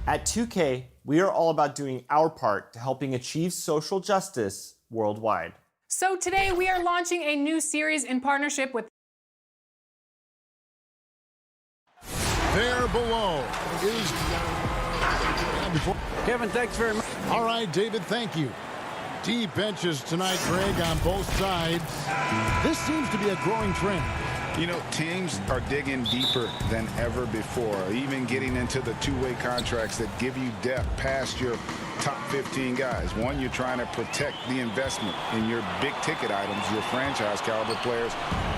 At 2K, we are all about doing our part to helping achieve social justice worldwide. So today we are launching a new series in partnership with There below is... Kevin, thanks very much. All right, David, thank you. Deep benches tonight, Greg, on both sides. This seems to be a growing trend. You know, teams are digging deeper than ever before, even getting into the two-way contracts that give you depth past your top 15 guys. One, you're trying to protect the investment in your big-ticket items, your franchise-caliber players,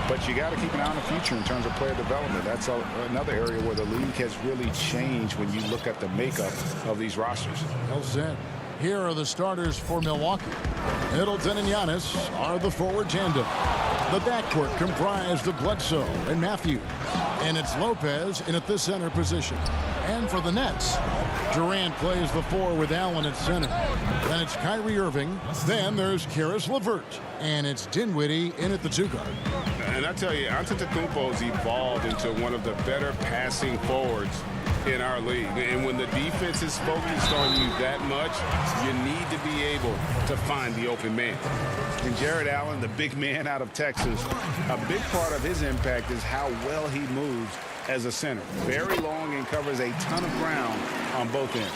but you got to keep an eye on the future in terms of player development. That's another area where the league has really changed when you look at the makeup of these rosters. Well said. Here are the starters for Milwaukee. Middleton and Giannis are the forward tandem. The backcourt comprised of Bledsoe and Matthews. And it's Lopez in at the center position. And for the Nets, Durant plays the 4 with Allen at center. Then it's Kyrie Irving. Then there's Karis LeVert. And it's Dinwiddie in at the 2 guard. And I tell you, Antetokounmpo's evolved into one of the better passing forwards in our league. And when the defense is focused on you that much, you need to be able to find the open man. And Jared Allen, the big man out of Texas, a big part of his impact is how well he moves as a center. Very long and covers a ton of ground on both ends.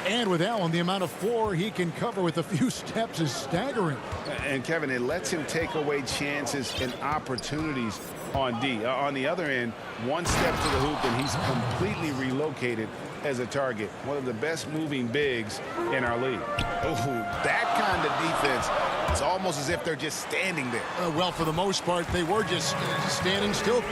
And with Allen, the amount of floor he can cover with a few steps is staggering. And Kevin, it lets him take away chances and opportunities on D. On the other end, one step to the hoop and he's completely relocated as a target. One of the best moving bigs in our league. Oh, that kind of defense, it's almost as if they're just standing there. Well, for the most part, they were just standing still.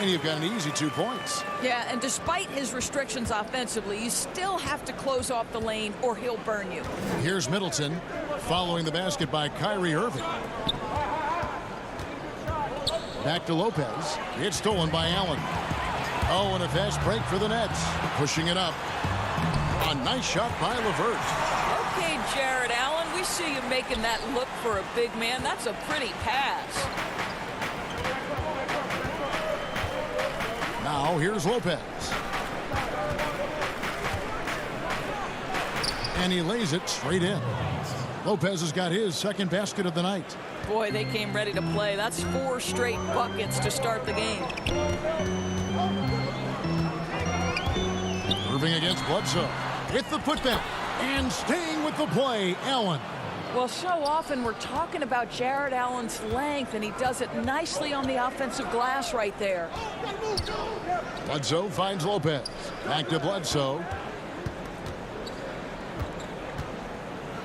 And you've got an easy 2 points. Yeah, and despite his restrictions offensively, you still have to close off the lane or he'll burn you. Here's Middleton following the basket by Kyrie Irving. Back to Lopez. It's stolen by Allen. Oh, and a fast break for the Nets. Pushing it up. A nice shot by LeVert. Okay, Jared Allen, we see you making that look for a big man. That's a pretty pass. Now here's Lopez. And he lays it straight in. Lopez has got his second basket of the night. Boy, they came ready to play. That's 4 straight buckets to start the game. Irving against Bledsoe with the putback and staying with the play, Allen. Well, so often we're talking about Jared Allen's length, and he does it nicely on the offensive glass right there. Bledsoe finds Lopez. Back to Bledsoe.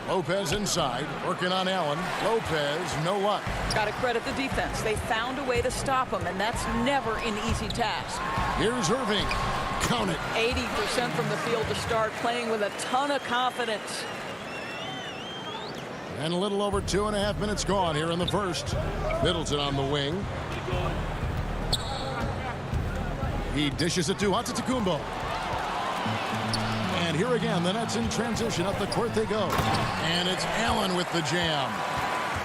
Lopez inside, working on Allen. Lopez, no luck. Got to credit the defense. They found a way to stop him, and that's never an easy task. Here's Irving. Count it. 80% from the field to start, playing with a ton of confidence. And a little over 2.5 minutes gone here in the first. Middleton on the wing. He dishes it to Antetokounmpo. And here again, the Nets in transition. Up the court they go. And it's Allen with the jam.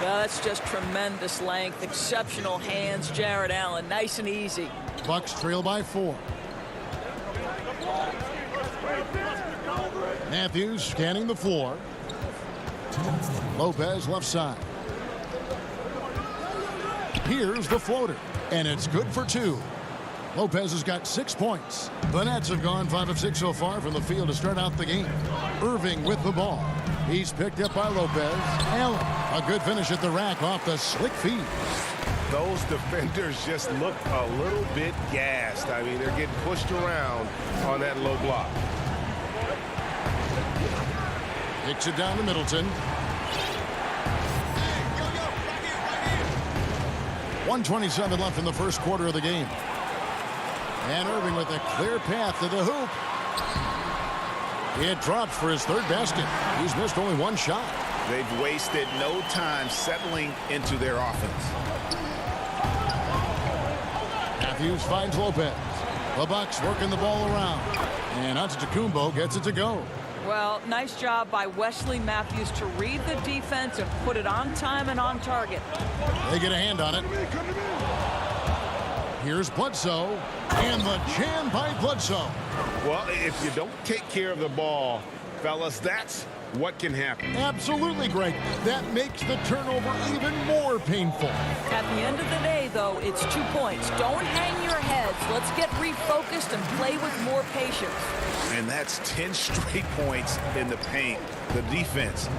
Well, that's just tremendous length. Exceptional hands, Jared Allen. Nice and easy. Bucks trail by 4. Matthews scanning the floor. Lopez left side. Here's the floater. And it's good for 2. Lopez has got 6 points. The Nets have gone 5 of 6 so far from the field to start out the game. Irving with the ball. He's picked up by Lopez. Allen, a good finish at the rack off the slick feed. Those defenders just look a little bit gassed. I mean, they're getting pushed around on that low block. Kicks it down to Middleton. 1:27 left in the first quarter of the game. And Irving with a clear path to the hoop. It drops for his 3rd basket. He's missed only 1 shot. They've wasted no time settling into their offense. Matthews finds Lopez. The Bucks working the ball around. And Antetokounmpo gets it to go. Well, nice job by Wesley Matthews to read the defense and put it on time and on target. They get a hand on it. Here's Bledsoe, and the jam by Bledsoe. Well, if you don't take care of the ball, fellas, that's what can happen. Absolutely, Greg. That makes the turnover even more painful. At the end of the day, though, it's 2 points. Don't hang your heads. Let's get refocused and play with more patience. And that's 10 straight points in the paint. The defense,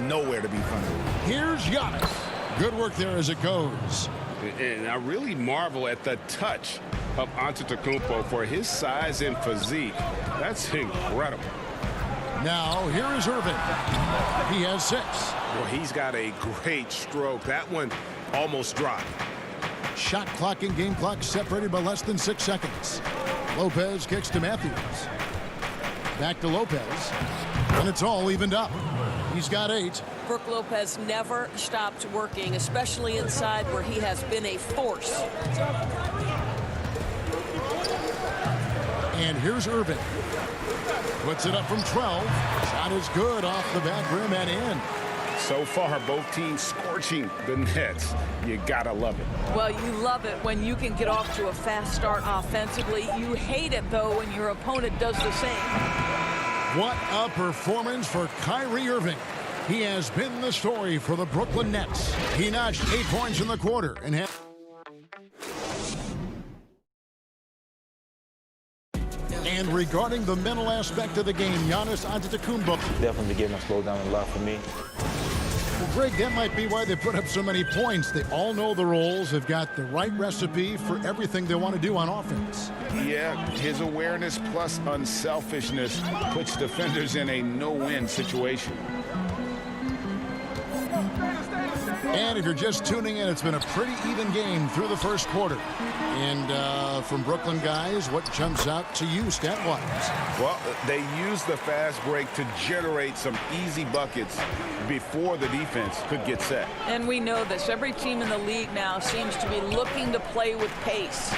nowhere to be found. Here's Giannis. Good work there as it goes. And I really marvel at the touch of Antetokounmpo for his size and physique. That's incredible. Now, here is Irving. He has 6. Well, he's got a great stroke. That one almost dropped. Shot clock and game clock separated by less than 6 seconds. Lopez kicks to Matthews. Back to Lopez. And it's all evened up. He's got 8. Brook Lopez never stops working, especially inside where he has been a force. And here's Irving. Puts it up from 12. Shot is good off the back rim and in. So far, both teams scorching the Nets. You gotta love it. Well, you love it when you can get off to a fast start offensively. You hate it, though, when your opponent does the same. What a performance for Kyrie Irving. He has been the story for the Brooklyn Nets. He notched 8 points in the quarter and had... And regarding the mental aspect of the game, Giannis Antetokounmpo. Definitely getting them slowed down a lot for me. Well, Greg, that might be why they put up so many points. They all know the roles. They've got the right recipe for everything they want to do on offense. Yeah, his awareness plus unselfishness puts defenders in a no-win situation. And if you're just tuning in, it's been a pretty even game through the first quarter. And from Brooklyn guys, what jumps out to you stat-wise? Well, they used the fast break to generate some easy buckets before the defense could get set. And we know this. Every team in the league now seems to be looking to play with pace.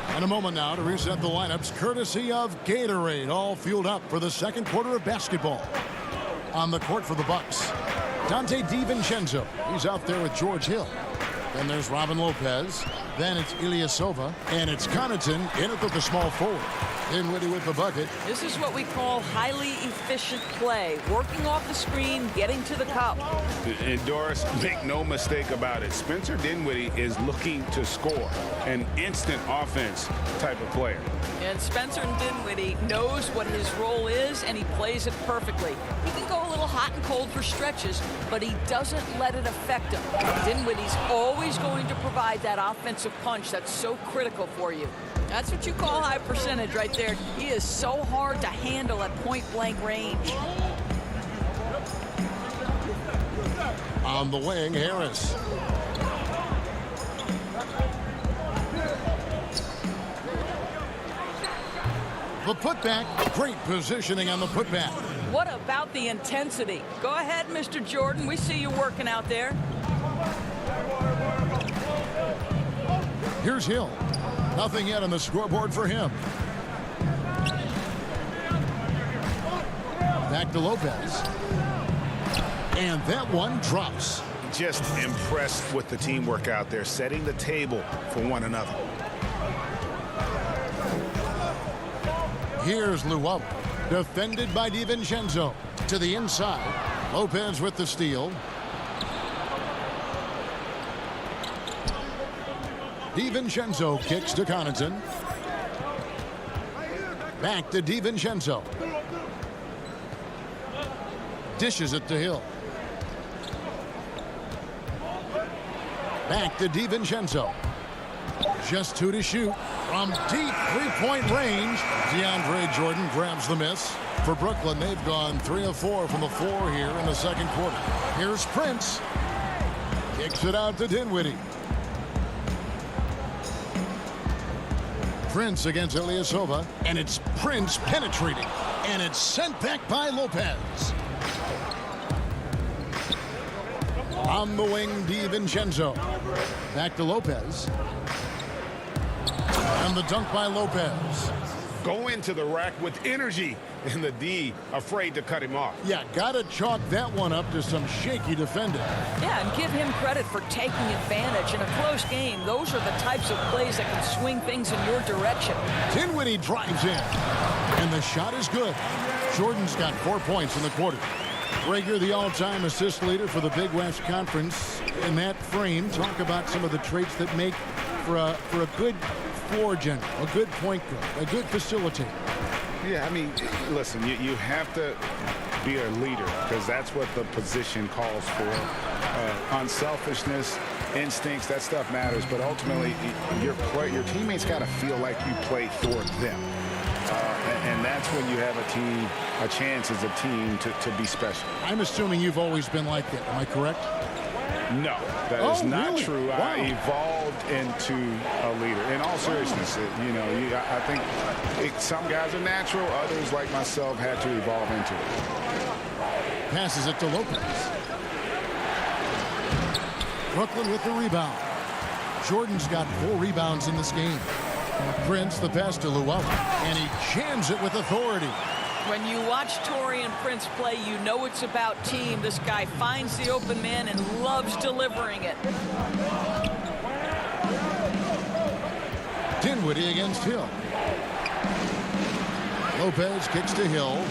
And a moment now to reset the lineups, courtesy of Gatorade, all fueled up for the second quarter of basketball. On the court for the Bucks, Dante DiVincenzo. He's out there with George Hill. Then there's Robin Lopez. Then it's Ilyasova. And it's Connaughton in it with the small forward. Dinwiddie with the bucket. This is what we call highly efficient play. Working off the screen, getting to the cup. And Doris, make no mistake about it. Spencer Dinwiddie is looking to score. An instant offense type of player. And Spencer Dinwiddie knows what his role is, and he plays it perfectly. He can go a little hot and cold for stretches, but he doesn't let it affect him. Dinwiddie's always going to provide that offensive punch that's so critical for you. That's what you call high percentage right there. He is so hard to handle at point-blank range. On the wing, Harris. The putback, great positioning on the putback. What about the intensity? Go ahead, Mr. Jordan. We see you working out there. Here's Hill. Nothing yet on the scoreboard for him. Back to Lopez. And that one drops. Just impressed with the teamwork out there, setting the table for one another. Here's Luau, defended by DiVincenzo. To the inside. Lopez with the steal. DiVincenzo kicks to Connaughton. Back to DiVincenzo. Dishes it to Hill. Back to DiVincenzo. Just 2 to shoot. From deep three-point range, DeAndre Jordan grabs the miss. For Brooklyn, they've gone 3 of 4 from the floor here in the second quarter. Here's Prince. Kicks it out to Dinwiddie. Prince against Ilyasova, and it's Prince penetrating, and it's sent back by Lopez. On the wing, DiVincenzo. Back to Lopez. And the dunk by Lopez. Go into the rack with energy and the D afraid to cut him off. Yeah, gotta chalk that one up to some shaky defending. Yeah, and give him credit for taking advantage. In a close game, those are the types of plays that can swing things in your direction. Dinwiddie drives in, and the shot is good. Jordan's got 4 points in the quarter. Rager, the all-time assist leader for the Big West Conference. In that frame, talk about some of the traits that make for a good floor general, a good point guard, a good facilitator. Yeah, I mean, listen, you have to be a leader because that's what the position calls for. Unselfishness, instincts, that stuff matters, but ultimately your teammates got to feel like you play for them. And that's when you have a chance as a team to be special. I'm assuming you've always been like that. Am I correct? No, that is not really? true. Wow. I evolved into a leader. In all seriousness, I think some guys are natural. Others, like myself, had to evolve into it. Passes it to Lopez. Brooklyn with the rebound. Jordan's got 4 rebounds in this game. Prince the pass to Llewellyn, and he jams it with authority. When you watch Taurean Prince play, you know it's about team. This guy finds the open man and loves delivering it. Dinwiddie against Hill. Lopez kicks to Hill.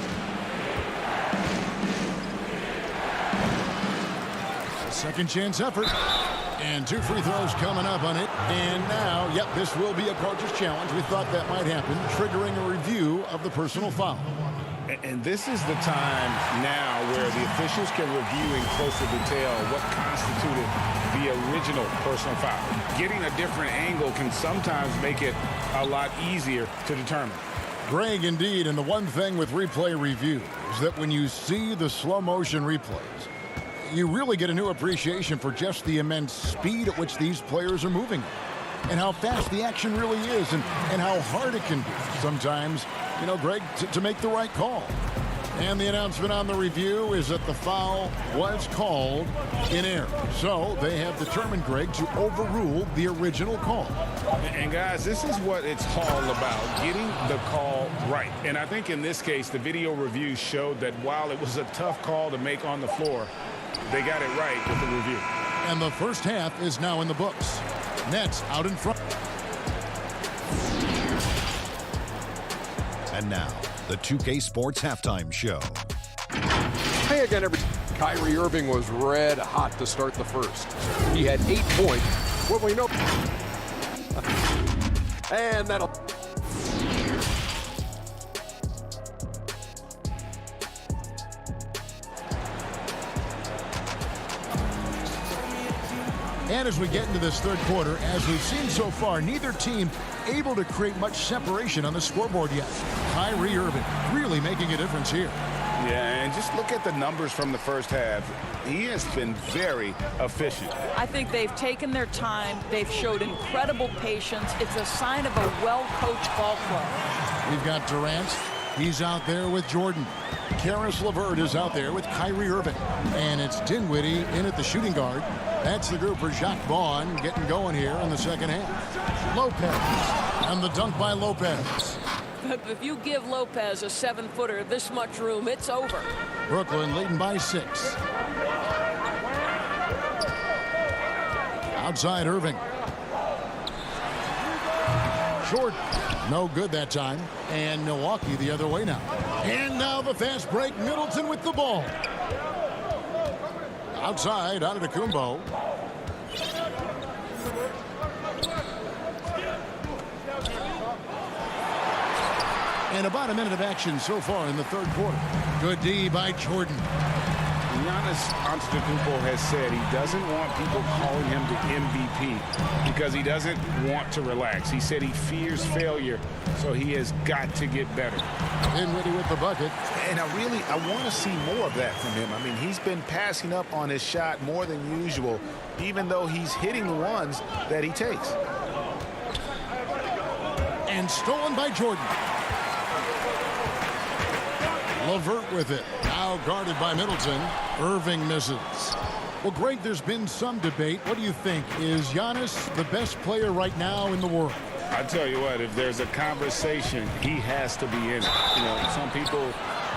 A second chance effort. And 2 free throws coming up on it. And now, yep, this will be a coach's challenge. We thought that might happen, triggering a review of the personal foul. And this is the time now where the officials can review in closer detail what constituted the original personal foul. Getting a different angle can sometimes make it a lot easier to determine. Greg, indeed, and the one thing with replay review is that when you see the slow motion replays, you really get a new appreciation for just the immense speed at which these players are moving and how fast the action really is and how hard it can be sometimes, Greg, to make the right call. And the announcement on the review is that the foul was called in error. So they have determined, Greg, to overrule the original call. And guys, this is what it's all about, getting the call right. And I think in this case, the video review showed that while it was a tough call to make on the floor, they got it right with the review. And the first half is now in the books. Nets out in front. And now, the 2K Sports Halftime Show. Hey again, Kyrie Irving was red hot to start the first. He had 8 points. What we know. And that'll. And as we get into this third quarter, as we've seen so far, neither team able to create much separation on the scoreboard yet. Kyrie Irving really making a difference here. Yeah, and just look at the numbers from the first half. He has been very efficient. I think they've taken their time. They've showed incredible patience. It's a sign of a well-coached ball club. We've got Durant. He's out there with Jordan. Karis LeVert is out there with Kyrie Irving. And it's Dinwiddie in at the shooting guard. That's the group for Jacques Vaughn getting going here in the second half. Lopez. And the dunk by Lopez. If you give Lopez a 7-footer this much room, it's over. Brooklyn leading by 6. Outside Irving. Short. No good that time. And Milwaukee the other way now. And now the fast break. Middleton with the ball. Outside, Antetokounmpo. And about a minute of action so far in the third quarter. Good D by Jordan. Giannis Antetokounmpo has said he doesn't want people calling him the MVP because he doesn't want to relax. He said he fears failure, so he has got to get better. Dinwiddie with the bucket. And I want to see more of that from him. I mean, he's been passing up on his shot more than usual, even though he's hitting the ones that he takes. And stolen by Jordan. LeVert with it. Now guarded by Middleton. Irving misses. Well, Greg, there's been some debate. What do you think? Is Giannis the best player right now in the world? I tell you what, if there's a conversation, he has to be in it. You know, some people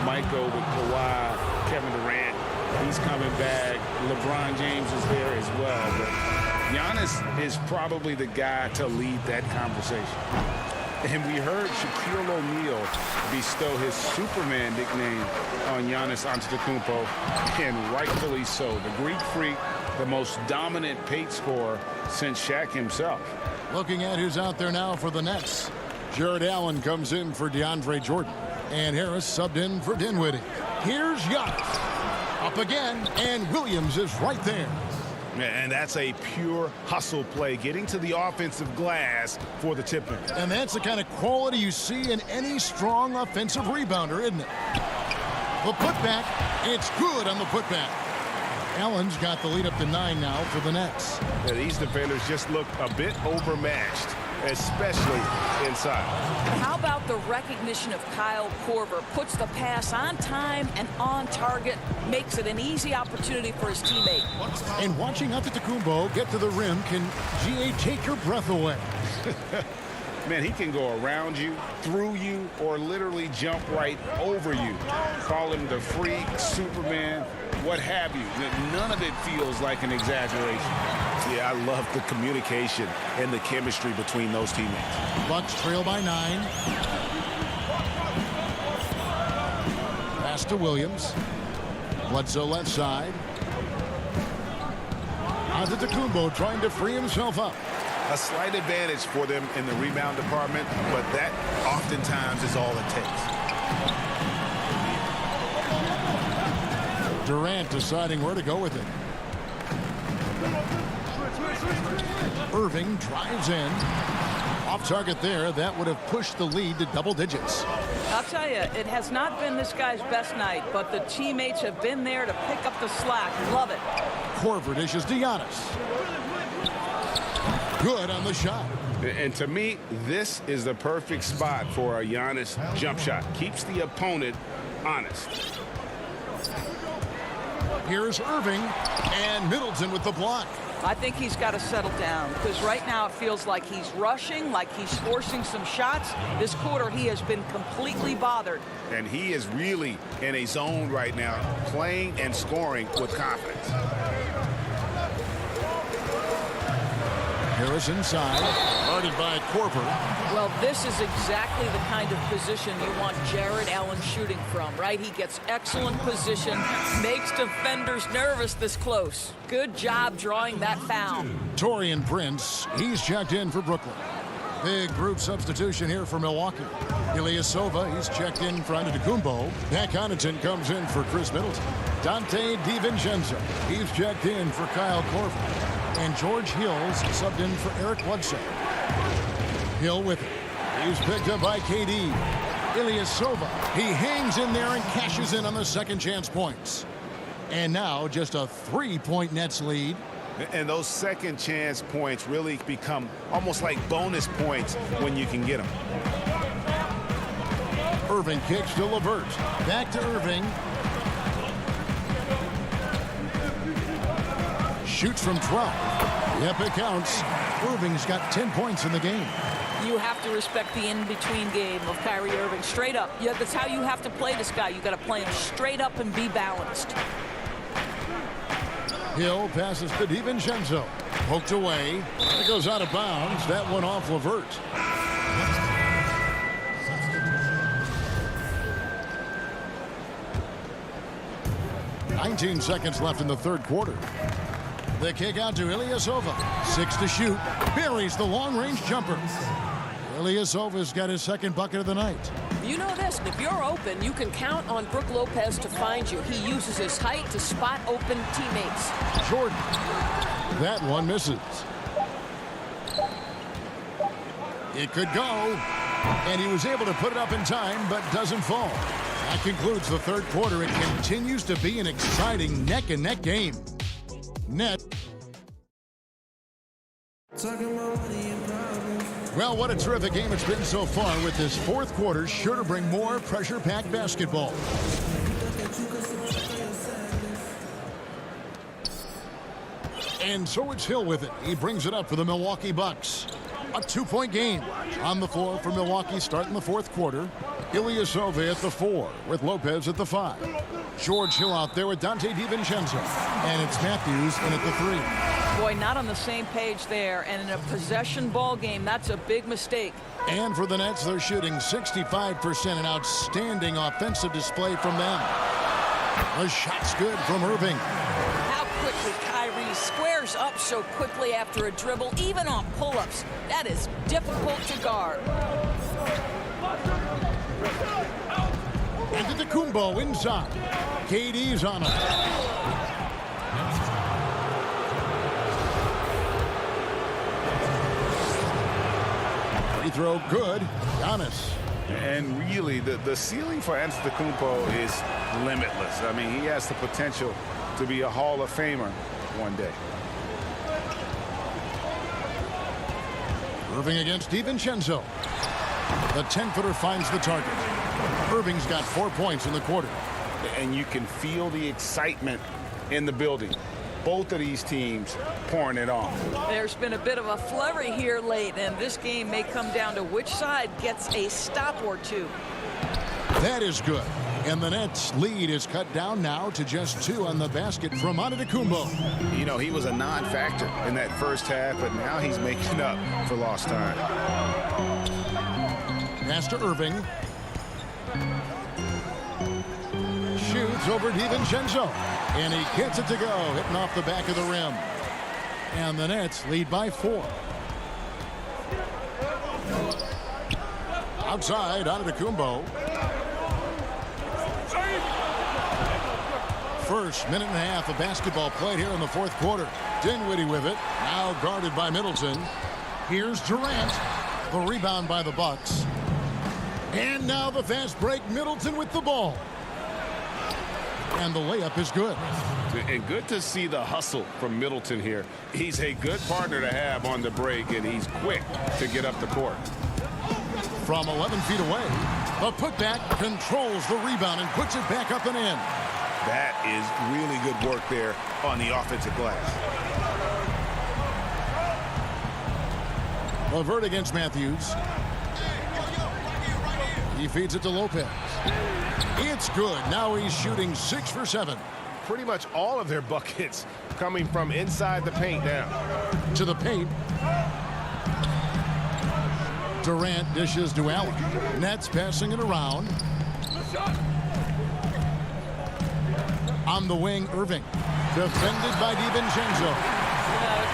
might go with Kawhi, Kevin Durant. He's coming back. LeBron James is there as well. But Giannis is probably the guy to lead that conversation. And we heard Shaquille O'Neal bestow his Superman nickname on Giannis Antetokounmpo, and rightfully so. The Greek Freak, the most dominant paint scorer since Shaq himself. Looking at who's out there now for the Nets. Jared Allen comes in for DeAndre Jordan. And Harris subbed in for Dinwiddie. Here's Giannis. Up again, and Williams is right there. And that's a pure hustle play, getting to the offensive glass for the tip-in. And that's the kind of quality you see in any strong offensive rebounder, isn't it? The putback, it's good on the putback. Allen's got the lead up to 9 now for the Nets. Yeah, these defenders just look a bit overmatched, especially inside. How about the recognition of Kyle Korver? Puts the pass on time and on target, makes it an easy opportunity for his teammate. And watching Antetokounmpo get to the rim can, GA, take your breath away. Man, he can go around you, through you, or literally jump right over you. Call him the freak, Superman, what have you. None of it feels like an exaggeration. Yeah, I love the communication and the chemistry between those teammates. Bucks trail by 9. Pass to Williams. Bledsoe left side. Antetokounmpo trying to free himself up. A slight advantage for them in the rebound department, but that oftentimes is all it takes. Durant deciding where to go with it. Irving drives in. Off target there. That would have pushed the lead to double digits. I'll tell you, it has not been this guy's best night, but the teammates have been there to pick up the slack. Love it. Korver dishes to Giannis. Good on the shot. And to me, this is the perfect spot for a Giannis jump shot. Keeps the opponent honest. Here's Irving, and Middleton with the block. I think he's got to settle down, because right now it feels like he's rushing, like he's forcing some shots. This quarter, he has been completely bothered. And he is really in a zone right now, playing and scoring with confidence. Harris inside, guarded by Korver. Well, this is exactly the kind of position you want Jared Allen shooting from, right? He gets excellent position, makes defenders nervous this close. Good job drawing that foul. Taurean Prince, he's checked in for Brooklyn. Big group substitution here for Milwaukee. Ilyasova, he's checked in for Antetokounmpo. Pat Connaughton comes in for Chris Middleton. Dante DiVincenzo, he's checked in for Kyle Korver. And George Hill's subbed in for Eric Bledsoe. Hill with it. He's picked up by KD. Ilyasova, he hangs in there and cashes in on the second chance points. And now just a 3-point Nets lead. And those second chance points really become almost like bonus points when you can get them. Irving kicks to LeVert. Back to Irving. Shoots from 12. Yep, it counts. Irving's got 10 points in the game. You have to respect the in-between game of Kyrie Irving. Straight up. Yeah, that's how you have to play this guy. You got to play him straight up and be balanced. Hill passes to DiVincenzo. Poked away. It goes out of bounds. That one off LeVert. "19 seconds left in the third quarter. The kick out to Ilyasova. 6 to shoot. Buries the long-range jumper. Ilyasova's got his second bucket of the night. You know this, if you're open, you can count on Brook Lopez to find you. He uses his height to spot open teammates. Jordan. That one misses. It could go. And he was able to put it up in time, but doesn't fall. That concludes the third quarter. It continues to be an exciting neck-and-neck game. Well, what a terrific game it's been so far, with this fourth quarter sure to bring more pressure-packed basketball. And so it's Hill with it. He brings it up for the Milwaukee Bucks. A 2-point game. On the floor for Milwaukee starting the fourth quarter. Ilyasova at the 4 with Lopez at the 5. George Hill out there with Dante DiVincenzo. And it's Matthews in at the 3. Boy, not on the same page there. And in a possession ball game, that's a big mistake. And for the Nets, they're shooting 65%. An outstanding offensive display from them. The shot's good from Irving. How quickly Kyrie squares up so quickly after a dribble, even on pull-ups. That is difficult to guard. Antetokounmpo inside. KD's on him. Free throw good. Giannis. And really, the ceiling for Antetokounmpo is limitless. I mean, he has the potential to be a Hall of Famer one day. Irving against DiVincenzo. The 10-footer finds the target. Irving's got 4 points in the quarter. And you can feel the excitement in the building. Both of these teams pouring it on. There's been a bit of a flurry here late, and this game may come down to which side gets a stop or two. That is good. And the Nets' lead is cut down now to just 2 on the basket from Antetokounmpo. You know, he was a non-factor in that first half, but now he's making up for lost time. Pass to Irving. Shoots over DiVincenzo. And he gets it to go, hitting off the back of the rim. And the Nets lead by 4. Outside, Antetokounmpo. First minute and a half of basketball played here in the fourth quarter. Dinwiddie with it, now guarded by Middleton. Here's Durant. The rebound by the Bucks. And now the fast break, Middleton with the ball. And the layup is good. And good to see the hustle from Middleton here. He's a good partner to have on the break, and he's quick to get up the court. From 11 feet away, the putback controls the rebound and puts it back up and in. That is really good work there on the offensive glass. LeVert against Matthews. He feeds it to Lopez. It's good. Now he's shooting 6 for 7. Pretty much all of their buckets coming from inside the paint now. To the paint. Durant dishes to Allen. Nets passing it around. On the wing, Irving. Defended by DiVincenzo.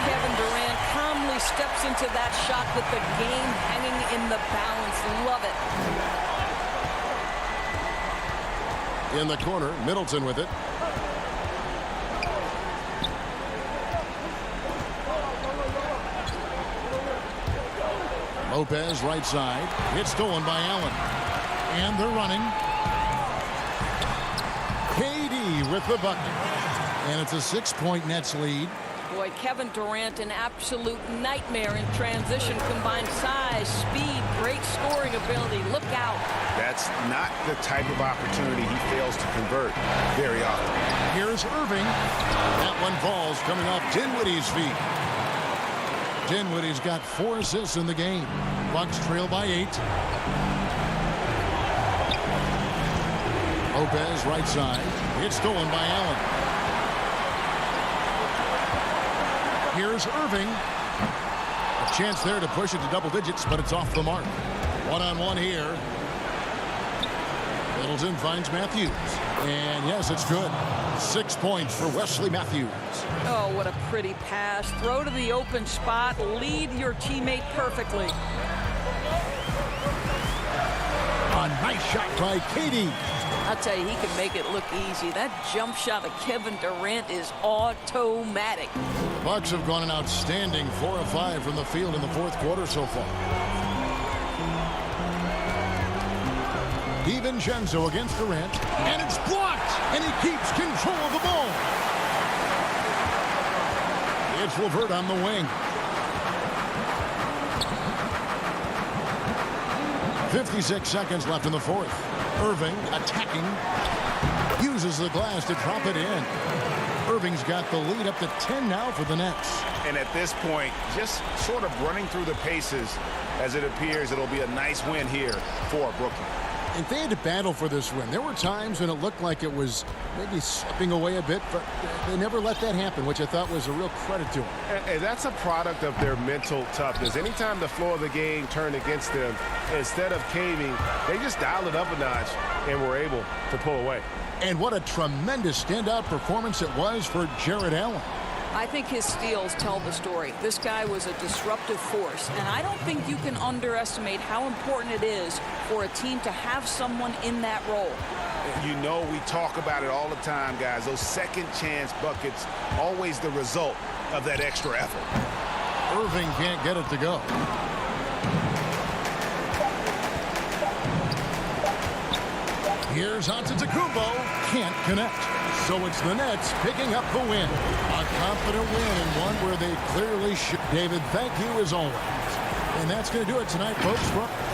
Kevin Durant calmly steps into that shot with the game hanging in the balance. Love it. In the corner, Middleton with it. Lopez right side. It's stolen by Allen. And they're running. KD with the bucket. And it's a 6-point Nets lead. Boy, Kevin Durant, an absolute nightmare in transition. Combined size, speed, great scoring ability. Look out. That's not the type of opportunity he fails to convert very often. Here's Irving. That one falls coming off Dinwiddie's feet. Dinwiddie's got 4 assists in the game. Bucks trail by 8. Lopez right side. It's stolen by Allen. Here's Irving. A chance there to push it to double digits, but it's off the mark. One-on-one here. Middleton finds Matthews. And yes, it's good. 6 points for Wesley Matthews. Oh, what a pretty pass. Throw to the open spot. Lead your teammate perfectly. A nice shot by KD. I'll tell you, he can make it look easy. That jump shot of Kevin Durant is automatic. Bucks have gone an outstanding 4 of 5 from the field in the fourth quarter so far. DiVincenzo against Durant, and it's blocked, and he keeps control of the ball. It's LeVert on the wing. 56 seconds left in the fourth. Irving attacking. Uses the glass to drop it in. Irving's got the lead up to 10 now for the Nets. And at this point, just sort of running through the paces as it appears it'll be a nice win here for Brooklyn. If they had to battle for this win, there were times when it looked like it was maybe slipping away a bit, but they never let that happen, which I thought was a real credit to them. And that's a product of their mental toughness. Anytime the flow of the game turned against them, instead of caving, they just dialed it up a notch and were able to pull away. And what a tremendous standout performance it was for Jared Allen. I think his steals tell the story. This guy was a disruptive force, and I don't think you can underestimate how important it is for a team to have someone in that role. You know, we talk about it all the time, guys. Those second chance buckets, always the result of that extra effort. Irving can't get it to go. Here's Antetokounmpo, can't connect. So it's the Nets picking up the win. A confident win and one where they clearly should. David, thank you as always. And that's going to do it tonight, folks.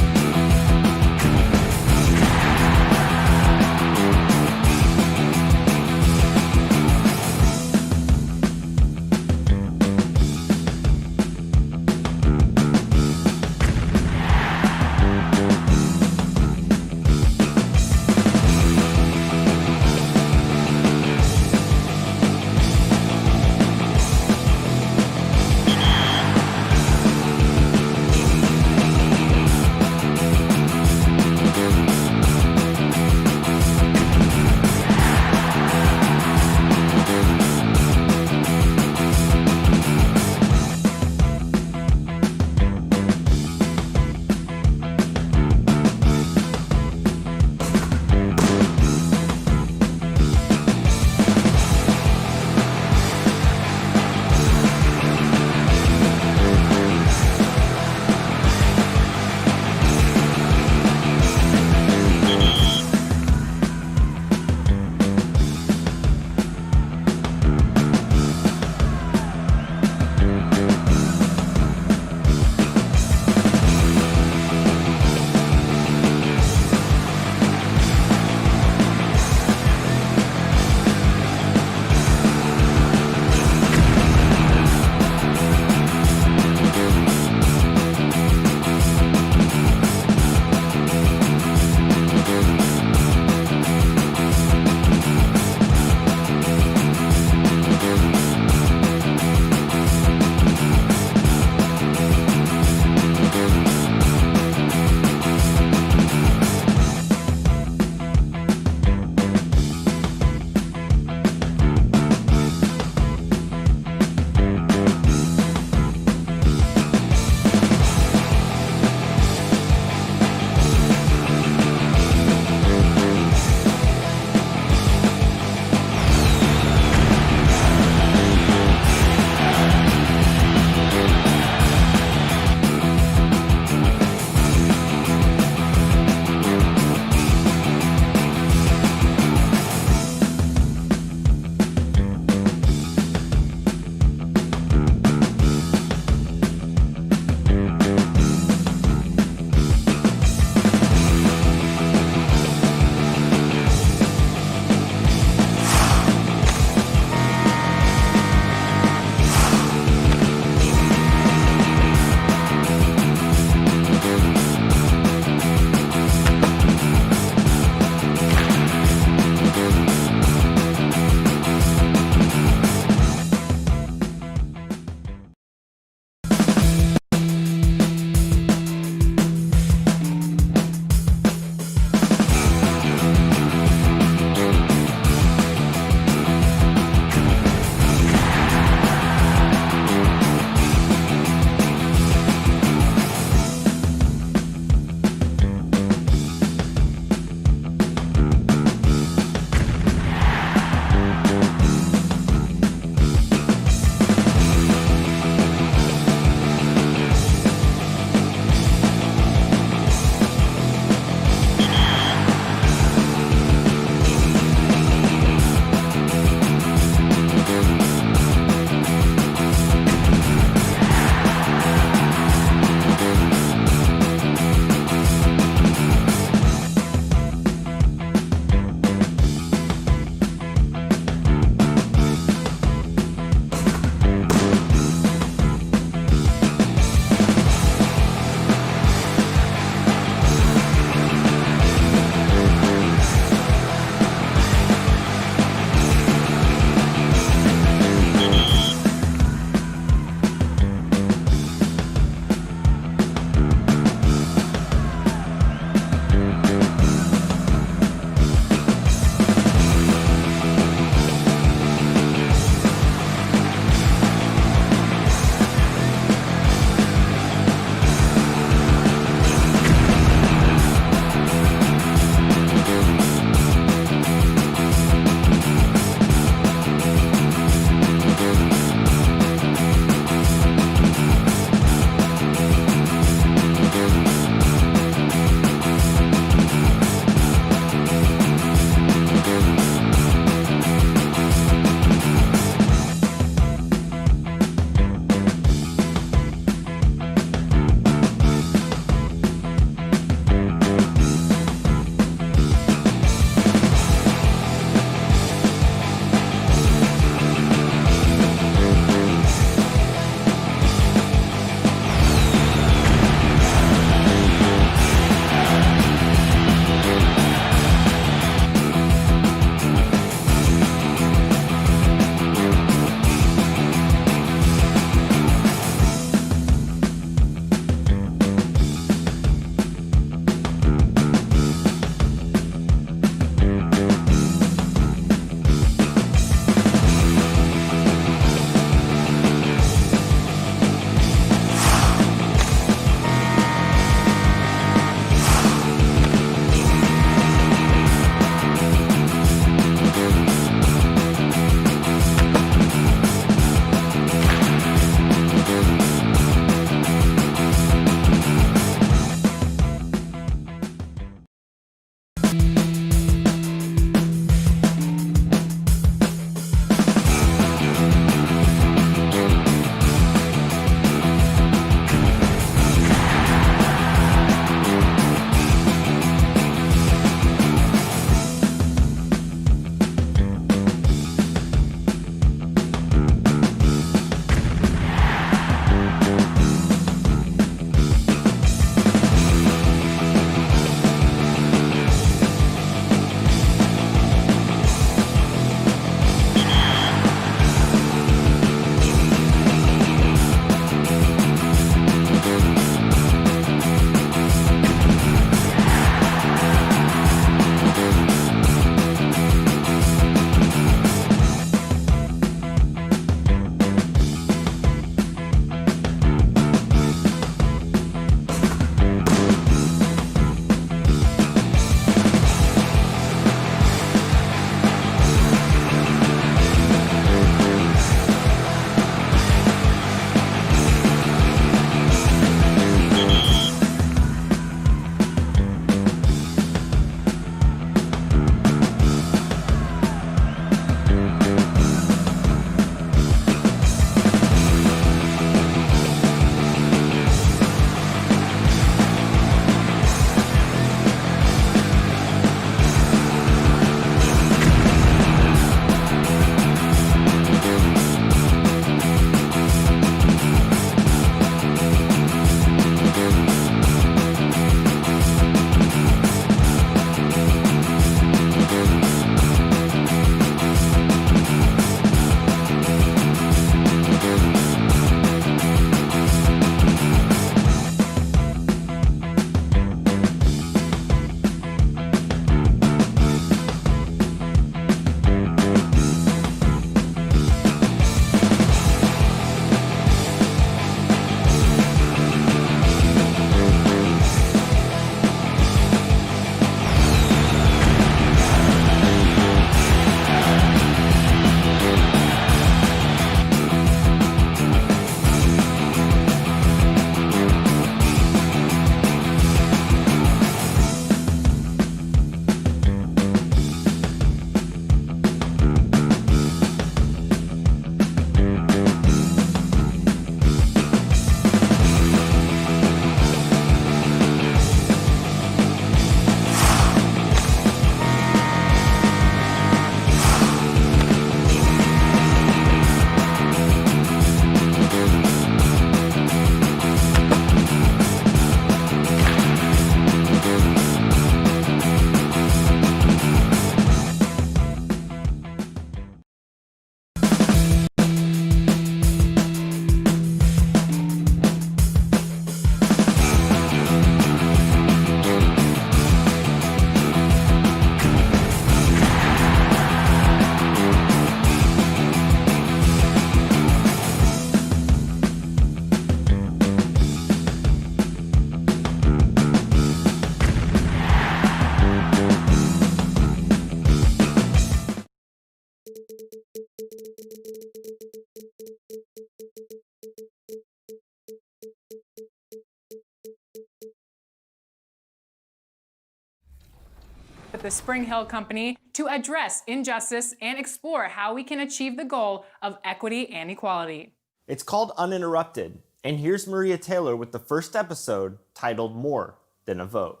the Spring Hill Company to address injustice and explore how we can achieve the goal of equity and equality. It's called Uninterrupted, and here's Maria Taylor with the first episode titled More Than a Vote.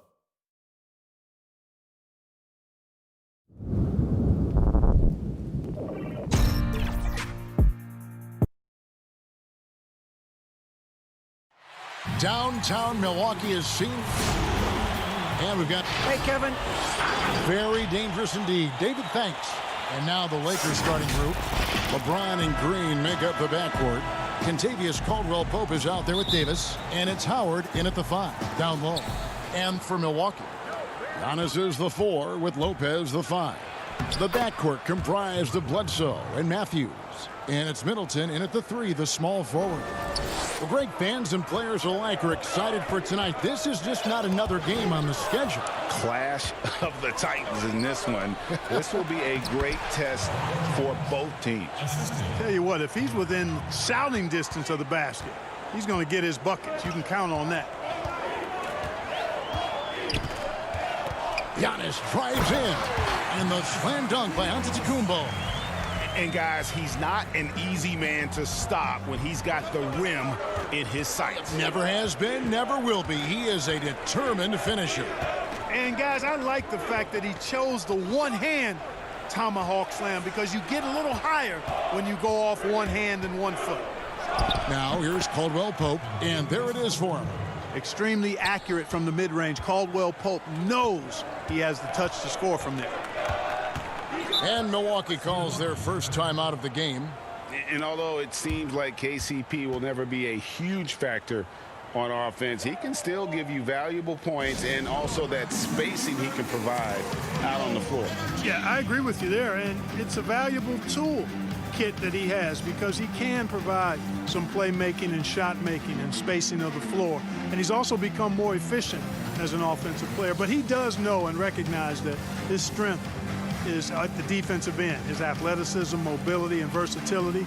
Downtown Milwaukee is seen. And we've got... Hey, Kevin. Very dangerous indeed. David, thanks. And now the Lakers starting group. LeBron and Green make up the backcourt. Kentavious Caldwell-Pope is out there with Davis. And it's Howard in at the 5, down low. And for Milwaukee, Giannis is the 4 with Lopez the 5. The backcourt comprised of Bledsoe and Matthews. And it's Middleton in at the 3, the small forward. Well, great fans and players alike are excited for tonight. This is just not another game on the schedule. Clash of the Titans in this one. This will be a great test for both teams. Tell you what, if he's within shouting distance of the basket, he's going to get his buckets. You can count on that. Giannis drives in. And the slam dunk by Antetokounmpo. And guys, he's not an easy man to stop when he's got the rim in his sights. Never has been, never will be. He is a determined finisher. And guys, I like the fact that he chose the one-hand tomahawk slam because you get a little higher when you go off one hand and 1 foot. Now here's Caldwell-Pope, and there it is for him. Extremely accurate from the mid-range. Caldwell-Pope knows he has the touch to score from there. And Milwaukee calls their first time out of the game. And although it seems like KCP will never be a huge factor on offense, he can still give you valuable points and also that spacing he can provide out on the floor. Yeah, I agree with you there, and it's a valuable tool kit that he has because he can provide some playmaking and shot making and spacing of the floor. And he's also become more efficient as an offensive player. But he does know and recognize that his strength is at the defensive end, his athleticism, mobility, and versatility.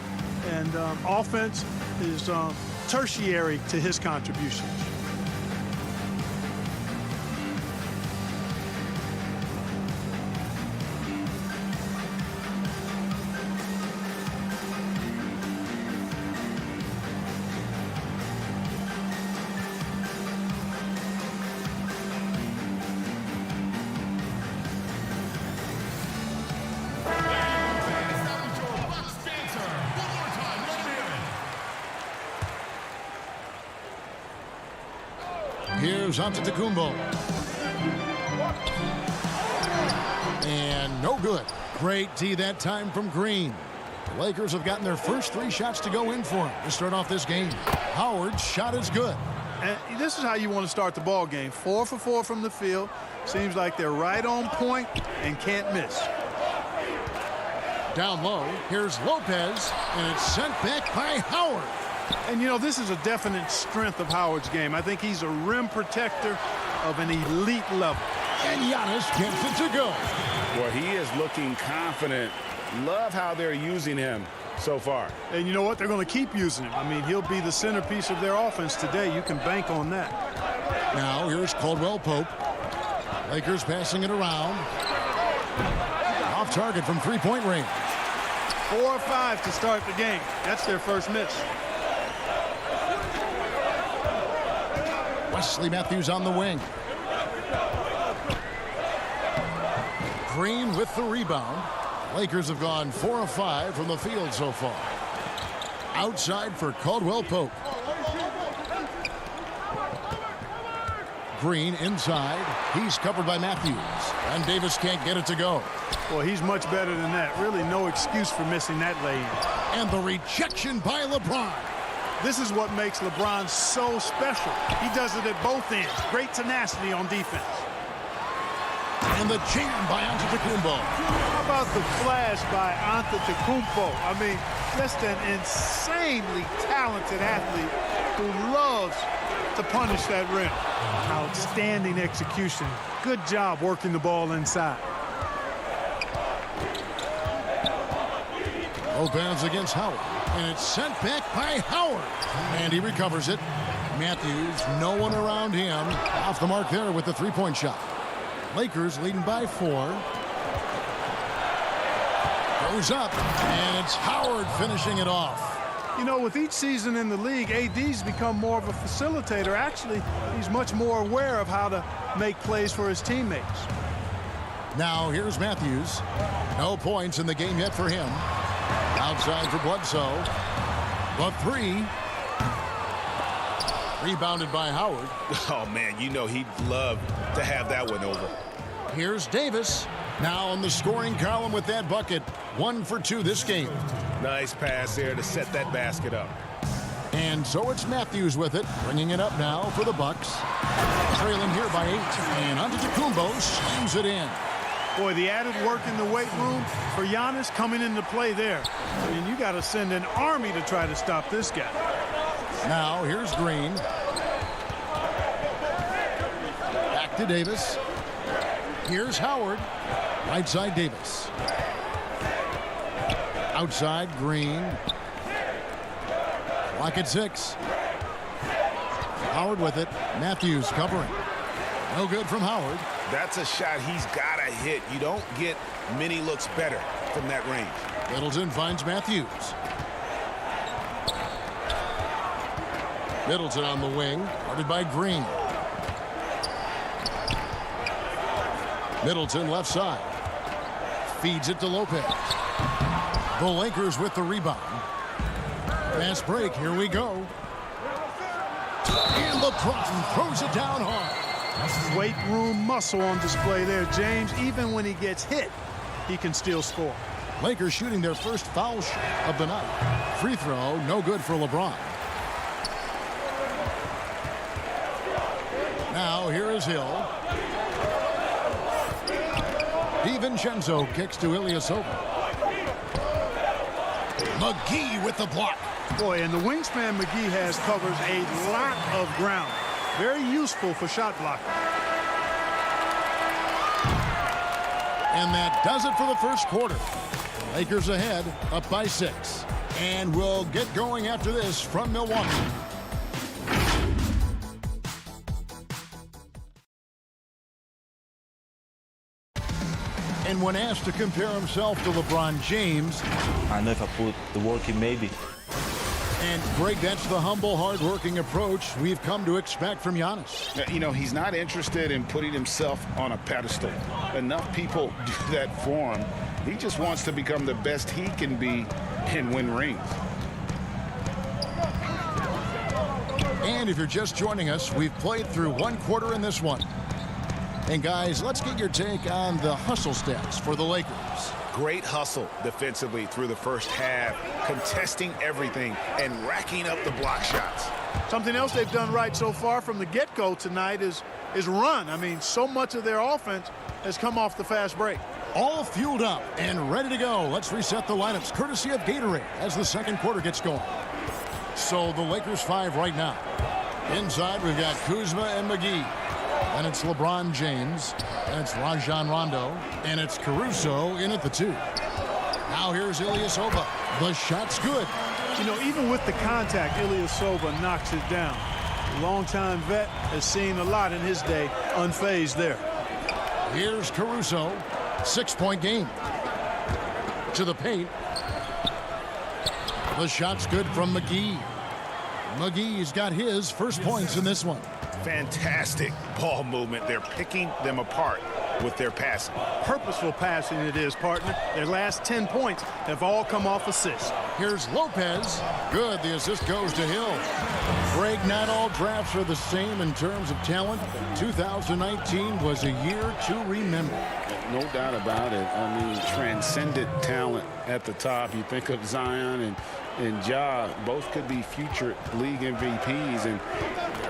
And offense is tertiary to his contributions. Here's Antetokounmpo. And no good. Great D that time from Green. The Lakers have gotten their first 3 shots to go in for him to start off this game. Howard's shot is good. And this is how you want to start the ball game. 4 for 4 from the field. Seems like they're right on point and can't miss. Down low, here's Lopez, and it's sent back by Howard. And, you know, this is a definite strength of Howard's game. I think he's a rim protector of an elite level. And Giannis gets it to go. Well, he is looking confident. Love how they're using him so far. And you know what? They're going to keep using him. I mean, he'll be the centerpiece of their offense today. You can bank on that. Now here's Caldwell-Pope. Lakers passing it around. Off target from three-point range. 4 or 5 to start the game. That's their first miss. Wesley Matthews on the wing. Green with the rebound. Lakers have gone 4 of 5 from the field so far. Outside for Caldwell-Pope. Green inside. He's covered by Matthews. And Davis can't get it to go. Well, he's much better than that. Really no excuse for missing that lay-in. And the rejection by LeBron. This is what makes LeBron so special. He does it at both ends. Great tenacity on defense. And the jam by Antetokounmpo. How about the flash by Antetokounmpo? I mean, just an insanely talented athlete who loves to punish that rim. Outstanding execution. Good job working the ball inside. Lopez against Howard. And it's sent back by Howard. And he recovers it. Matthews, no one around him. Off the mark there with the three-point shot. Lakers leading by 4. Goes up, and it's Howard finishing it off. You know, with each season in the league, AD's become more of a facilitator. Actually, he's much more aware of how to make plays for his teammates. Now here's Matthews. No points in the game yet for him. Outside for Bledsoe. The 3. Rebounded by Howard. Oh, man, you know he'd love to have that one over. Here's Davis. Now on the scoring column with that bucket. 1 for 2 this game. Nice pass there to set that basket up. And so it's Matthews with it, bringing it up now for the Bucks. Trailing here by 8. And Antetokounmpo slams it in. Boy, the added work in the weight room for Giannis coming into play there. I mean, you got to send an army to try to stop this guy. Now here's Green. Back to Davis. Here's Howard. Right side Davis. Outside Green. Clock at 6. Howard with it. Matthews covering. No good from Howard. That's a shot he's got to hit. You don't get many looks better from that range. Middleton finds Matthews. Middleton on the wing, guarded by Green. Middleton left side. Feeds it to Lopez. The Lakers with the rebound. Fast break, here we go. And LeBron throws it down hard. Weight room muscle on display there, James. Even when he gets hit, he can still score. Lakers shooting their first foul shot of the night. Free throw, no good for LeBron. Now here is Hill. DiVincenzo kicks to Ilyasova. McGee with the block. Boy, and the wingspan McGee has covers a lot of ground. Very useful for shot blocking. And that does it for the first quarter. Lakers ahead, up by 6. And we'll get going after this from Milwaukee. And when asked to compare himself to LeBron James, I know if I put the work in, maybe. And Greg, that's the humble, hard-working approach we've come to expect from Giannis. You know, he's not interested in putting himself on a pedestal. Enough people do that for him. He just wants to become the best he can be and win rings. And if you're just joining us, we've played through one quarter in this one. And guys, let's get your take on the hustle stats for the Lakers. Great hustle defensively through the first half, contesting everything and racking up the block shots. Something else they've done right so far from the get-go tonight is run. I mean, so much of their offense has come off the fast break. All fueled up and ready to go. Let's reset the lineups, courtesy of Gatorade, as the second quarter gets going. So the Lakers 5 right now. Inside, we've got Kuzma and McGee. And it's LeBron James. And it's Rajon Rondo. And it's Caruso in at the 2. Now here's Ilyasova. The shot's good. You know, even with the contact, Ilyasova knocks it down. The longtime vet has seen a lot in his day, unfazed there. Here's Caruso. 6-point game. To the paint. The shot's good from McGee. McGee's got his first points in this one. Fantastic ball movement. They're picking them apart with their passing. Purposeful passing it is, partner. Their last 10 points have all come off assists. Here's Lopez. Good. The assist goes to Hill. Greg, not all drafts are the same in terms of talent. 2019 was a year to remember. No doubt about it. I mean, transcendent talent at the top. You think of Zion and Ja, both could be future league MVPs. And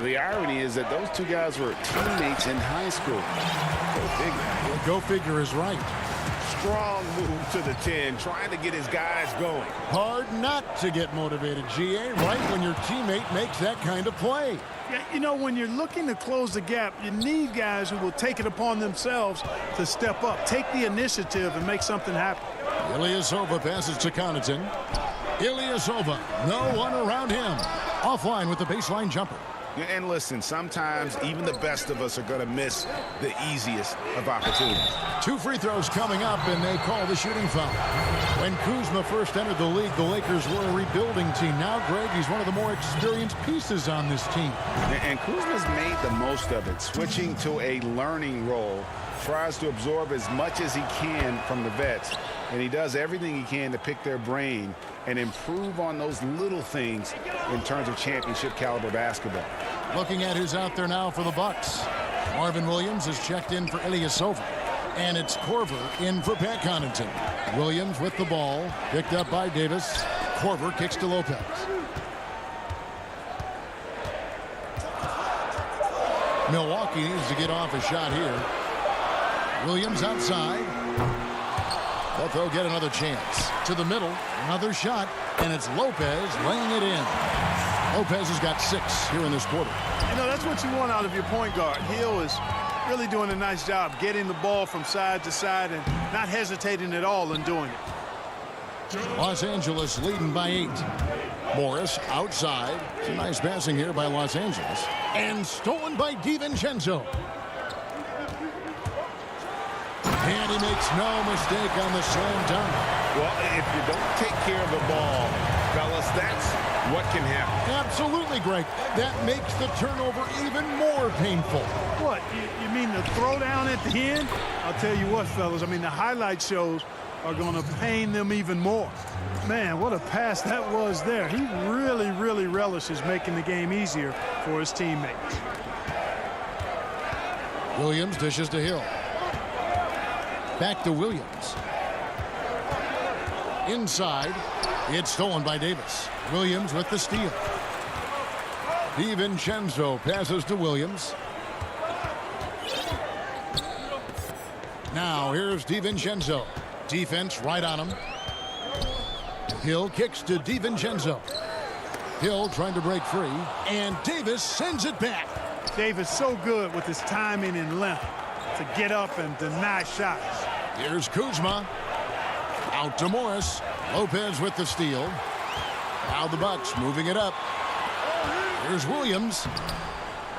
the irony is that those two guys were teammates in high school. Go figure. Go figure is right. Strong move to the 10, trying to get his guys going. Hard not to get motivated, GA, right when your teammate makes that kind of play. Yeah, you know, when you're looking to close the gap, you need guys who will take it upon themselves to step up, take the initiative, and make something happen. Ilyasova passes to Connaughton. Ilyasova, no one around him. Offline with the baseline jumper. And listen, sometimes even the best of us are going to miss the easiest of opportunities. 2 free throws coming up, and they call the shooting foul. When Kuzma first entered the league, the Lakers were a rebuilding team. Now, Greg, he's one of the more experienced pieces on this team. And Kuzma's made the most of it, switching to a learning role. Tries to absorb as much as he can from the vets, and he does everything he can to pick their brain and improve on those little things in terms of championship caliber basketball. Looking at who's out there now for the Bucks. Marvin Williams is checked in for Ilyasova, and it's Korver in for Pat Connaughton. Williams with the ball, picked up by Davis. Korver kicks to Lopez. Milwaukee needs to get off a shot here. Williams outside, but they'll get another chance. To the middle, another shot, and it's Lopez laying it in. Lopez has got 6 here in this quarter. You know, that's what you want out of your point guard. Hill is really doing a nice job getting the ball from side to side and not hesitating at all in doing it. Los Angeles leading by 8. Morris outside. It's a nice passing here by Los Angeles. And stolen by DiVincenzo. And he makes no mistake on the slam dunk. Well, if you don't take care of the ball, fellas, that's what can happen. Absolutely, Greg. That makes the turnover even more painful. What, you mean the throwdown at the end? I'll tell you what, fellas, I mean, the highlight shows are going to pain them even more. Man, what a pass that was there. He really, really relishes making the game easier for his teammates. Williams dishes to Hill. Back to Williams. Inside. It's stolen by Davis. Williams with the steal. DiVincenzo passes to Williams. Now here's DiVincenzo. Defense right on him. Hill kicks to DiVincenzo. Hill trying to break free. And Davis sends it back. Davis so good with his timing and length to get up and deny shots. Here's Kuzma. Out to Morris. Lopez with the steal. Now the Bucks moving it up. Here's Williams.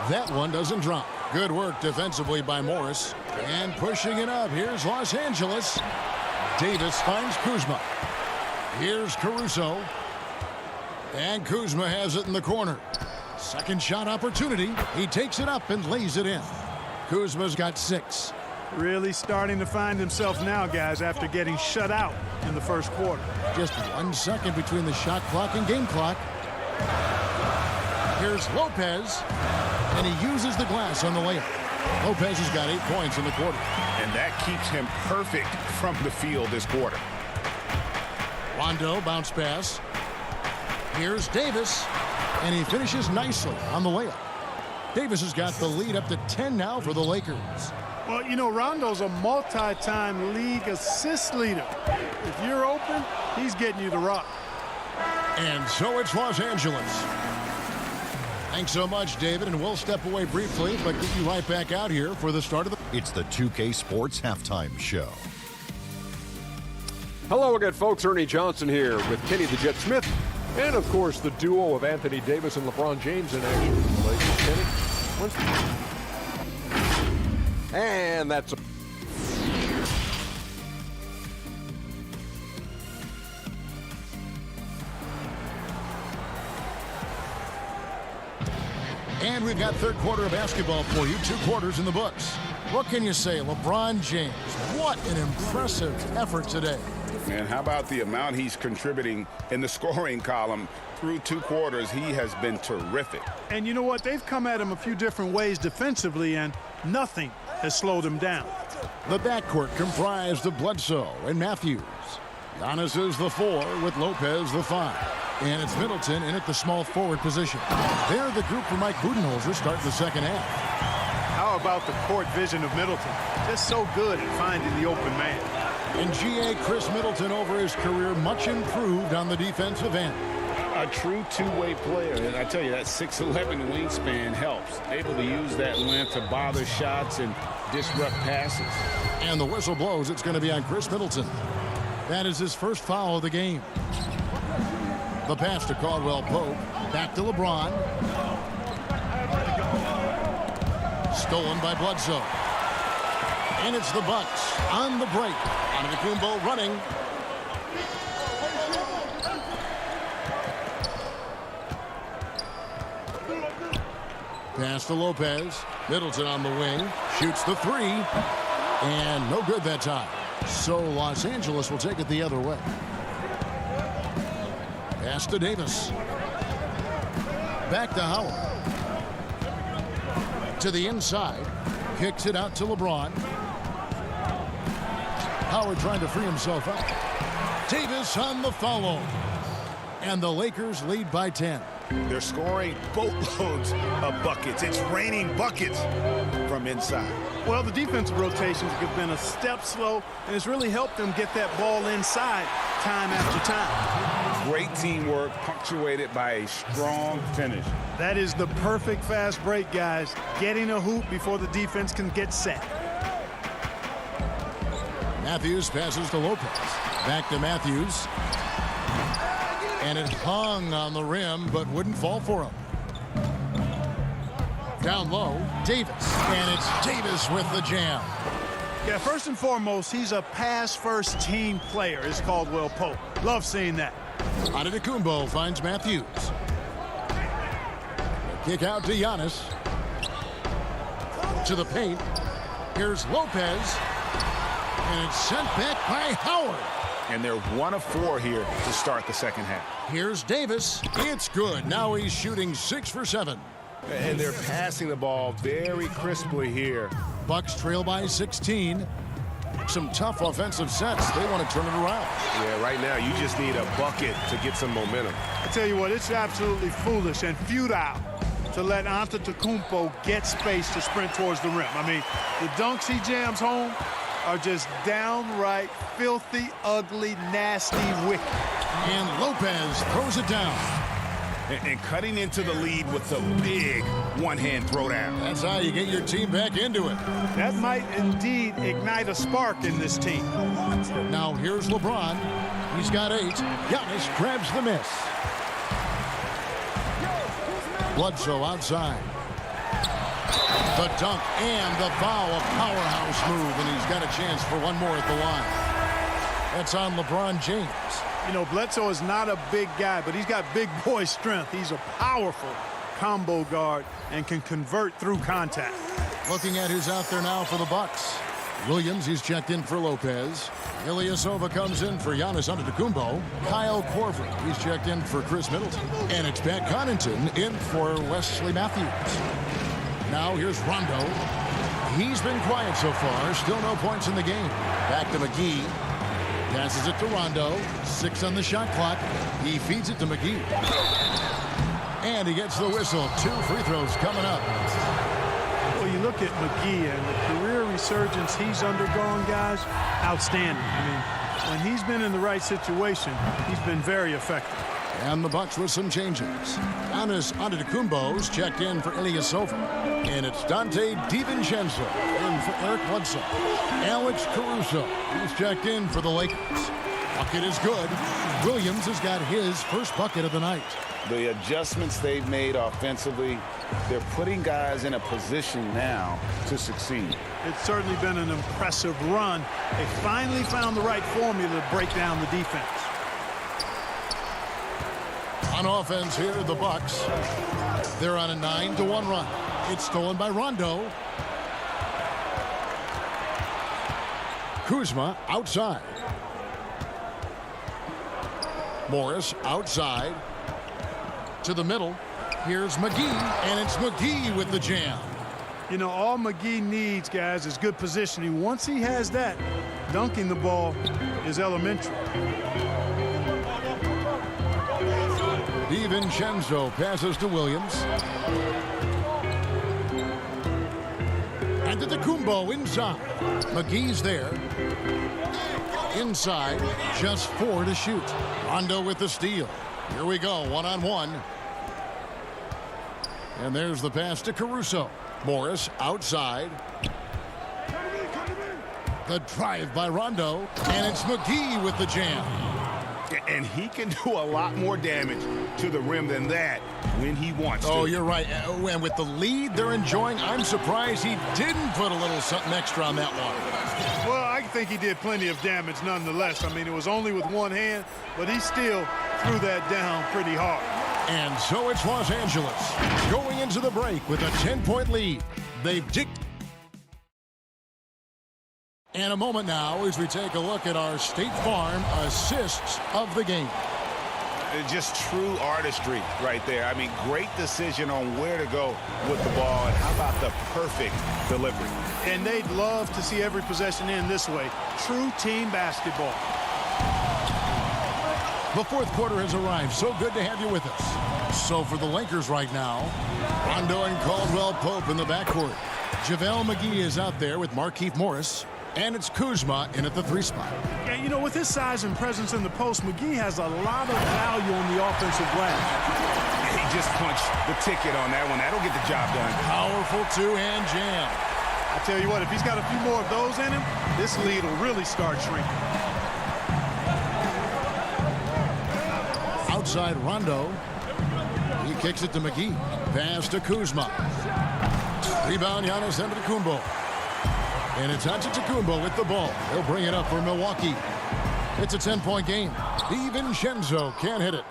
That one doesn't drop. Good work defensively by Morris. And pushing it up. Here's Los Angeles. Davis finds Kuzma. Here's Caruso. And Kuzma has it in the corner. Second shot opportunity. He takes it up and lays it in. Kuzma's got 6. Really starting to find himself now, guys, after getting shut out in the first quarter. Just 1 second between the shot clock and game clock. Here's Lopez, and he uses the glass on the layup. Lopez has got 8 points in the quarter. And that keeps him perfect from the field this quarter. Rondo bounce pass. Here's Davis, and he finishes nicely on the layup. Davis has got the lead up to 10 now for the Lakers. Well, you know, Rondo's a multi-time league assist leader. If you're open, he's getting you the rock. And so it's Los Angeles. Thanks so much, David, and we'll step away briefly, but get you right back out here for the start of the... It's the 2K Sports Halftime Show. Hello again, folks. Ernie Johnson here with Kenny the Jet Smith. And, of course, the duo of Anthony Davis and LeBron James in action. Kenny. And that's... And we've got third quarter of basketball for you. 2 quarters in the books. What can you say? LeBron James, what an impressive effort today. Man, how about the amount he's contributing in the scoring column through 2 quarters? He has been terrific. And you know what? They've come at him a few different ways defensively, and nothing has slowed him down. The backcourt comprised of Bledsoe and Matthews. Giannis is the 4 with Lopez the 5. And it's Middleton in at the small forward position. They're the group for Mike Budenholzer starting the second half. How about the court vision of Middleton? Just so good at finding the open man. And G.A. Chris Middleton over his career much improved on the defensive end. A true two-way player. And I tell you, that 6'11" wingspan helps. Able to use that length to bother shots and disrupt passes. And the whistle blows. It's going to be on Chris Middleton. That is his first foul of the game. The pass to Caldwell Pope. Back to LeBron. stolen by Bledsoe. And it's the Bucks on the break. Antetokounmpo running. Pass to Lopez. Middleton on the wing. Shoots the three. And no good that time. So Los Angeles will take it the other way. Pass to Davis. Back to Howard. To the inside. Kicks it out to LeBron. Howard trying to free himself up. Davis on the follow. And the Lakers lead by 10. They're scoring boatloads of buckets. It's raining buckets from inside. Well, the defensive rotations have been a step slow, and it's really helped them get that ball inside time after time. Great teamwork punctuated by a strong finish. That is the perfect fast break, guys. Getting a hoop before the defense can get set. Matthews passes to Lopez. Back to Matthews. And it hung on the rim, but wouldn't fall for him. Down low, Davis. And it's Davis with the jam. Yeah, first and foremost, he's a pass-first team player, is Caldwell Pope. Love seeing that. Antetokounmpo finds Matthews. Kick out to Giannis. To the paint. Here's Lopez. And it's sent back by Howard. And they're 1 of 4 here to start the second half. Here's Davis. It's good. Now he's shooting 6 for 7. And they're passing the ball very crisply here. Bucks trail by 16. Some tough offensive sets. They want to turn it around. Yeah, right now you just need a bucket to get some momentum. I tell you what, it's absolutely foolish and futile to let Antetokounmpo get space to sprint towards the rim. I mean, the dunks he jams home are just downright filthy, ugly, nasty, wicked. And Lopez throws it down. And cutting into the lead with the big one-hand throwdown. That's how you get your team back into it. That might indeed ignite a spark in this team. Now here's LeBron. He's got 8. Giannis grabs the miss. Bledsoe outside. The dunk and the foul, a powerhouse move, and he's got a chance for one more at the line. That's on LeBron James. You know, Bledsoe is not a big guy, but he's got big boy strength. He's a powerful combo guard and can convert through contact. Looking at who's out there now for the Bucks. Williams, he's checked in for Lopez. Ilyasova comes in for Giannis Antetokounmpo. Kyle Korver, he's checked in for Chris Middleton. And it's Pat Connaughton in for Wesley Matthews. Now here's Rondo. He's been quiet so far. Still no points in the game. Back to McGee. Passes it to Rondo. 6 on the shot clock. He feeds it to McGee. And he gets the whistle. 2 free throws coming up. Well, you look at McGee and the career resurgence he's undergone, guys, outstanding. I mean, when he's been in the right situation, he's been very effective. And the Bucks with some changes. Giannis Antetokounmpo's checked in for Ilyasova. And it's Dante DiVincenzo in for Eric Bledsoe. Alex Caruso, he's checked in for the Lakers. Bucket is good. Williams has got his first bucket of the night. The adjustments they've made offensively, they're putting guys in a position now to succeed. It's certainly been an impressive run. They finally found the right formula to break down the defense. On offense here, the Bucks. They're on a 9-1 run. It's stolen by Rondo. Kuzma outside. Morris outside. To the middle. Here's McGee, and it's McGee with the jam. You know, all McGee needs, guys, is good positioning. Once he has that, dunking the ball is elementary. DiVincenzo passes to Williams. Antetokounmpo inside. McGee's there. Inside, just 4 to shoot. Rondo with the steal. Here we go, 1-on-1. And there's the pass to Caruso. Morris outside. The drive by Rondo. And it's McGee with the jam. And he can do a lot more damage to the rim than that when he wants to. Oh, you're right. And with the lead they're enjoying, I'm surprised he didn't put a little something extra on that one. Well, I think he did plenty of damage nonetheless. I mean, it was only with one hand, but he still threw that down pretty hard. And so it's Los Angeles going into the break with a 10-point lead. They've And a moment now as we take a look at our State Farm assists of the game. Just true artistry right there. I mean, great decision on where to go with the ball, and how about the perfect delivery? And they'd love to see every possession end this way. True team basketball. The fourth quarter has arrived. So good to have you with us. So for the Lakers right now, Rondo and Caldwell Pope in the backcourt. JaVale McGee is out there with Markieff Morris. And it's Kuzma in at the 3 spot. Yeah, you know, with his size and presence in the post, McGee has a lot of value on the offensive glass. He just punched the ticket on that one. That'll get the job done. Powerful two-hand jam. I tell you what, if he's got a few more of those in him, this lead will really start shrinking. Outside Rondo. He kicks it to McGee. Pass to Kuzma. Rebound Giannis Antetokounmpo. And it's Antetokounmpo with the ball. He'll bring it up for Milwaukee. It's a 10-point game. DiVincenzo can't hit it.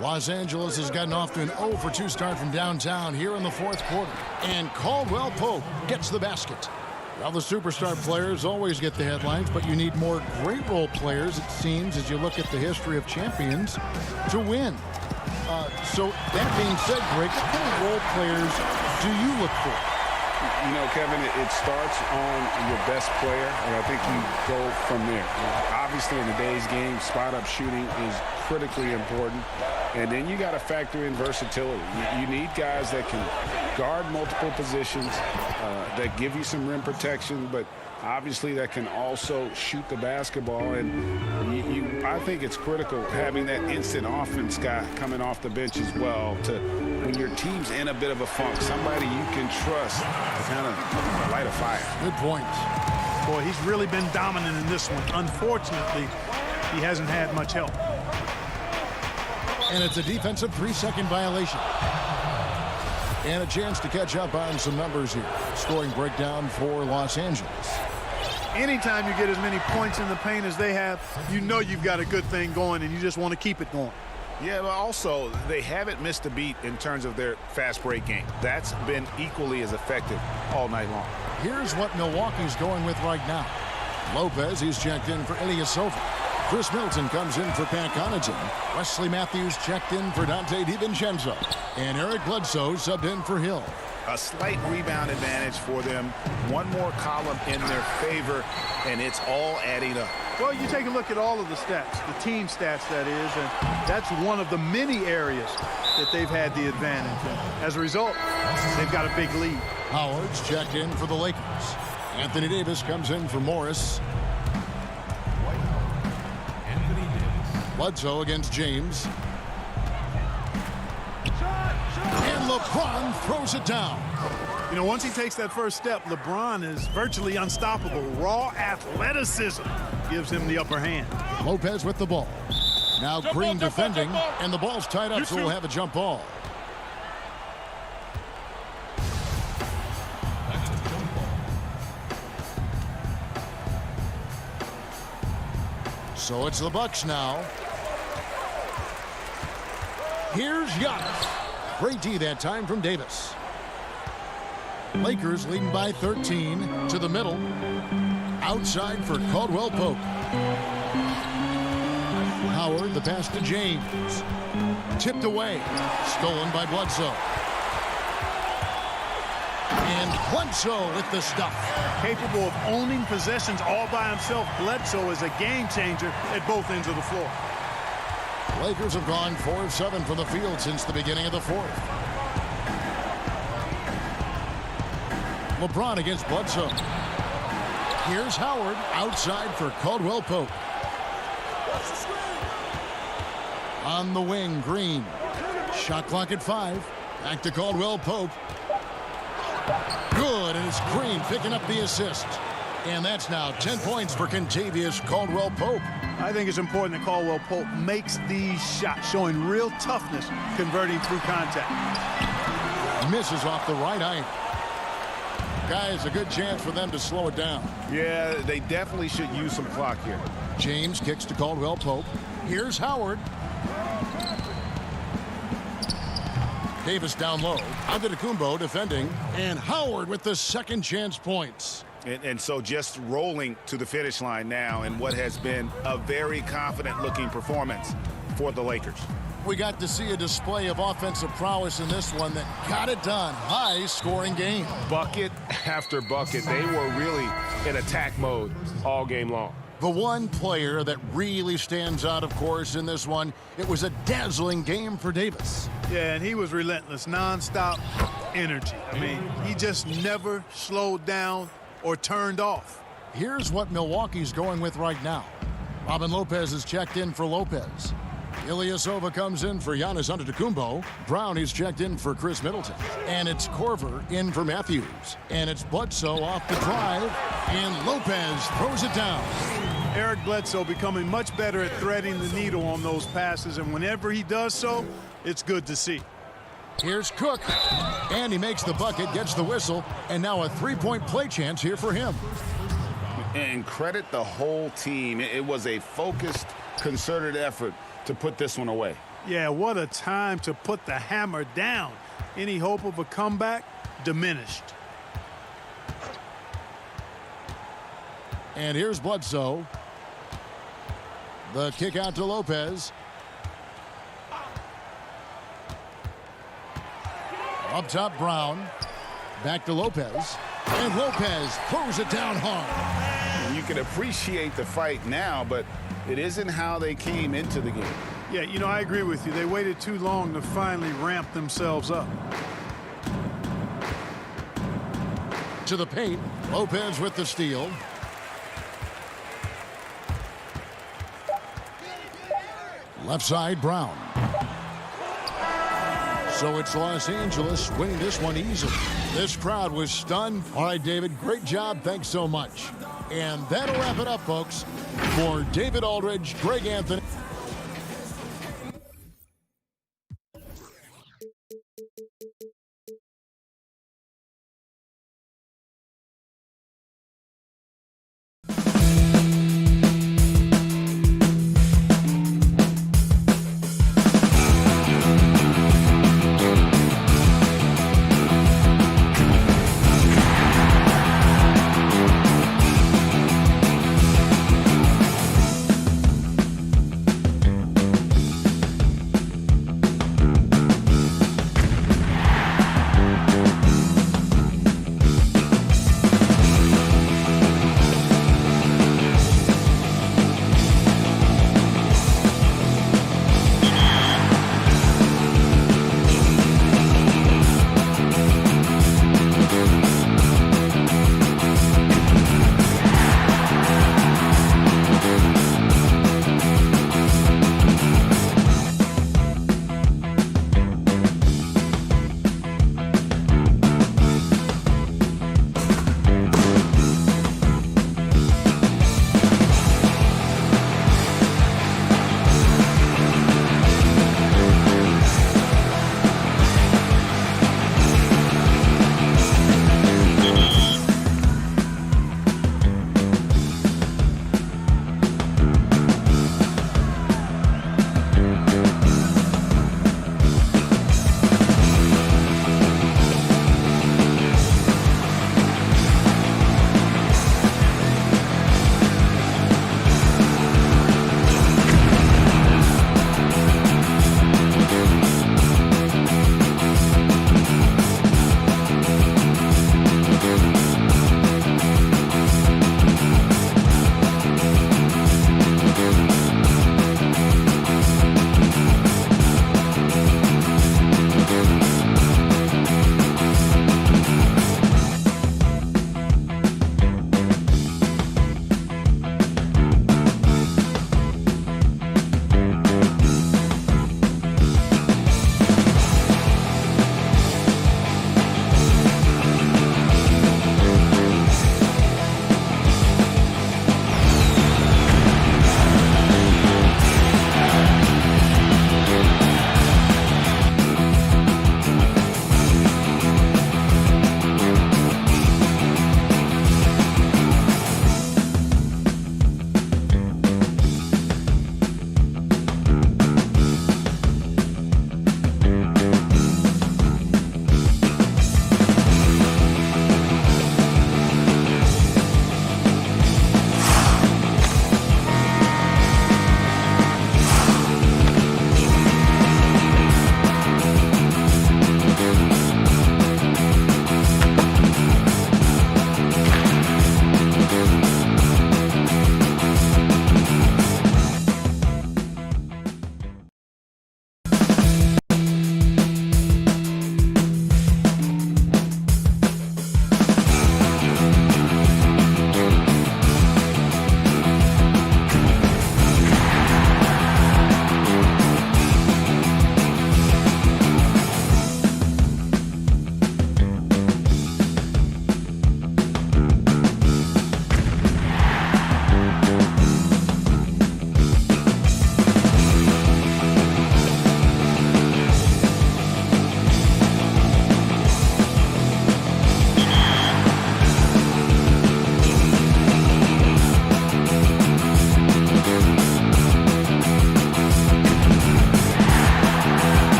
Los Angeles has gotten off to an 0-for-2 start from downtown here in the fourth quarter. And Caldwell Pope gets the basket. Well, the superstar players always get the headlines, but you need more great role players, it seems, as you look at the history of champions, to win. So that being said, Greg, what kind of role players do you look for? You know, Kevin, it starts on your best player, and I think you go from there. Obviously, in today's game, spot-up shooting is critically important, and then you got to factor in versatility. You need guys that can guard multiple positions, that give you some rim protection, but obviously that can also shoot the basketball. And I think it's critical having that instant offense guy coming off the bench as well, to when your team's in a bit of a funk, somebody you can trust to kind of light a fire. Good point. Boy, he's really been dominant in this one. Unfortunately, he hasn't had much help. And it's a defensive 3-second violation. And a chance to catch up on some numbers here. Scoring breakdown for Los Angeles. Anytime you get as many points in the paint as they have, you know you've got a good thing going, and you just want to keep it going. Yeah, but also, they haven't missed a beat in terms of their fast break game. That's been equally as effective all night long. Here's what Milwaukee's going with right now. Lopez, he's checked in for Ilyasova. Chris Middleton comes in for Pat Connaughton. Wesley Matthews checked in for Dante DiVincenzo. And Eric Bledsoe subbed in for Hill. A slight rebound advantage for them. One more column in their favor, and it's all adding up. Well, you take a look at all of the stats, the team stats, that is, and that's one of the many areas that they've had the advantage. And as a result, they've got a big lead. Howard's checked in for the Lakers. Anthony Davis comes in for Morris. Bledsoe against James. And LeBron throws it down. You know, once he takes that first step, LeBron is virtually unstoppable. Raw athleticism gives him the upper hand. Lopez with the ball. Now Green defending, and the ball's tied up, so we'll have a jump ball. So it's the Bucks now. Here's Giannis. Great D that time from Davis. Lakers leading by 13 to the middle. Outside for Caldwell Pope. Howard, the pass to James. Tipped away. Stolen by Bledsoe. And Bledsoe with the stuff. Capable of owning possessions all by himself, Bledsoe is a game changer at both ends of the floor. Lakers have gone 4 of 7 from the field since the beginning of the fourth. LeBron against Bledsoe. Here's Howard outside for Caldwell Pope. On the wing, Green. Shot clock at 5. Back to Caldwell Pope. Good, and it's Green picking up the assist. And that's now 10 points for Kentavious Caldwell-Pope. I think it's important that Caldwell-Pope makes these shots, showing real toughness, converting through contact. Misses off the right eye. Guys, a good chance for them to slow it down. Yeah, they definitely should use some clock here. James kicks to Caldwell-Pope. Here's Howard. Davis down low. Antetokounmpo defending. And Howard with the second chance points. And so just rolling to the finish line now in what has been a very confident-looking performance for the Lakers. We got to see a display of offensive prowess in this one that got it done. High-scoring game. Bucket after bucket. They were really in attack mode all game long. The one player that really stands out, of course, in this one, it was a dazzling game for Davis. Yeah, and he was relentless, nonstop energy. I mean, he just never slowed down or turned off. Here's what Milwaukee's going with right now. Robin Lopez is checked in for Lopez. Ilyasova comes in for Giannis Antetokounmpo. Brown is checked in for Chris Middleton. And it's Korver in for Matthews. And it's Bledsoe off the drive. And Lopez throws it down. Eric Bledsoe becoming much better at threading the needle on those passes. And whenever he does so, it's good to see. Here's Cook. And he makes the bucket, gets the whistle. And now a three-point play chance here for him. And credit the whole team. It was a focused, concerted effort to put this one away. Yeah, what a time to put the hammer down. Any hope of a comeback diminished. And here's Bledsoe. The kick out to Lopez. Up top, Brown. Back to Lopez. And Lopez throws it down hard. You can appreciate the fight now, but it isn't how they came into the game. Yeah, you know, I agree with you. They waited too long to finally ramp themselves up. To the paint. Lopez with the steal. Left side, Brown. So it's Los Angeles winning this one easily. This crowd was stunned. All right, David, great job. Thanks so much. And that'll wrap it up, folks. For David Aldridge, Greg Anthony.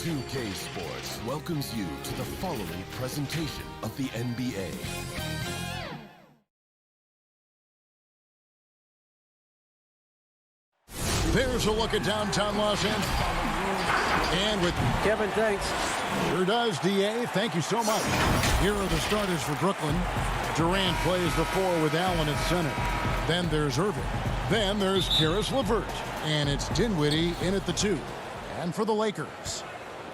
2K Sports welcomes you to the following presentation of the NBA. There's a look at downtown Los Angeles. And with Kevin, thanks. Sure does, DA. Thank you so much. Here are the starters for Brooklyn. Durant plays the 4 with Allen at center. Then there's Irving. Then there's Karis LeVert. And it's Dinwiddie in at the 2. And for the Lakers,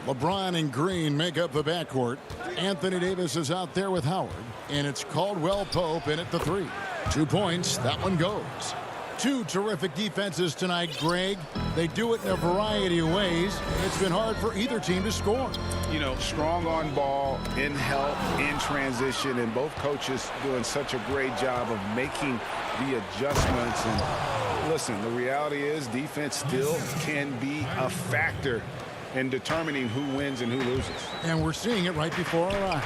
LeBron and Green make up the backcourt. Anthony Davis is out there with Howard. And it's Caldwell Pope in at the 3. 2 points. That one goes. 2 terrific defenses tonight, Greg. They do it in a variety of ways. It's been hard for either team to score. You know, strong on ball, in help, in transition, and both coaches doing such a great job of making the adjustments. And listen, the reality is defense still can be a factor in determining who wins and who loses. And we're seeing it right before our eyes.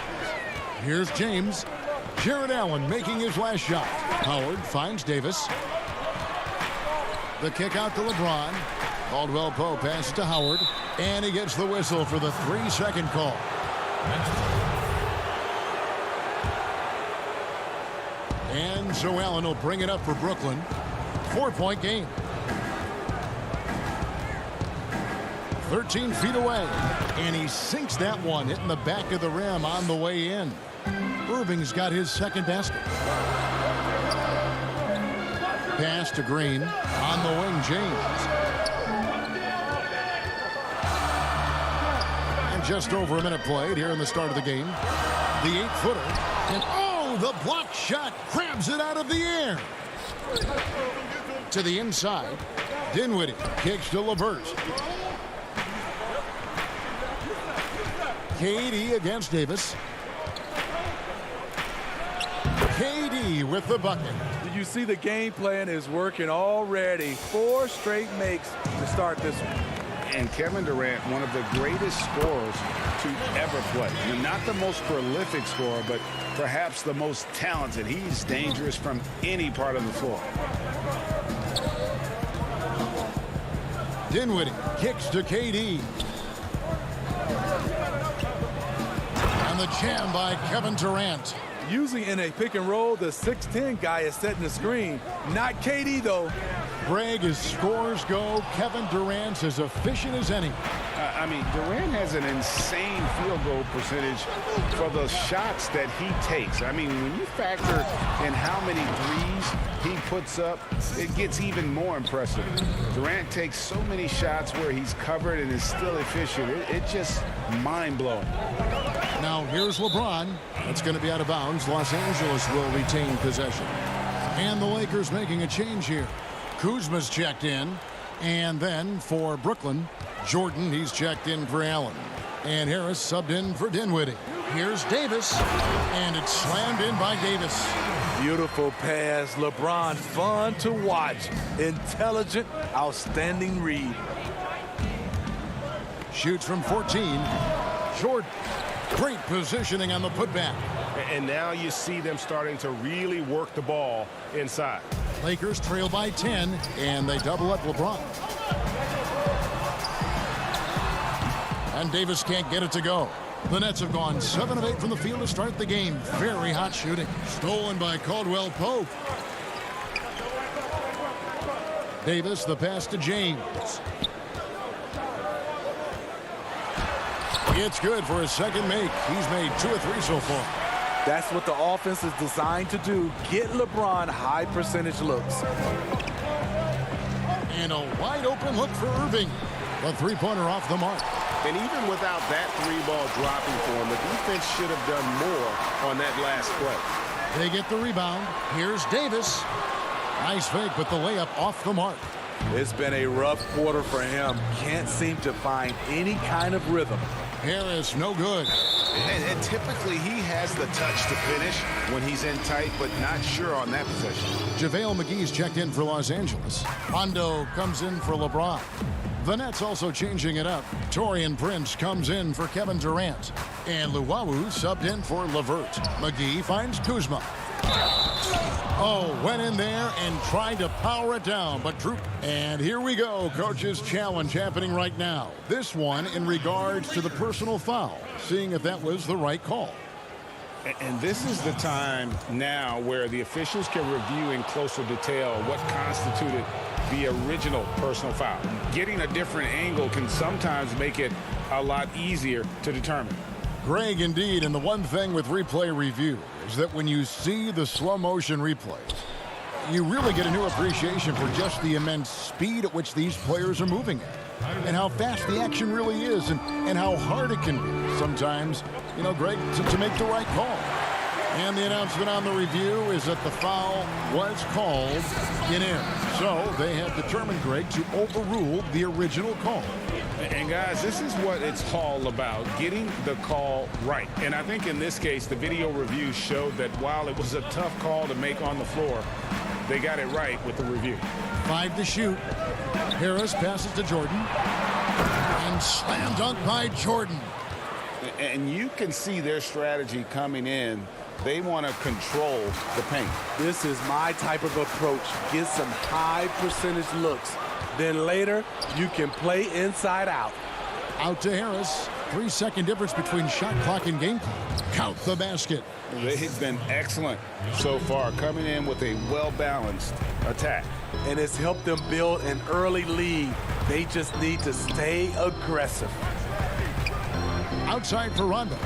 Here's James. Jared Allen making his last shot. Howard finds Davis. The kick out to LeBron. Caldwell Pope passes to Howard. And he gets the whistle for the 3-second call. And so Allen will bring it up for Brooklyn. 4-point game. 13 feet away. And he sinks that one, hitting the back of the rim on the way in. Irving's got his second basket. Pass to Green. On the wing, James. And just over a minute played here in the start of the game. The 8-footer. And oh, the block shot grabs it out of the air. To the inside. Dinwiddie kicks to LeVert. KD against Davis. KD with the bucket. You see the game plan is working already. 4 straight makes to start this one. And Kevin Durant, one of the greatest scorers to ever play. And not the most prolific scorer, but perhaps the most talented. He's dangerous from any part of the floor. Dinwiddie kicks to KD. And the jam by Kevin Durant. Usually in a pick and roll, the 6'10 guy is setting the screen. Not KD, though. Greg, as scores go, Kevin Durant's as efficient as any. I mean, Durant has an insane field goal percentage for the shots that he takes. I mean, when you factor in how many threes he puts up, it gets even more impressive. Durant takes so many shots where he's covered and is still efficient. It's just mind-blowing. Now, here's LeBron. That's going to be out of bounds. Los Angeles will retain possession. And the Lakers making a change here. Kuzma's checked in. And then for Brooklyn, Jordan, he's checked in for Allen. And Harris subbed in for Dinwiddie. Here's Davis. And it's slammed in by Davis. Beautiful pass. LeBron, fun to watch. Intelligent, outstanding read. Shoots from 14. Jordan. Great positioning on the putback. And now you see them starting to really work the ball inside. Lakers trail by 10, and they double up LeBron. And Davis can't get it to go. The Nets have gone 7 of 8 from the field to start the game. Very hot shooting. Stolen by Caldwell Pope. Davis, the pass to James. It's good for his second make. He's made 2 or 3 so far. That's what the offense is designed to do. Get LeBron high percentage looks. And a wide open look for Irving. The 3-pointer off the mark. And even without that 3-ball dropping for him, the defense should have done more on that last play. They get the rebound. Here's Davis. Nice fake, but the layup off the mark. It's been a rough quarter for him. Can't seem to find any kind of rhythm. Harris, no good. And typically he has the touch to finish when he's in tight, but not sure on that possession. JaVale McGee's checked in for Los Angeles. Rondo comes in for LeBron. The Nets also changing it up. Taurean Prince comes in for Kevin Durant. And Luwawu subbed in for LeVert. McGee finds Kuzma. Oh, went in there and tried to power it down, but Drew. And here we go, coach's challenge happening right now. This one in regards to the personal foul, seeing if that was the right call. And this is the time now where the officials can review in closer detail what constituted the original personal foul. Getting a different angle can sometimes make it a lot easier to determine. Greg, indeed, and the one thing with replay review is that when you see the slow motion replays, you really get a new appreciation for just the immense speed at which these players are moving at, and how fast the action really is, and how hard it can be sometimes, you know, Greg, to make the right call. And the announcement on the review is that the foul was called in error. So they have determined, Greg, to overrule the original call. And guys, this is what it's all about, getting the call right. And I think in this case, the video review showed that while it was a tough call to make on the floor, they got it right with the review. 5 to shoot. Harris passes to Jordan. And slam dunk by Jordan. And you can see their strategy coming in. They want to control the paint. This is my type of approach. Get some high percentage looks. Then later, you can play inside out. Out to Harris. 3-second difference between shot clock and game clock. Count the basket. They've been excellent so far, coming in with a well-balanced attack. And it's helped them build an early lead. They just need to stay aggressive. Outside for Rondo.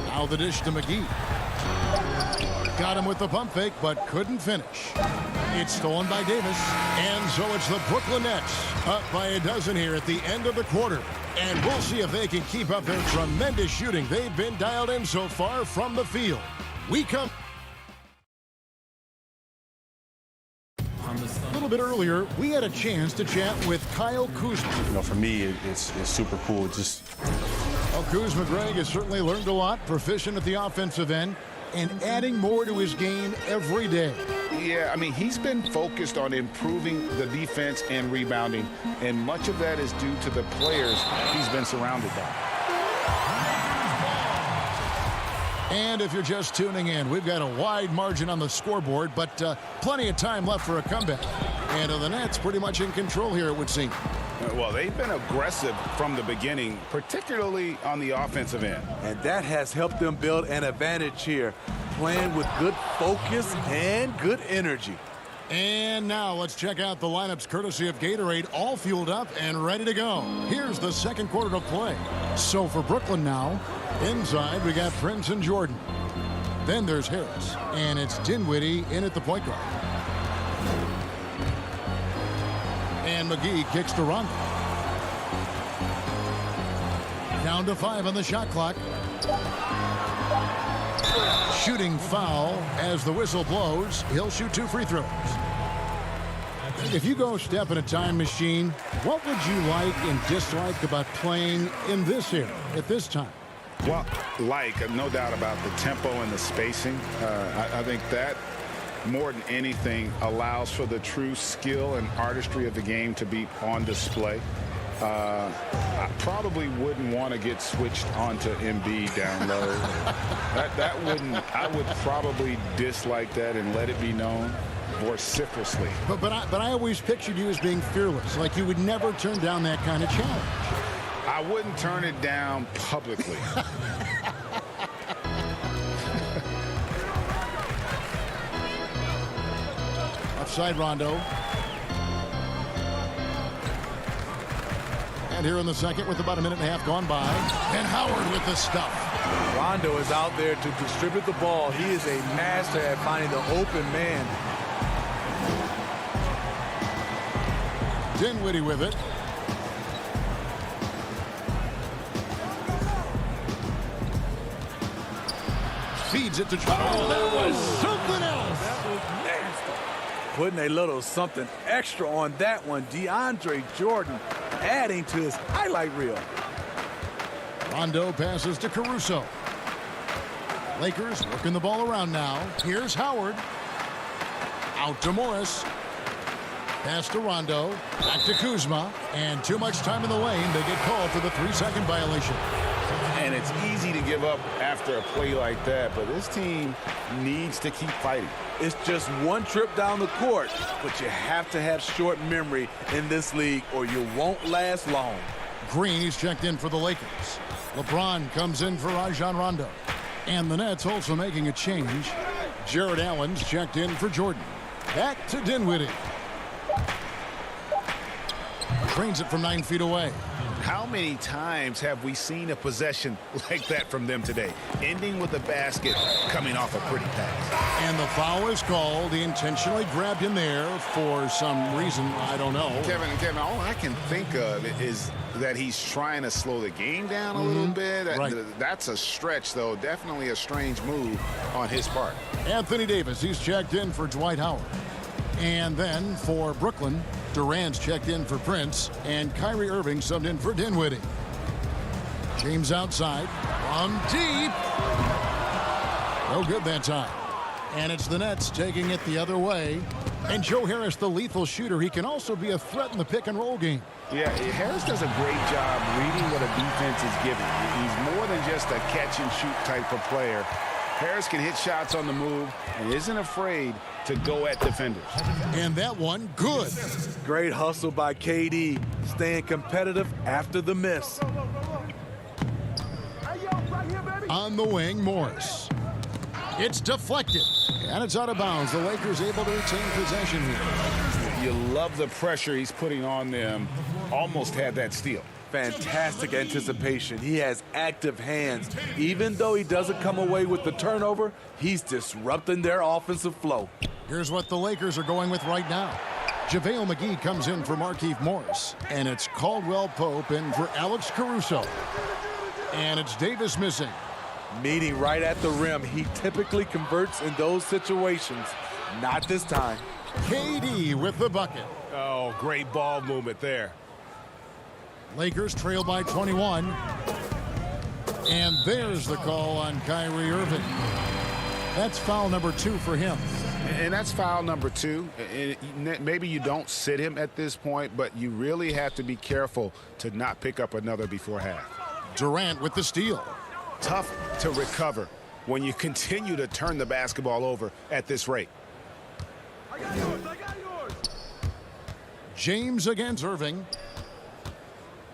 Now the dish to McGee. Got him with the pump fake, but couldn't finish. It's stolen by Davis. And so it's the Brooklyn Nets up by a dozen here at the end of the quarter. And we'll see if they can keep up their tremendous shooting. They've been dialed in so far from the field. We come a little bit earlier. We had a chance to chat with Kyle Kuzma. You know, for me, it's super cool. Well, Kuzma, Greg, has certainly learned a lot, proficient at the offensive end, and adding more to his game every day. Yeah, I mean, he's been focused on improving the defense and rebounding, and much of that is due to the players he's been surrounded by. And if you're just tuning in, we've got a wide margin on the scoreboard, but plenty of time left for a comeback. And the Nets pretty much in control here, it would seem. Well, they've been aggressive from the beginning, particularly on the offensive end. And that has helped them build an advantage here, playing with good focus and good energy. And now let's check out the lineups courtesy of Gatorade, all fueled up and ready to go. Here's the second quarter to play. So for Brooklyn now, inside we got Prince and Jordan. Then there's Harris, and it's Dinwiddie in at the point guard. And McGee kicks to Rondo. Down to 5 on the shot clock. Shooting foul as the whistle blows. He'll shoot 2 free throws. If you go step in a time machine, what would you like and dislike about playing in this era at this time? Well, no doubt about the tempo and the spacing. I think that more than anything allows for the true skill and artistry of the game to be on display. I probably wouldn't want to get switched onto Embiid down low. I would probably dislike that and let it be known vociferously. But I always pictured you as being fearless, like you would never turn down that kind of challenge. I wouldn't turn it down publicly. Offside Rondo. And here in the second with about a minute and a half gone by. And Howard with the stuff. Rondo is out there to distribute the ball. He is a master at finding the open man. Dinwiddie with it. Feeds it to Jordan. Oh, that was something else. That was nasty. Putting a little something extra on that one. DeAndre Jordan adding to his highlight reel. Rondo passes to Caruso. Lakers working the ball around now. Here's Howard. Out to Morris. Pass to Rondo. Back to Kuzma. And too much time in the lane. They get called for the 3-second violation. And it's easy to give up after a play like that, but this team needs to keep fighting. It's just one trip down the court, but you have to have short memory in this league or you won't last long. Green is checked in for the Lakers. LeBron comes in for Rajon Rondo. And the Nets also making a change. Jared Allen's checked in for Jordan. Back to Dinwiddie. Trains it from 9 feet away. How many times have we seen a possession like that from them today? Ending with a basket, coming off a pretty pass. And the foul is called. He intentionally grabbed him there for some reason. I don't know. Kevin, all I can think of is that he's trying to slow the game down a little bit. Right. That's a stretch, though. Definitely a strange move on his part. Anthony Davis, he's checked in for Dwight Howard. And then for Brooklyn, Durant's checked in for Prince, and Kyrie Irving subbed in for Dinwiddie. James outside, from deep. No good that time. And it's the Nets taking it the other way. And Joe Harris, the lethal shooter, he can also be a threat in the pick-and-roll game. Yeah, Harris does a great job reading what a defense is giving. He's more than just a catch-and-shoot type of player. Harris can hit shots on the move and isn't afraid to go at defenders. And that one, good. Great hustle by KD, staying competitive after the miss. On the wing, Morris. It's deflected, and it's out of bounds. The Lakers able to retain possession here. You love the pressure he's putting on them. Almost had that steal. Fantastic anticipation. He has active hands. Even though he doesn't come away with the turnover, he's disrupting their offensive flow. Here's what the Lakers are going with right now. JaVale McGee comes in for Markieff Morris, and it's Caldwell Pope in for Alex Caruso. And it's Davis missing. Meeting right at the rim. He typically converts in those situations. Not this time. KD with the bucket. Oh, great ball movement there. Lakers trail by 21. And there's the call on Kyrie Irving. That's foul number 2 for him. And that's foul number 2. Maybe you don't sit him at this point, but you really have to be careful to not pick up another before half. Durant with the steal. Tough to recover when you continue to turn the basketball over at this rate. I got yours. James against Irving.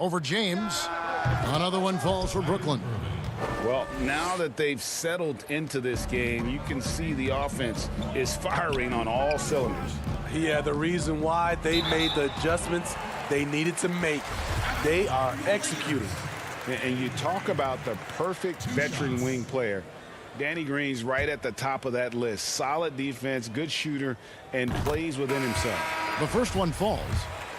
Over James. Another one falls for Brooklyn. Well, now that they've settled into this game, you can see the offense is firing on all cylinders. Yeah, the reason why they made the adjustments they needed to make. They are executing. And you talk about the perfect veteran wing player. Danny Green's right at the top of that list. Solid defense, good shooter, and plays within himself. The first one falls.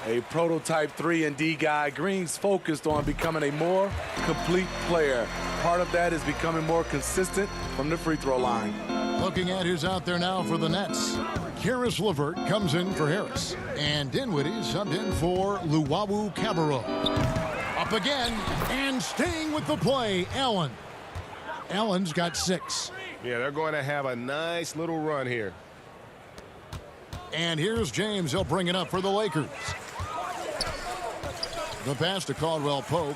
A prototype 3-and-D guy. Green's focused on becoming a more complete player. Part of that is becoming more consistent from the free throw line. Looking at who's out there now for the Nets. Karis LeVert comes in for Harris. And Dinwiddie subbed in for Luwawu Cabarrot. Up again, and staying with the play, Allen. Allen's got 6. Yeah, they're going to have a nice little run here. And here's James. He'll bring it up for the Lakers. The pass to Caldwell Pope.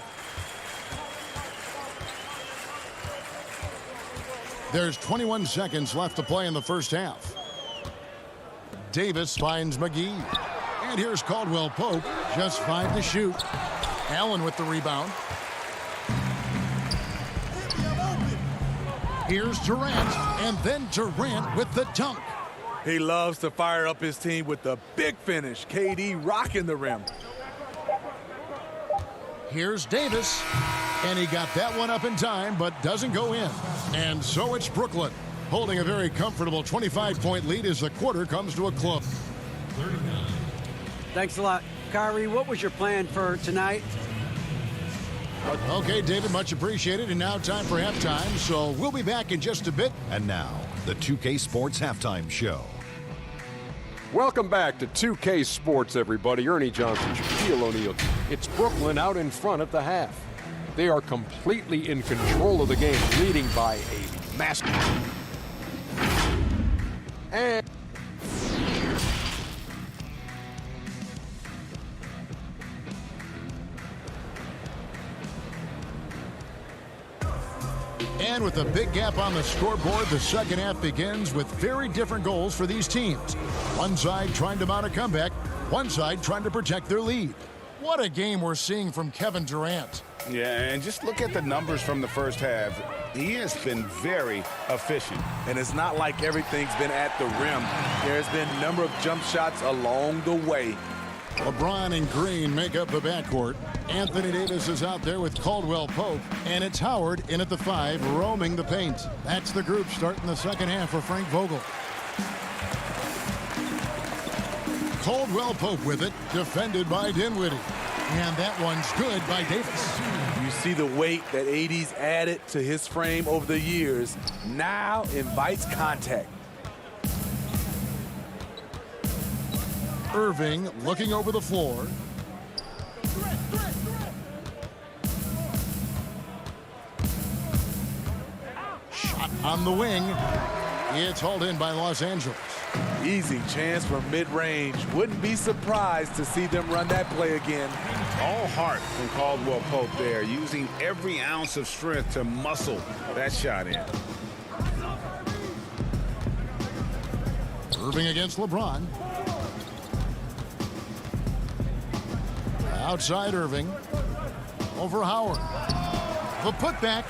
There's 21 seconds left to play in the first half. Davis finds McGee. And here's Caldwell Pope. Just 5 to shoot. Allen with the rebound. Here's Durant, and then Durant with the dunk. He loves to fire up his team with the big finish. KD rocking the rim. Here's Davis, and he got that one up in time, but doesn't go in. And so it's Brooklyn, holding a very comfortable 25-point lead as the quarter comes to a close. Thanks a lot. Kyrie, what was your plan for tonight? Okay, David, much appreciated. And now time for halftime, so we'll be back in just a bit. And now, the 2K Sports Halftime Show. Welcome back to 2K Sports, everybody. Ernie Johnson, Shaquille O'Neal. It's Brooklyn out in front at the half. They are completely in control of the game, leading by a massive. And And with a big gap on the scoreboard, the second half begins with very different goals for these teams. One side trying to mount a comeback, one side trying to protect their lead. What a game we're seeing from Kevin Durant. Yeah, and just look at the numbers from the first half. He has been very efficient. And it's not like everything's been at the rim. There's been a number of jump shots along the way. LeBron and Green make up the backcourt. Anthony Davis is out there with Caldwell Pope, and it's Howard in at the 5, roaming the paint. That's the group starting the second half for Frank Vogel. Caldwell Pope with it, defended by Dinwiddie. And that one's good by Davis. You see the weight that AD's added to his frame over the years. Now invites contact. Irving looking over the floor. Shot on the wing. It's hauled in by Los Angeles. Easy chance from mid-range. Wouldn't be surprised to see them run that play again. All heart from Caldwell Pope there, using every ounce of strength to muscle that shot in. Irving against LeBron. Outside Irving. Over Howard. The putback.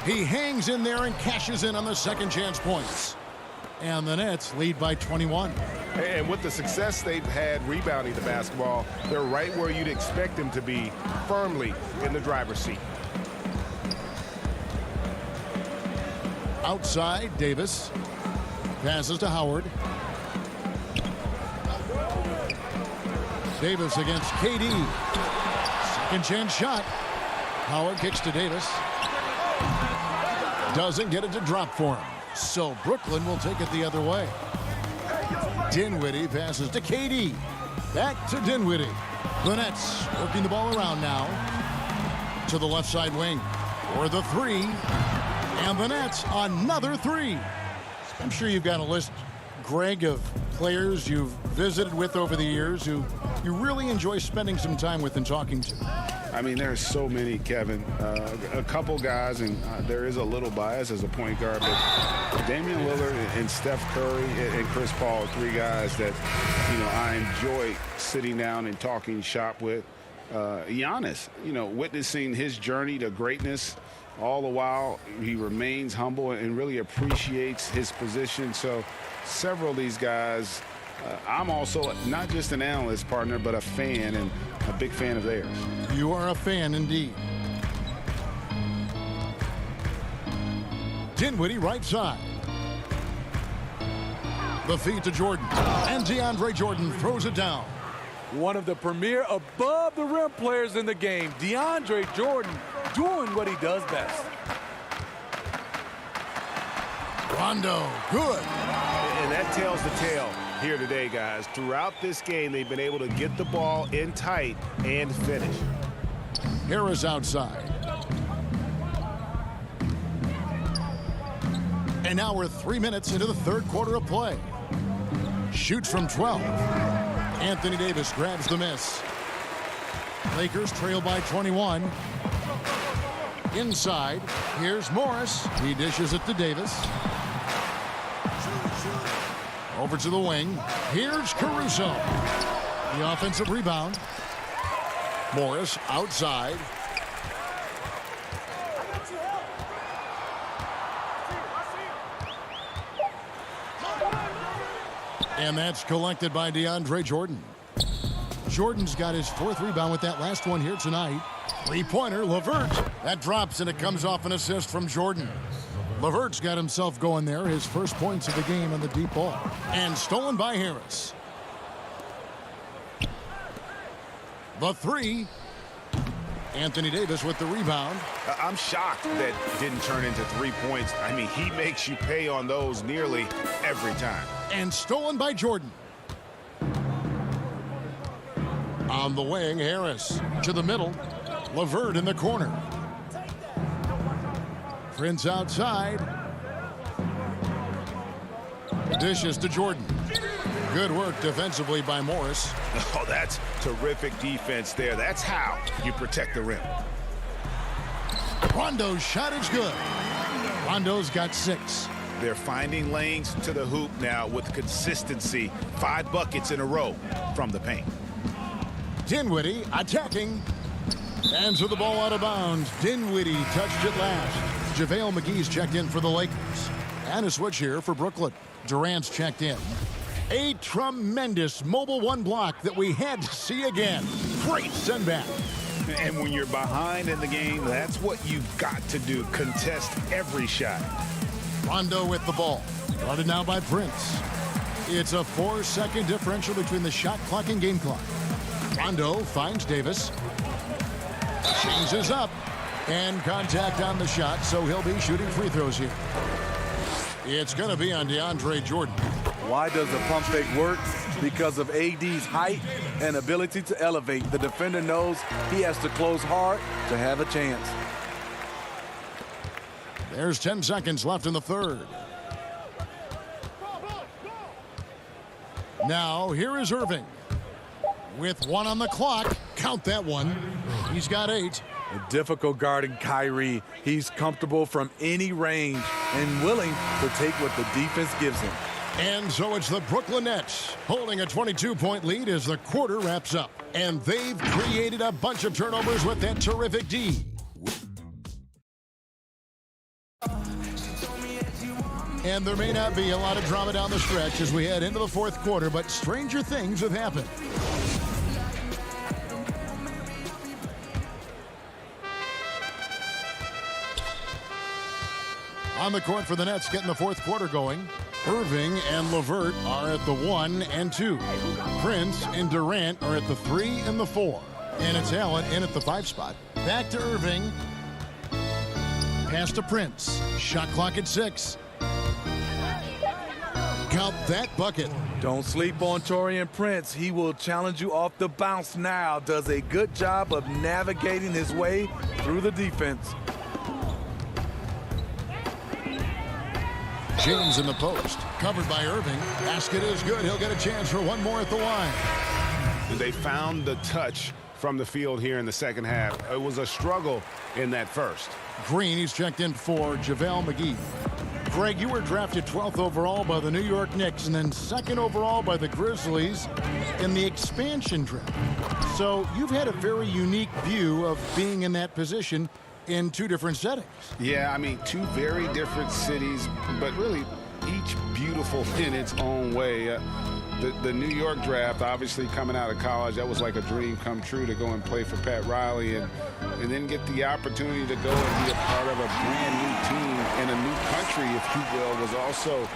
He hangs in there and cashes in on the second chance points. And the Nets lead by 21. And with the success they've had rebounding the basketball, they're right where you'd expect them to be, firmly in the driver's seat. Outside, Davis. Passes to Howard. Davis against KD. Second chance shot. Howard kicks to Davis. Doesn't get it to drop for him. So Brooklyn will take it the other way. Dinwiddie passes to KD. Back to Dinwiddie. The Nets working the ball around now. To the left side wing. For the 3. And the Nets another 3. I'm sure you've got a list, Greg, of players you've visited with over the years who you really enjoy spending some time with and talking to. I mean, there's so many, Kevin. A couple guys, and there is a little bias as a point guard, but Damian Lillard and Steph Curry and Chris Paul are 3 guys that, I enjoy sitting down and talking shop with. Giannis, witnessing his journey to greatness. All the while, he remains humble and really appreciates his position. So several of these guys, I'm also not just an analyst, partner, but a fan and a big fan of theirs. You are a fan indeed. Dinwiddie right side. The feed to Jordan. And DeAndre Jordan throws it down. One of the premier above the rim players in the game, DeAndre Jordan, doing what he does best. Rondo, good. And that tells the tale here today, guys. Throughout this game, they've been able to get the ball in tight and finish. Harris outside. And now we're 3 minutes into the third quarter of play. Shoots from 12. Anthony Davis grabs the miss. Lakers trail by 21. Inside, here's Morris. He dishes it to Davis. Over to the wing. Here's Caruso. The offensive rebound. Morris outside. And that's collected by DeAndre Jordan. Jordan's got his 4th rebound with that last one here tonight. 3-pointer, LeVert. That drops and it comes off an assist from Jordan. LeVert's got himself going there, his first points of the game on the deep ball. And stolen by Harris. The 3. Anthony Davis with the rebound. I'm shocked that didn't turn into 3 points. I mean, he makes you pay on those nearly every time. And stolen by Jordan. On the wing, Harris to the middle. LeVert in the corner. Prince outside. Dishes to Jordan. Good work defensively by Morris. Oh, that's terrific defense there. That's how you protect the rim. Rondo's shot is good. Rondo's got 6. They're finding lanes to the hoop now with consistency. 5 buckets in a row from the paint. Dinwiddie attacking. And so the ball out of bounds. Dinwiddie touched it last. JaVale McGee's checked in for the Lakers. And a switch here for Brooklyn. Durant's checked in. A tremendous mobile 1 block that we had to see again. Great send back. And when you're behind in the game, that's what you've got to do. Contest every shot. Rondo with the ball. Guarded now by Prince. It's a 4-second differential between the shot clock and game clock. Rondo finds Davis. Changes up. And contact on the shot, so he'll be shooting free throws here. It's going to be on DeAndre Jordan. Why does the pump fake work? Because of AD's height and ability to elevate. The defender knows he has to close hard to have a chance. There's 10 seconds left in the third. Now, here is Irving. With 1 on the clock. Count that one. He's got 8. Difficult guarding Kyrie. He's comfortable from any range and willing to take what the defense gives him. And so it's the Brooklyn Nets holding a 22-point lead as the quarter wraps up. And they've created a bunch of turnovers with that terrific D. And there may not be a lot of drama down the stretch as we head into the fourth quarter, but stranger things have happened. On the court for the Nets getting the fourth quarter going. Irving and LeVert are at the 1 and 2. Prince and Durant are at the 3 and the 4. And it's Allen in at the 5 spot. Back to Irving. Pass to Prince. Shot clock at 6. Count that bucket. Don't sleep on Taurean Prince. He will challenge you off the bounce now. Does a good job of navigating his way through the defense. James in the post. Covered by Irving. Basket is good. He'll get a chance for 1 more at the line. They found the touch from the field here in the second half. It was a struggle in that first. Green, he's checked in for JaVale McGee. Greg, you were drafted 12th overall by the New York Knicks and then 2nd overall by the Grizzlies in the expansion draft. So you've had a very unique view of being in that position in 2 different settings. Yeah, I mean, 2 very different cities, but really each beautiful in its own way. The New York draft, obviously coming out of college, that was like a dream come true to go and play for Pat Riley and then get the opportunity to go and be a part of a brand new team in a new country, if you will, was also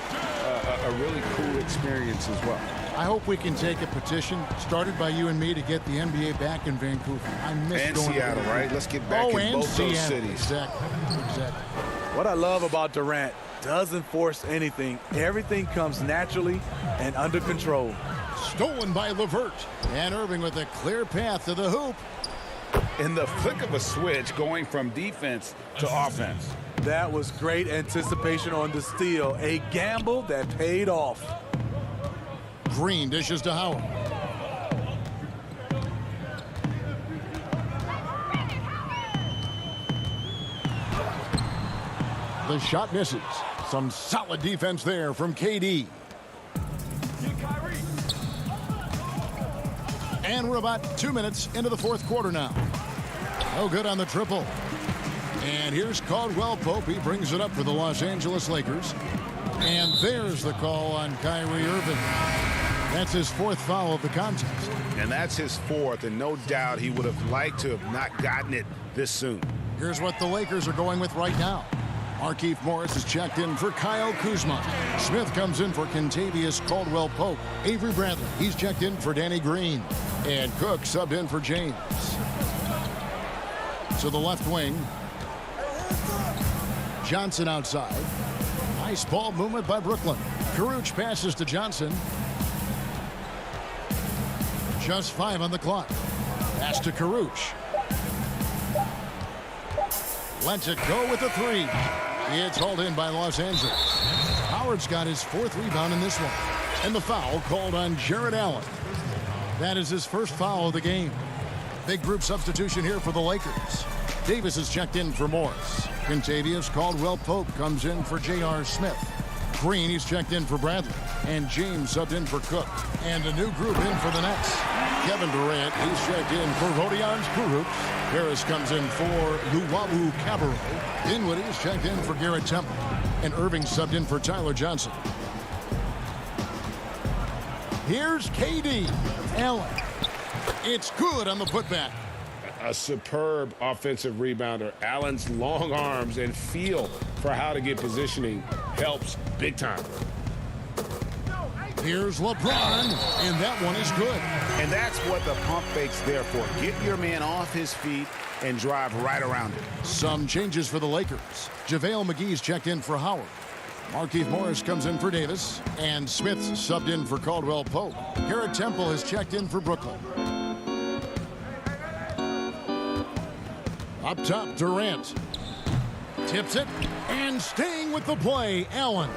a really cool experience as well. I hope we can take a petition started by you and me to get the NBA back in Vancouver. I miss and going Seattle, to right? Let's get back in both those cities. Exactly. What I love about Durant, doesn't force anything. Everything comes naturally and under control. Stolen by LeVert. And Irving with a clear path to the hoop. In the flick of a switch, going from defense to offense. That was great anticipation on the steal. A gamble that paid off. Green dishes to Howard. The shot misses. Some solid defense there from KD. And we're about 2 minutes into the fourth quarter now. No good on the triple. And here's Caldwell Pope. He brings it up for the Los Angeles Lakers. And there's the call on Kyrie Irving. That's his 4th foul of the contest. And that's his 4th, and no doubt he would have liked to have not gotten it this soon. Here's what the Lakers are going with right now. Markieff Morris is checked in for Kyle Kuzma. Smith comes in for Kentavious Caldwell-Pope. Avery Bradley, he's checked in for Danny Green. And Cook subbed in for James. So the left wing. Johnson outside. Nice ball movement by Brooklyn. Caruch passes to Johnson. Just 5 on the clock. Pass to Caruch. Lets it go with the 3. It's hauled in by Los Angeles. Howard's got his 4th rebound in this one. And the foul called on Jarrett Allen. That is his 1st foul of the game. Big group substitution here for the Lakers. Davis is checked in for Morris. Contavious Caldwell-Pope comes in for J.R. Smith. Green, he's checked in for Bradley. And James subbed in for Cook. And a new group in for the Nets. Kevin Durant, he's checked in for Rodions Kurucs. Harris comes in for Luwawu Cabarro. Dinwiddie's checked in for Garrett Temple. And Irving subbed in for Tyler Johnson. Here's KD. Allen. It's good on the putback. A superb offensive rebounder. Allen's long arms and feel for how to get positioning helps big time. Here's LeBron, and that one is good. And that's what the pump fake's there for. Get your man off his feet and drive right around it. Some changes for the Lakers. JaVale McGee's checked in for Howard. Markieff Morris comes in for Davis. And Smith subbed in for Caldwell-Pope. Garrett Temple has checked in for Brooklyn. Up top, Durant. Tips it. And staying with the play, Allen.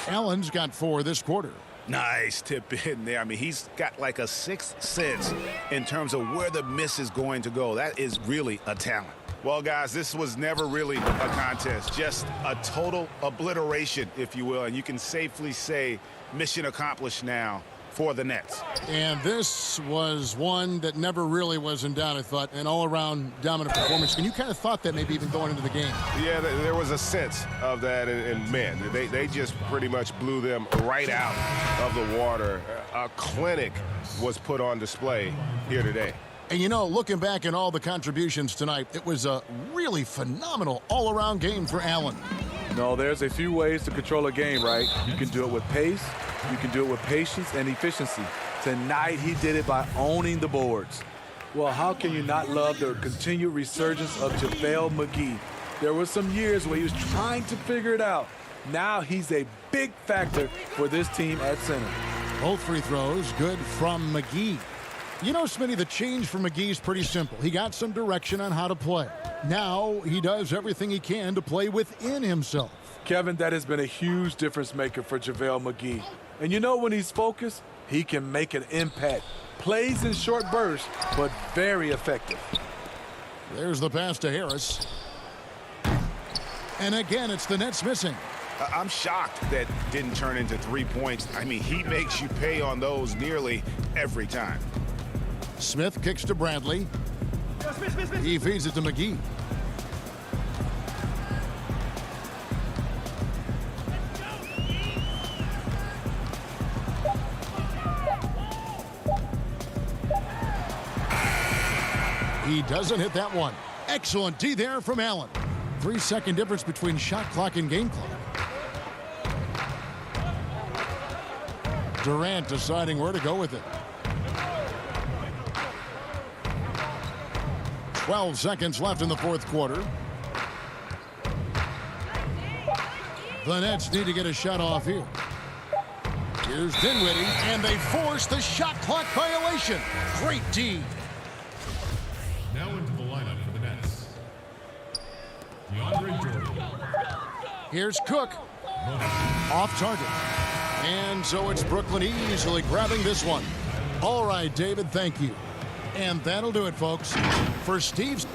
Allen's got 4 this quarter. Nice tip in there. I mean, he's got like a sixth sense in terms of where the miss is going to go. That is really a talent. Well, guys, this was never really a contest. Just a total obliteration, if you will. And you can safely say mission accomplished now for the Nets. And this was one that never really was in doubt, I thought. An all-around dominant performance. And you kind of thought that maybe even going into the game. Yeah, there was a sense of that. And man, they just pretty much blew them right out of the water. A clinic was put on display here today. And you know, looking back at all the contributions tonight, it was a really phenomenal all-around game for Allen. No, there's a few ways to control a game, right? You can do it with pace, you can do it with patience and efficiency. Tonight, he did it by owning the boards. Well, how can you not love the continued resurgence of JaVale McGee? There were some years where he was trying to figure it out. Now he's a big factor for this team at center. Both free throws good from McGee. You know, Smitty, the change for McGee is pretty simple. He got some direction on how to play. Now he does everything he can to play within himself. Kevin, that has been a huge difference maker for JaVale McGee. And you know, when he's focused, he can make an impact. Plays in short bursts, but very effective. There's the pass to Harris. And again, it's the Nets missing. I'm shocked that didn't turn into 3 points. I mean, he makes you pay on those nearly every time. Smith kicks to Bradley. He feeds it to McGee. He doesn't hit that one. Excellent D there from Allen. 3-second difference between shot clock and game clock. Durant deciding where to go with it. 12 seconds left in the fourth quarter. The Nets need to get a shot off here. Here's Dinwiddie, and they force the shot clock violation. Great D. Now into the lineup for the Nets. DeAndre Jordan. Here's Cook. Off target. And so it's Brooklyn easily grabbing this one. All right, David, thank you. And that'll do it, folks. For Steve's...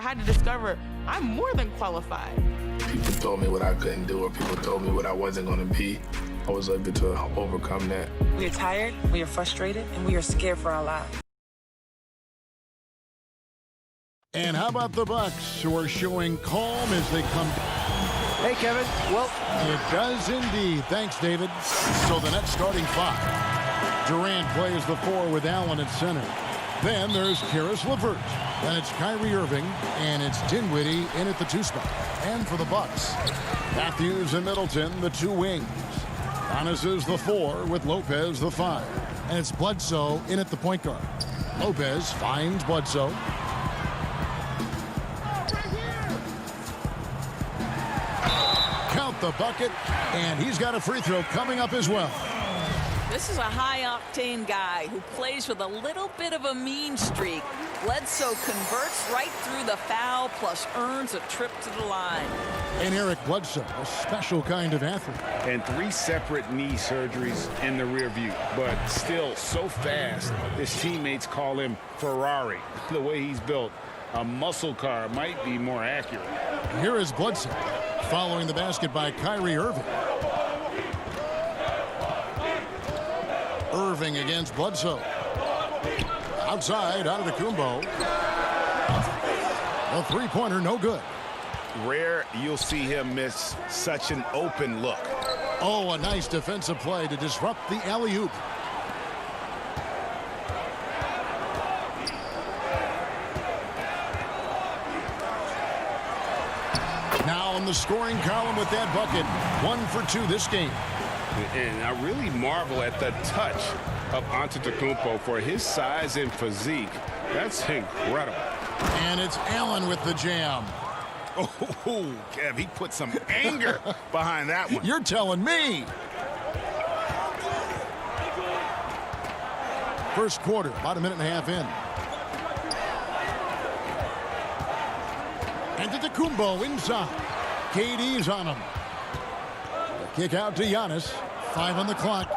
had to discover I'm more than qualified. People told me what I couldn't do, or people told me what I wasn't going to be. I was able to overcome that. We are tired, we are frustrated, and we are scared for our lives. And how about the Bucks, who are showing calm as they come down? Hey, Kevin. Well, it does indeed. Thanks, David. So the Nets starting 5. Durant plays the 4 with Allen at center. Then there's Caris LeVert. Then it's Kyrie Irving, and it's Dinwiddie in at the 2 spot. And for the Bucks, Matthews and Middleton, the 2 wings. Giannis is the 4 with Lopez the 5. And it's Bledsoe in at the point guard. Lopez finds Bledsoe. Count the bucket, and he's got a free throw coming up as well. This is a high-octane guy who plays with a little bit of a mean streak. Bledsoe converts right through the foul, plus earns a trip to the line. And Eric Bledsoe, a special kind of athlete. And 3 separate knee surgeries in the rear view, but still so fast, his teammates call him Ferrari. The way he's built, a muscle car might be more accurate. Here is Bledsoe, following the basket by Kyrie Irving. Irving against Bledsoe. Outside, Antetokounmpo. The three-pointer, no good. Rare you'll see him miss such an open look. Oh, a nice defensive play to disrupt the alley-oop. Now in the scoring column with that bucket. 1 for 2 this game. And I really marvel at the touch of Antetokounmpo for his size and physique. That's incredible. And it's Allen with the jam. Oh, Kev, he put some anger behind that one. You're telling me. First quarter, about a minute and a half in. Antetokounmpo inside. KD's on him. Kick out to Giannis. 5 on the clock.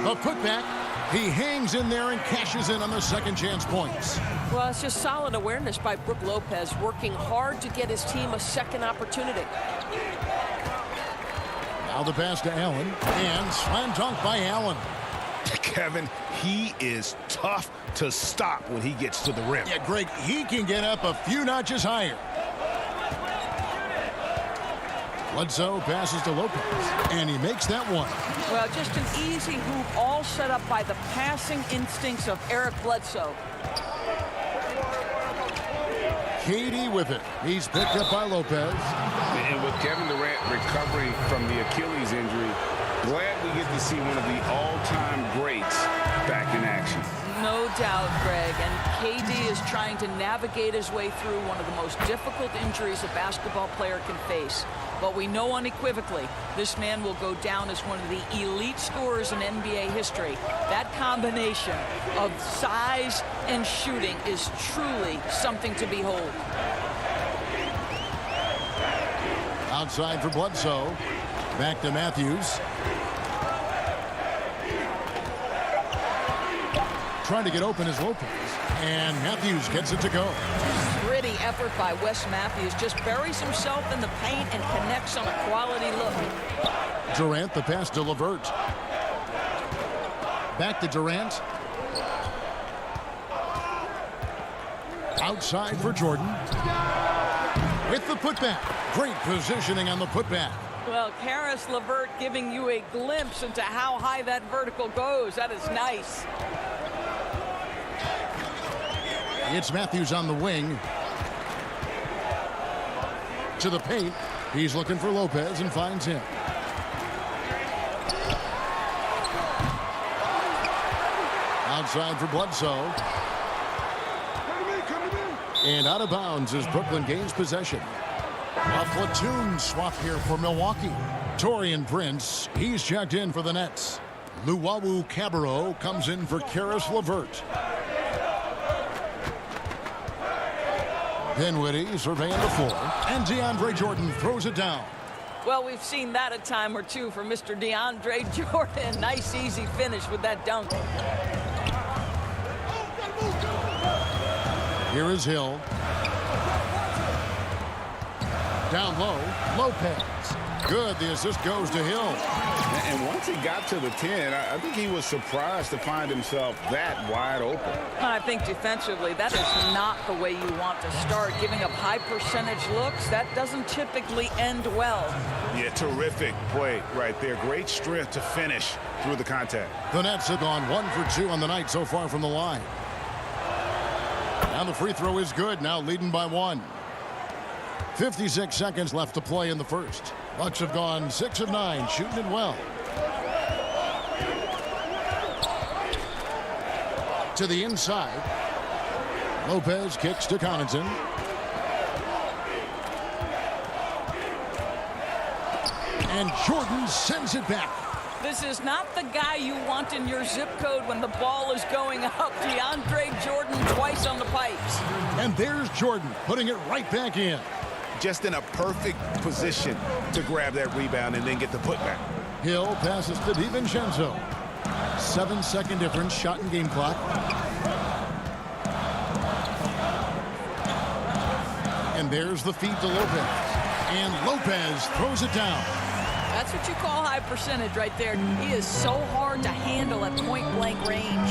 The putback. He hangs in there and cashes in on the second chance points. Well, it's just solid awareness by Brook Lopez, working hard to get his team a second opportunity. Now the pass to Allen, and slam dunk by Allen. Kevin, he is tough to stop when he gets to the rim. Yeah, Greg, he can get up a few notches higher. Bledsoe passes to Lopez, and he makes that one. Well, just an easy hoop, all set up by the passing instincts of Eric Bledsoe. KD with it. He's picked up by Lopez. And with Kevin Durant recovering from the Achilles injury, glad we get to see one of the all-time greats back in action. No doubt, Greg. And KD is trying to navigate his way through one of the most difficult injuries a basketball player can face. But we know unequivocally this man will go down as one of the elite scorers in NBA history. That combination of size and shooting is truly something to behold. Outside for Bledsoe. Back to Matthews. Trying to get open is Lopez. And Matthews gets it to go. Gritty effort by Wes Matthews. Just buries himself in the paint and connects on a quality look. Durant, the pass to LeVert. Back to Durant. Outside for Jordan. With the putback. Great positioning on the putback. Well, Caris LeVert giving you a glimpse into how high that vertical goes. That is nice. It's Matthews on the wing. To the paint. He's looking for Lopez and finds him. Outside for Bledsoe. And out of bounds as Brooklyn gains possession. A platoon swap here for Milwaukee. Taurean Prince, he's checked in for the Nets. Luwawu Cabarro comes in for Caris LeVert. Dinwiddie surveying the floor, and DeAndre Jordan throws it down. Well, we've seen that a time or two from Mr. DeAndre Jordan. Nice, easy finish with that dunk. Here is Hill. Down low, Lopez. Good, the assist goes to Hill. And once he got to the 10, I think he was surprised to find himself that wide open. I think defensively, that is not the way you want to start. Giving up high percentage looks, that doesn't typically end well. Yeah, terrific play right there. Great strength to finish through the contact. The Nets have gone 1 for 2 on the night so far from the line. And the free throw is good, now leading by 1. 56 seconds left to play in the first. Bucks have gone 6 of 9, shooting it well. To the inside. Lopez kicks to Connaughton. And Jordan sends it back. This is not the guy you want in your zip code when the ball is going up. DeAndre Jordan twice on the pipes. And there's Jordan putting it right back in. Just in a perfect position to grab that rebound and then get the putback. Hill passes to DiVincenzo. 7-second difference, shot and game clock. And there's the feed to Lopez. And Lopez throws it down. That's what you call high percentage right there. He is so hard to handle at point-blank range.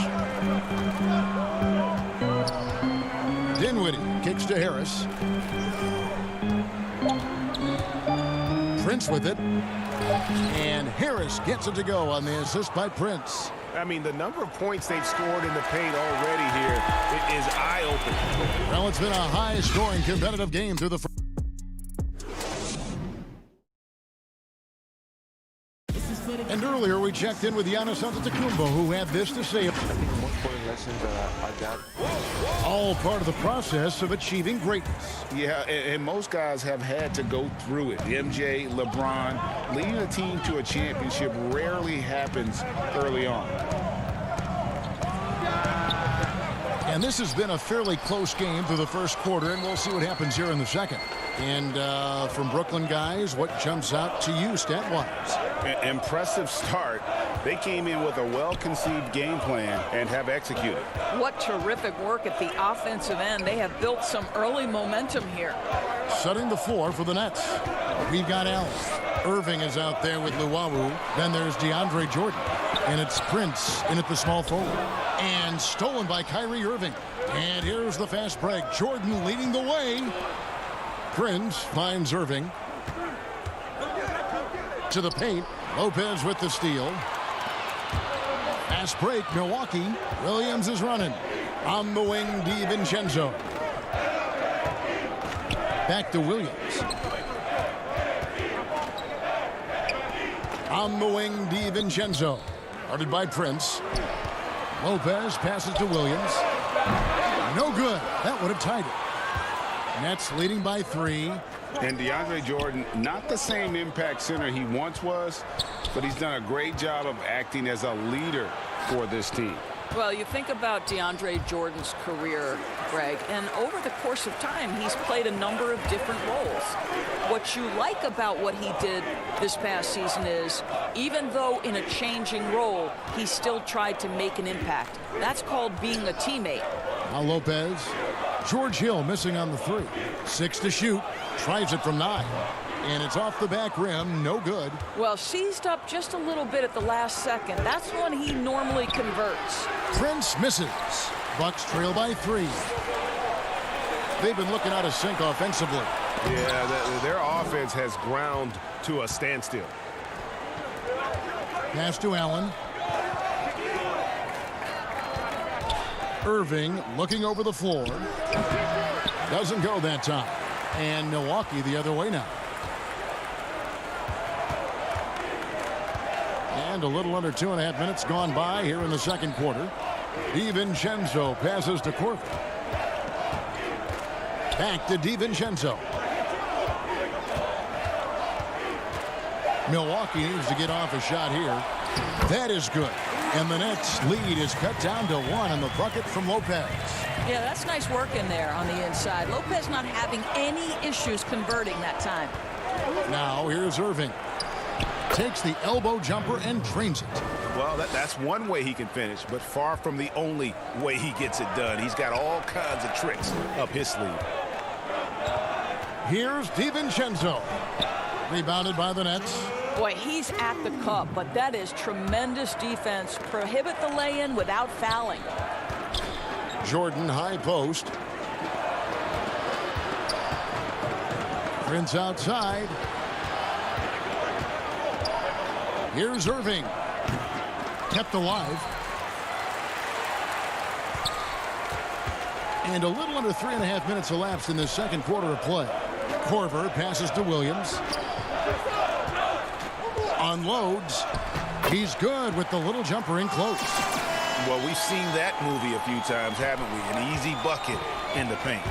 Dinwiddie kicks to Harris. Prince with it. And Harris gets it to go on the assist by Prince. I mean, the number of points they've scored in the paint already here is eye-opening. Well, it's been a high-scoring competitive game through the first. And earlier we checked in with Giannis Antetokounmpo, who had this to say. I think the most important lesson that I got. All part of the process of achieving greatness. Yeah, and most guys have had to go through it. MJ, LeBron, leading a team to a championship rarely happens early on. And this has been a fairly close game through the first quarter, and we'll see what happens here in the second. And from Brooklyn guys, what jumps out to you stat-wise? Impressive start. They came in with a well-conceived game plan and have executed. What terrific work at the offensive end. They have built some early momentum here. Setting the floor for the Nets. We've got Allen. Irving is out there with Luwawu. Then there's DeAndre Jordan. And it's Prince in at the small forward. And stolen by Kyrie Irving. And here's the fast break. Jordan leading the way. Prince finds Irving. To the paint. Lopez with the steal. Fast break, Milwaukee. Williams is running. On the wing, DiVincenzo. Back to Williams. On the wing, DiVincenzo. Guarded by Prince. Lopez passes to Williams. No good. That would have tied it. Nets leading by 3. And DeAndre Jordan, not the same impact center he once was, but he's done a great job of acting as a leader for this team. Well, you think about DeAndre Jordan's career, Greg, and over the course of time, he's played a number of different roles. What you like about what he did this past season is, even though in a changing role, he still tried to make an impact. That's called being a teammate. Now Lopez. George Hill missing on the 3. 6 to shoot. Tries it from 9. And it's off the back rim. No good. Well, seized up just a little bit at the last second. That's when he normally converts. Prince misses. Bucks trail by 3. They've been looking out of sync offensively. Yeah, their offense has ground to a standstill. Pass to Allen. Irving looking over the floor. Doesn't go that time. And Milwaukee the other way now. And a little under 2.5 minutes gone by here in the second quarter. DiVincenzo passes to Corver. Back to DiVincenzo. Milwaukee needs to get off a shot here. That is good. And the Nets lead is cut down to 1 on the bucket from Lopez. Yeah, that's nice work in there on the inside. Lopez not having any issues converting that time. Now here's Irving. Takes the elbow jumper and drains it. Well, that's one way he can finish, but far from the only way he gets it done. He's got all kinds of tricks up his sleeve. Here's DiVincenzo. Rebounded by the Nets. Boy, he's at the cup, but that is tremendous defense. Prohibit the lay-in without fouling. Jordan high post. Prince outside. Here's Irving. Kept alive. And a little under 3.5 minutes elapsed in the second quarter of play. Korver passes to Williams. Unloads. He's good with the little jumper in close. Well, we've seen that movie a few times, haven't we? An easy bucket in the paint.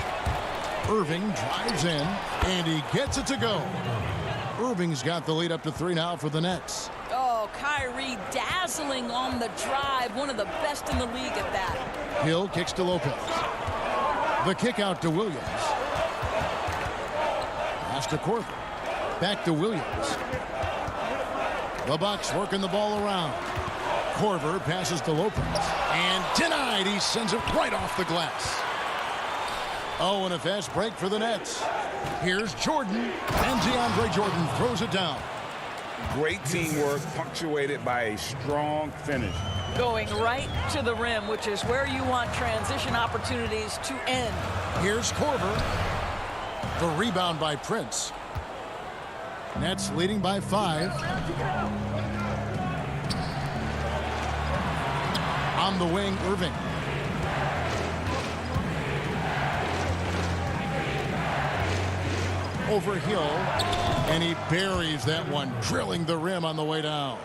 Irving drives in, and he gets it to go. Irving's got the lead up to 3 now for the Nets. Oh, Kyrie dazzling on the drive. One of the best in the league at that. Hill kicks to Lopez. The kick out to Williams. Pass to Korver. Back to Williams. The Bucks working the ball around. Korver passes to Lopez. And denied. He sends it right off the glass. Oh, and a fast break for the Nets. Here's Jordan. And DeAndre Jordan throws it down. Great teamwork punctuated by a strong finish. Going right to the rim, which is where you want transition opportunities to end. Here's Korver. The rebound by Prince. Nets leading by 5. On the wing, Irving. Over Hill, and he buries that one, drilling the rim on the way down.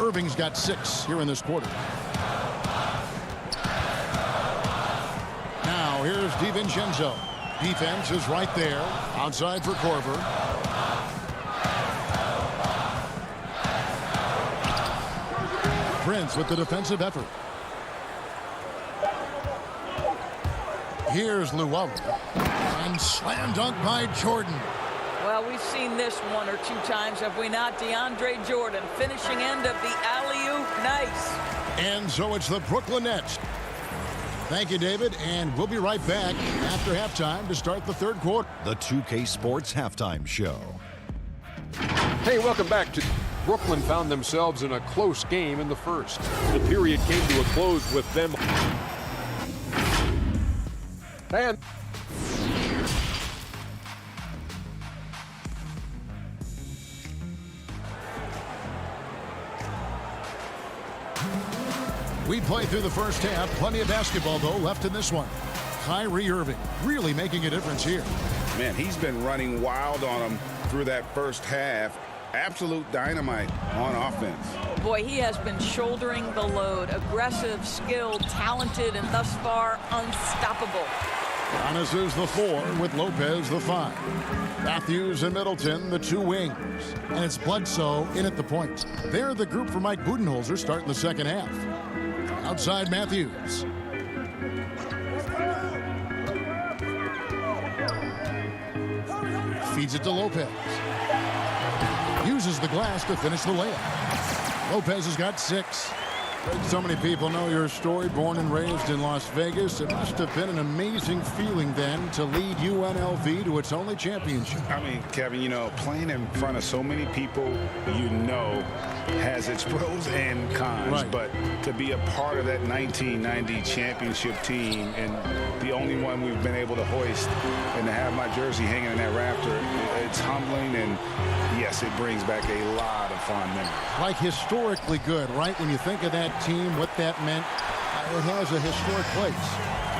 Irving's got 6 here in this quarter. Now here's DiVincenzo. Defense is right there. Outside for Korver. Prince with the defensive effort. Here's Luau. And slam dunk by Jordan. Well, we've seen this 1 or 2 times, have we not? DeAndre Jordan finishing end of the alley-oop. Nice. And so it's the Brooklyn Nets. Thank you, David, and we'll be right back after halftime to start the third quarter. The 2K Sports Halftime Show. Hey, welcome back to Brooklyn. Found themselves in a close game in the first. The period came to a close with them. And we played through the first half. Plenty of basketball, though, left in this one. Kyrie Irving really making a difference here. Man, he's been running wild on him through that first half. Absolute dynamite on offense. Boy, he has been shouldering the load. Aggressive, skilled, talented, and thus far unstoppable. Giannis is the 4 with Lopez the 5. Matthews and Middleton the 2 wings. And it's Bledsoe in at the point. They're the group for Mike Budenholzer starting the second half. Outside Matthews. Feeds it to Lopez. Uses the glass to finish the layup. Lopez has got 6. So many people know your story. Born and raised in Las Vegas, it must have been an amazing feeling then to lead UNLV to its only championship. I mean, Kevin, you know, playing in front of so many people, you know, has its pros and cons. Right. But to be a part of that 1990 championship team and the only one we've been able to hoist and to have my jersey hanging in that rafter, it's humbling, and yes, it brings back a lot of fond memories. Like historically good, right? When you think of that team, what that meant, it has a historic place.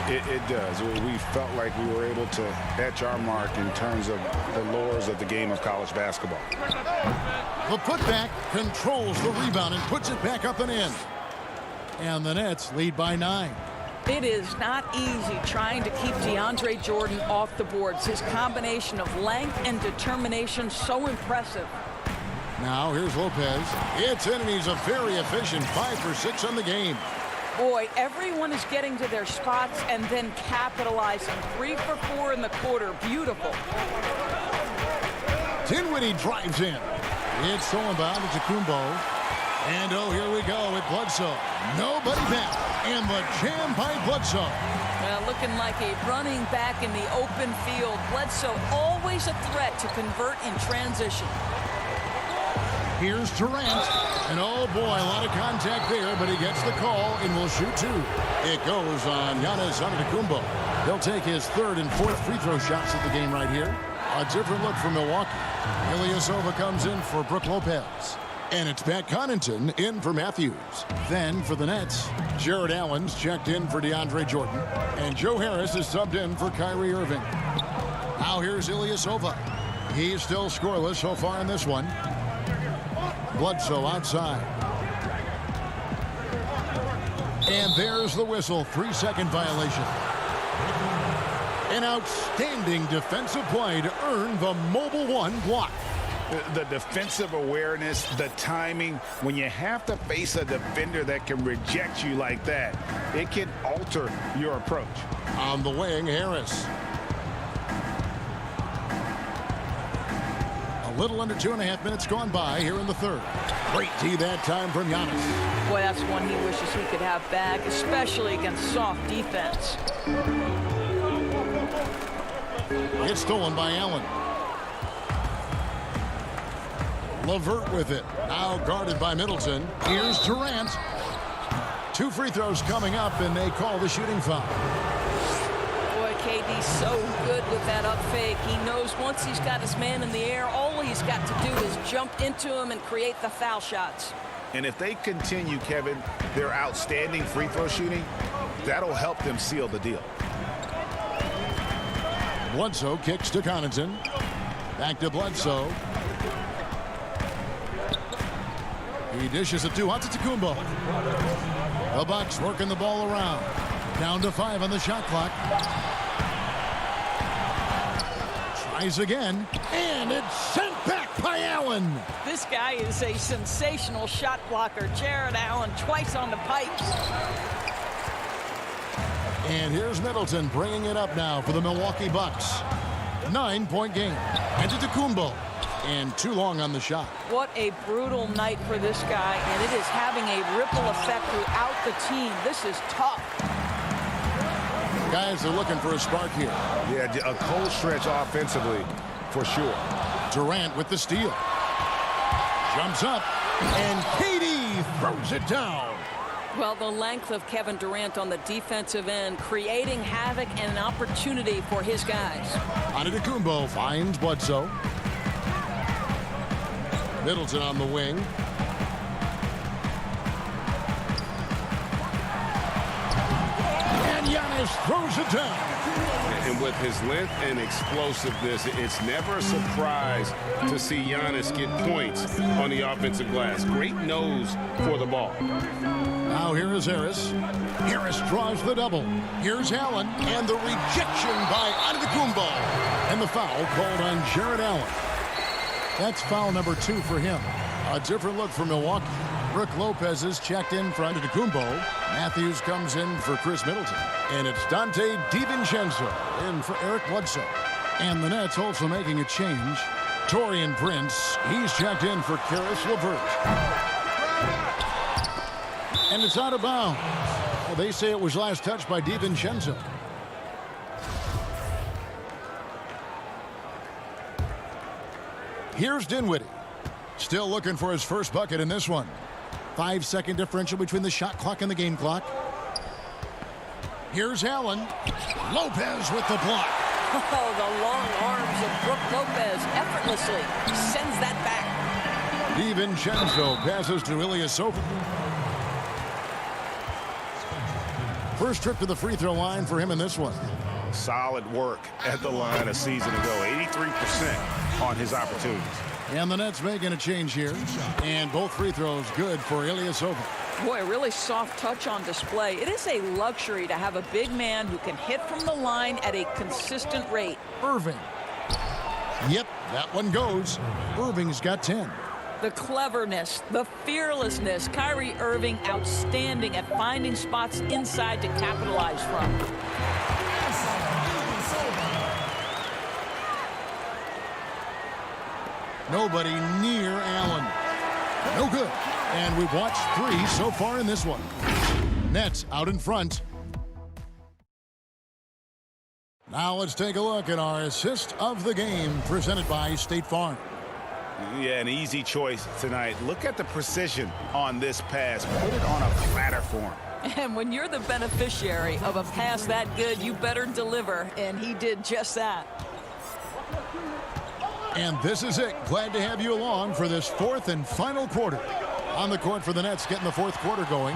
It does. We felt like we were able to etch our mark in terms of the lures of the game of college basketball. The putback controls the rebound and puts it back up and in. And the Nets lead by 9. It is not easy trying to keep DeAndre Jordan off the boards. His combination of length and determination, so impressive. Now here's Lopez. It's in, and he's a very efficient 5 for 6 on the game. Boy, everyone is getting to their spots and then capitalizing. 3 for 4 in the quarter. Beautiful. Dinwiddie drives in. It's stolen by Antetokounmpo. And oh, here we go with Bledsoe. Nobody back. And the jam by Bledsoe. Well, looking like a running back in the open field. Bledsoe always a threat to convert in transition. Here's Durant. And oh boy, a lot of contact there, but he gets the call and will shoot two. It goes on Giannis Antetokounmpo. He'll take his third and fourth free throw shots at the game right here. A different look for Milwaukee. Ilyasova comes in for Brook Lopez. And it's Pat Connaughton in for Matthews. Then for the Nets, Jared Allen's checked in for DeAndre Jordan. And Joe Harris is subbed in for Kyrie Irving. Now here's Ilyasova. He's still scoreless so far in this one. Bledsoe outside. And there's the whistle. 3-second violation. An outstanding defensive play to earn the Mobile One block. The defensive awareness, the timing, when you have to face a defender that can reject you like that, it can alter your approach. On the wing, Harris. A little under 2.5 minutes gone by here in the third. Great D that time from Giannis. Boy, that's one he wishes he could have back, especially against soft defense. It's stolen by Allen. LeVert with it. Now guarded by Middleton. Here's Durant. 2 free throws coming up, and they call the shooting foul. Boy, KD's so good with that up fake. He knows once he's got his man in the air, all he's got to do is jump into him and create the foul shots. And if they continue, Kevin, their outstanding free throw shooting, that'll help them seal the deal. Bledsoe kicks to Connaughton. Back to Bledsoe. He dishes it to Antetokounmpo. The Bucks working the ball around. Down to 5 on the shot clock. Tries again, and it's sent back by Allen. This guy is a sensational shot blocker. Jared Allen twice on the pipes. And here's Middleton bringing it up now for the Milwaukee Bucks. 9-point game. Antetokounmpo. And too long on the shot. What a brutal night for this guy, and it is having a ripple effect throughout the team. This is tough. Guys are looking for a spark here. Yeah, a cold stretch offensively, for sure. Durant with the steal. Jumps up, and KD throws it down. Well, the length of Kevin Durant on the defensive end, creating havoc and an opportunity for his guys. Antetokounmpo finds Bledsoe. Middleton on the wing. And Giannis throws it down. And with his length and explosiveness, it's never a surprise to see Giannis get points on the offensive glass. Great nose for the ball. Now here is Harris. Harris draws the double. Here's Allen, and the rejection by Antetokounmpo. And the foul called on Jared Allen. That's foul number 2 for him. A different look for Milwaukee. Brook Lopez is checked in for Antetokounmpo. Matthews comes in for Chris Middleton. And it's Dante DiVincenzo in for Eric Bledsoe. And the Nets also making a change. Taurean Prince, he's checked in for Karis LeVert. And it's out of bounds. Well, they say it was last touched by DiVincenzo. Here's Dinwiddie. Still looking for his first bucket in this one. 5-second differential between the shot clock and the game clock. Here's Allen. Lopez with the block. Oh, the long arms of Brook Lopez effortlessly sends that back. DiVincenzo passes to Ilyasova. First trip to the free throw line for him in this one. Solid work at the line a season ago. 83% on his opportunities. And the Nets making a change here. And both free throws good for Ilyasova. Boy, a really soft touch on display. It is a luxury to have a big man who can hit from the line at a consistent rate. Irving. Yep, that one goes. Irving's got 10. The cleverness, the fearlessness. Kyrie Irving outstanding at finding spots inside to capitalize from. Nobody near Allen. No good. And we've watched 3 so far in this one. Nets out in front. Now let's take a look at our assist of the game presented by State Farm. Yeah, an easy choice tonight. Look at the precision on this pass. Put it on a platter form. And when you're the beneficiary of a pass that good, you better deliver, and he did just that. And this is it. Glad to have you along for this 4th and final quarter. On the court for the Nets, getting the 4th quarter going.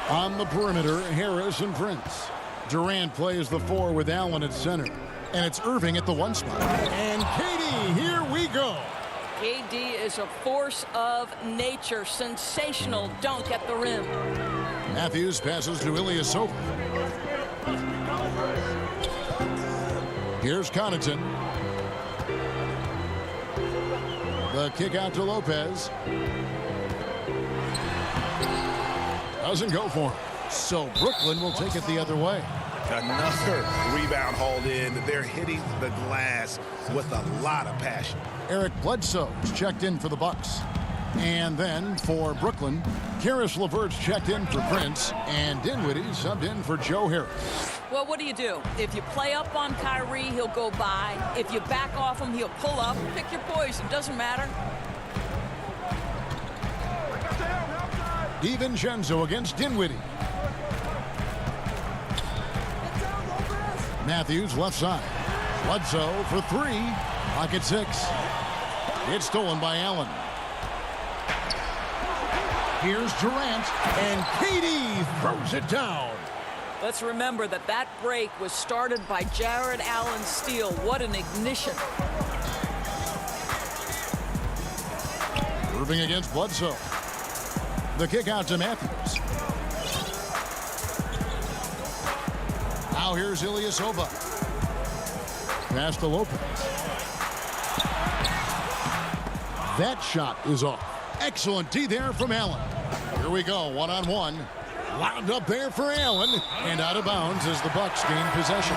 On the perimeter, Harris and Prince. Durant plays the 4 with Allen at center. And it's Irving at the 1 spot. And KD, here we go. KD is a force of nature. Sensational dunk at the rim. Matthews passes to Ilyasova. Here's Connaughton. The kick out to Lopez. Doesn't go for him. So Brooklyn will take it the other way. Another rebound hauled in. They're hitting the glass with a lot of passion. Eric Bledsoe is checked in for the Bucks. And then for Brooklyn, Karis LeVert's checked in for Prince, and Dinwiddie subbed in for Joe Harris. Well, what do? If you play up on Kyrie, he'll go by. If you back off him, he'll pull up. Pick your poison. Doesn't matter. DiVincenzo against Dinwiddie. Matthews left side. Bledsoe for 3. Pocket 6. It's stolen by Allen. Here's Durant, and KD throws it down. Let's remember that break was started by Jared Allen's steal. What an ignition. Irving against Bledsoe. The kick out to Matthews. Now here's Ilyasova. Pass to Lopez. That shot is off. Excellent D there from Allen. Here we go, 1-on-1. Wound up there for Allen. And out of bounds as the Bucks gain possession.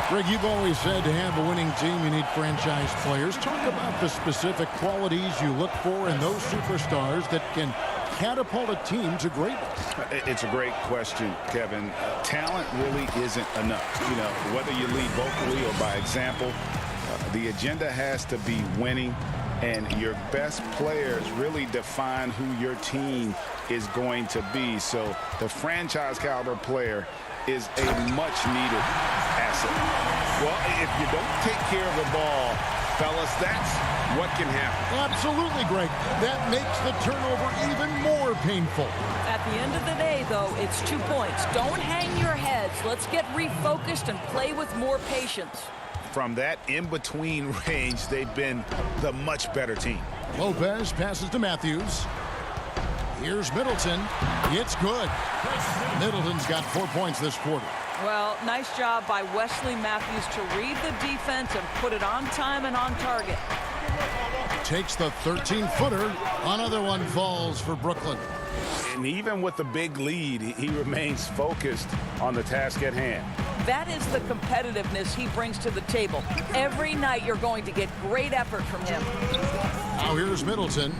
Greg, you've always said to have a winning team, you need franchise players. Talk about the specific qualities you look for in those superstars that can catapult a team to greatness. It's a great question, Kevin. Talent really isn't enough. You know, whether you lead vocally or by example, the agenda has to be winning. And your best players really define who your team is going to be. So the franchise caliber player is a much needed asset. Well, if you don't take care of the ball, fellas, that's what can happen. Absolutely, Greg. That makes the turnover even more painful. At the end of the day, though, it's 2 points. Don't hang your heads. Let's get refocused and play with more patience. From that in-between range, they've been the much better team. Lopez passes to Matthews. Here's Middleton. It's good. Middleton's got 4 points this quarter. Well, nice job by Wesley Matthews to read the defense and put it on time and on target. Takes the 13-footer. Another one falls for Brooklyn. And even with the big lead, he remains focused on the task at hand. That is the competitiveness he brings to the table. Every night you're going to get great effort from him. Now here's Middleton.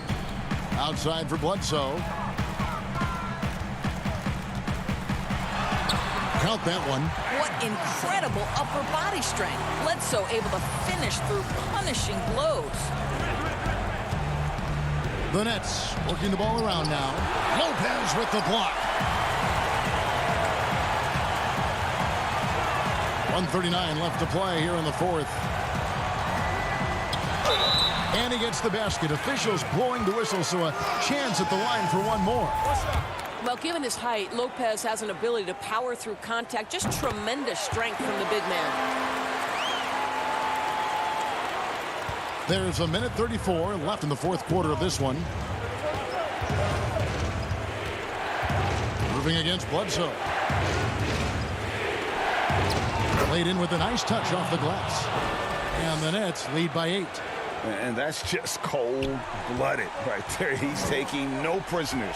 Outside for Bledsoe. Count that one. What incredible upper body strength. Bledsoe able to finish through punishing blows. The Nets working the ball around now. Lopez with the block. 1:39 left to play here in the 4th. And he gets the basket. Officials blowing the whistle, so a chance at the line for one more. Well, given his height, Lopez has an ability to power through contact. Just tremendous strength from the big man. There's 1:34 left in the 4th quarter of this one. Moving against Bledsoe. Played in with a nice touch off the glass. And the Nets lead by 8. And that's just cold-blooded right there. He's taking no prisoners.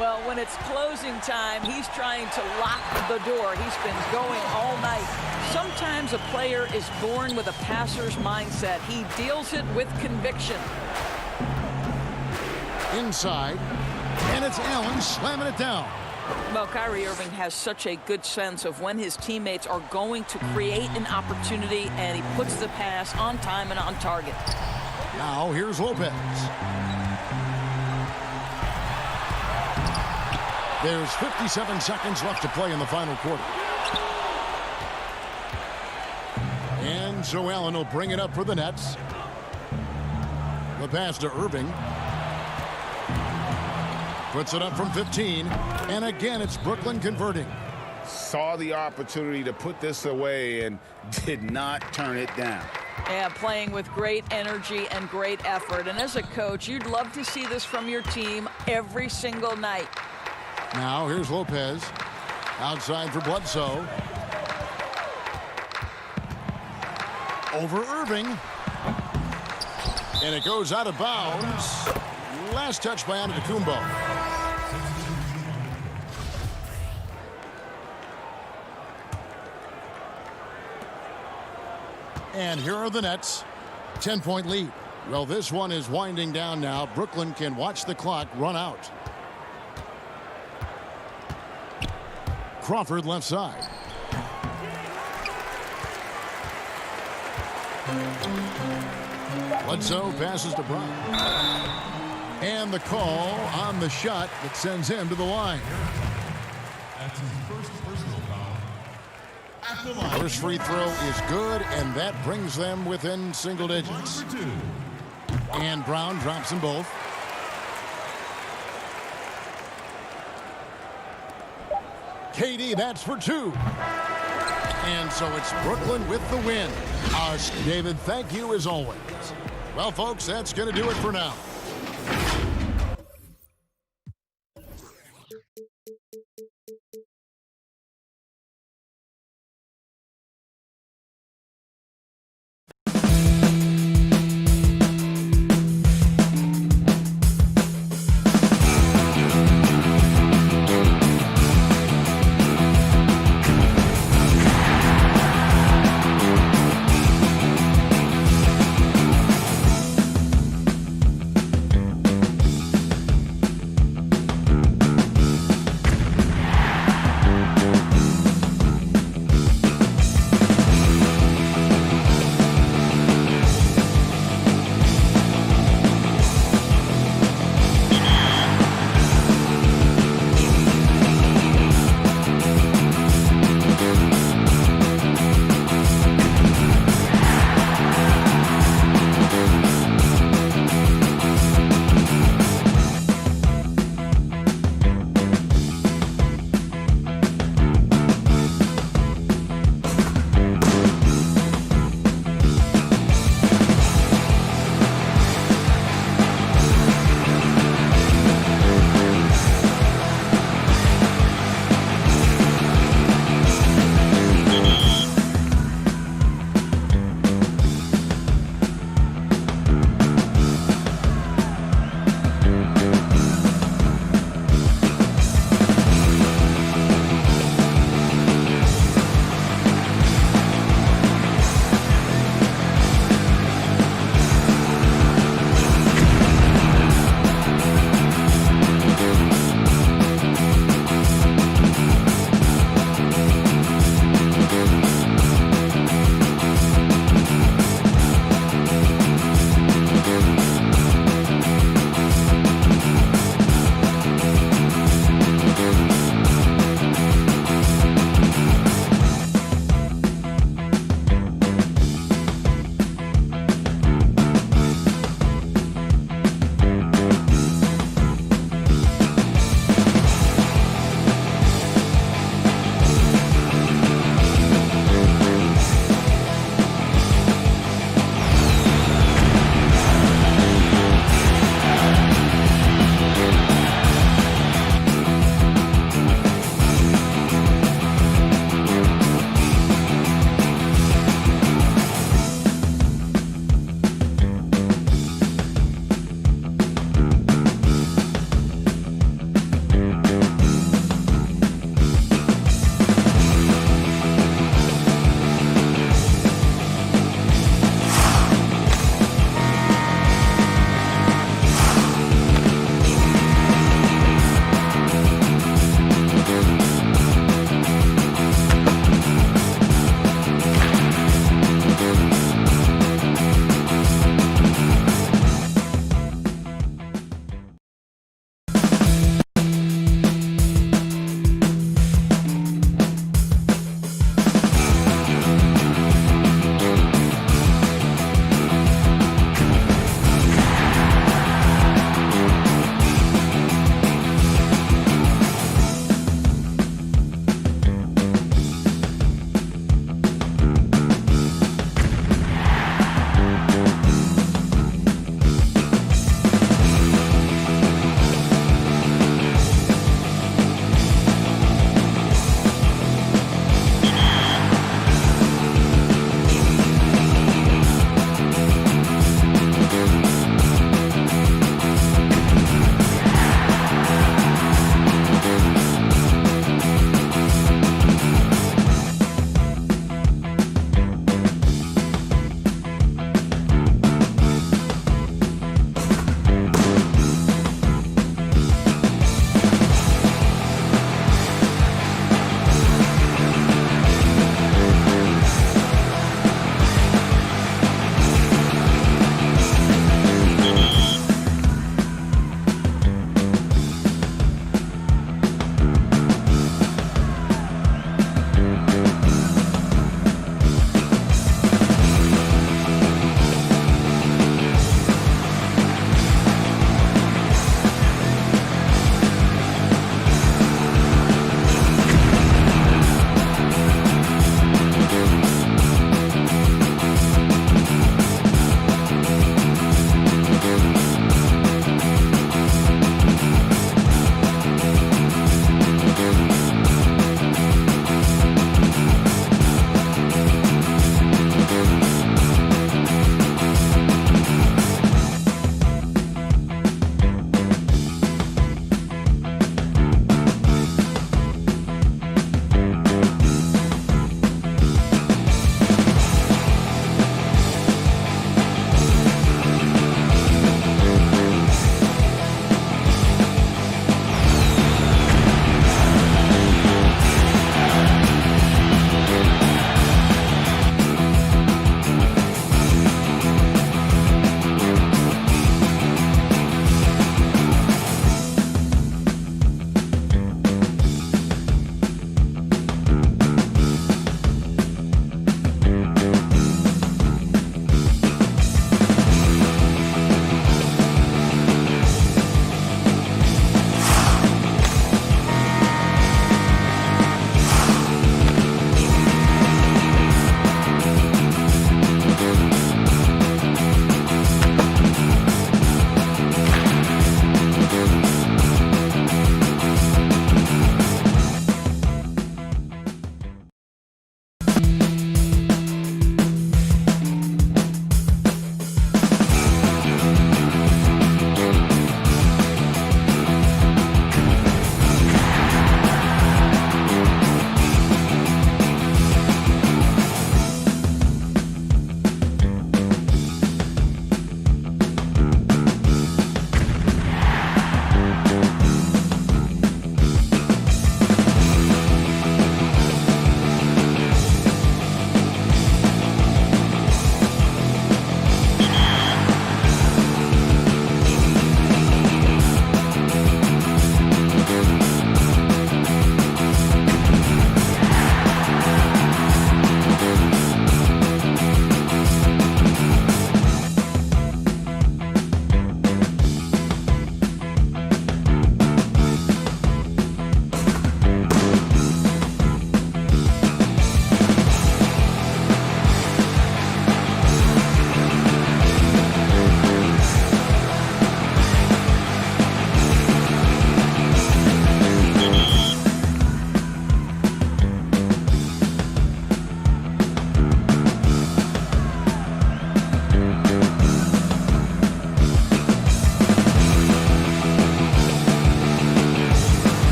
Well, when it's closing time, he's trying to lock the door. He's been going all night. Sometimes a player is born with a passer's mindset. He deals it with conviction. Inside. And it's Allen slamming it down. Well, Kyrie Irving has such a good sense of when his teammates are going to create an opportunity, and he puts the pass on time and on target. Now here's Lopez. There's 57 seconds left to play in the final quarter. And so Allen will bring it up for the Nets. The pass to Irving. Puts it up from 15. And again, it's Brooklyn converting. Saw the opportunity to put this away and did not turn it down. Yeah, playing with great energy and great effort. And as a coach, you'd love to see this from your team every single night. Now here's Lopez. Outside for Bledsoe. Over Irving. And it goes out of bounds. Last touch by Antetokounmpo. And here are the Nets. 10-point lead. Well, this one is winding down now. Brooklyn can watch the clock run out. Crawford left side. Bledsoe passes to Brown. And the call on the shot that sends him to the line. That's his first personal foul at the line. First free throw is good, and that brings them within single digits. And Brown drops them both. KD, that's for two. And so it's Brooklyn with the win. David, thank you as always. Well, folks, that's going to do it for now.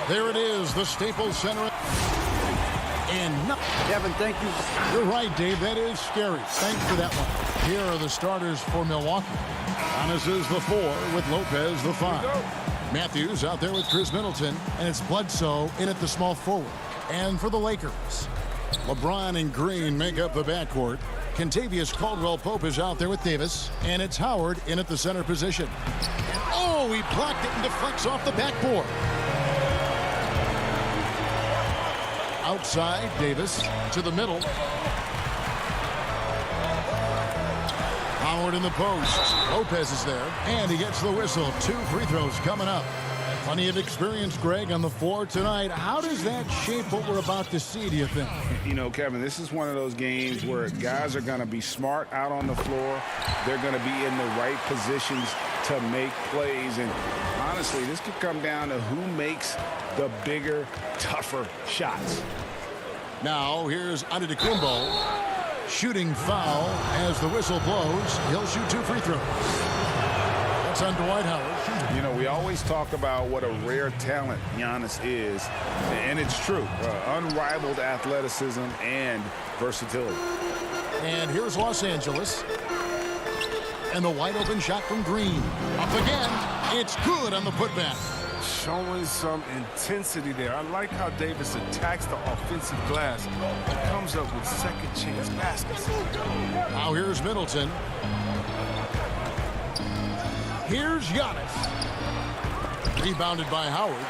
There it is, the Staples Center. And no. Kevin, thank you. You're right, Dave. That is scary. Thanks for that one. Here are the starters for Milwaukee. Giannis is the 4 with Lopez the 5. Matthews out there with Chris Middleton, and it's Bledsoe in at the small forward. And for the Lakers, LeBron and Green make up the backcourt. Kentavious Caldwell-Pope is out there with Davis, and it's Howard in at the center position. And oh, he blocked it and deflects off the backboard. Outside, Davis to the middle. Howard in the post. Lopez is there, and he gets the whistle. 2 free throws coming up. Plenty of experience, Greg, on the floor tonight. How does that shape what we're about to see, do you think? You know, Kevin, this is one of those games where guys are going to be smart out on the floor. They're going to be in the right positions to make plays. And honestly, this could come down to who makes the bigger, tougher shots. Now, here's Antetokounmpo. Shooting foul as the whistle blows. He'll shoot 2 free throws. That's on Dwight Howard. You know, we always talk about what a rare talent Giannis is, and it's true. Unrivaled athleticism and versatility. And here's Los Angeles. And the wide open shot from Green. Up again. It's good on the putback. Showing some intensity there. I like how Davis attacks the offensive glass and comes up with second chance baskets. Now here's Middleton. Here's Giannis. Rebounded by Howard.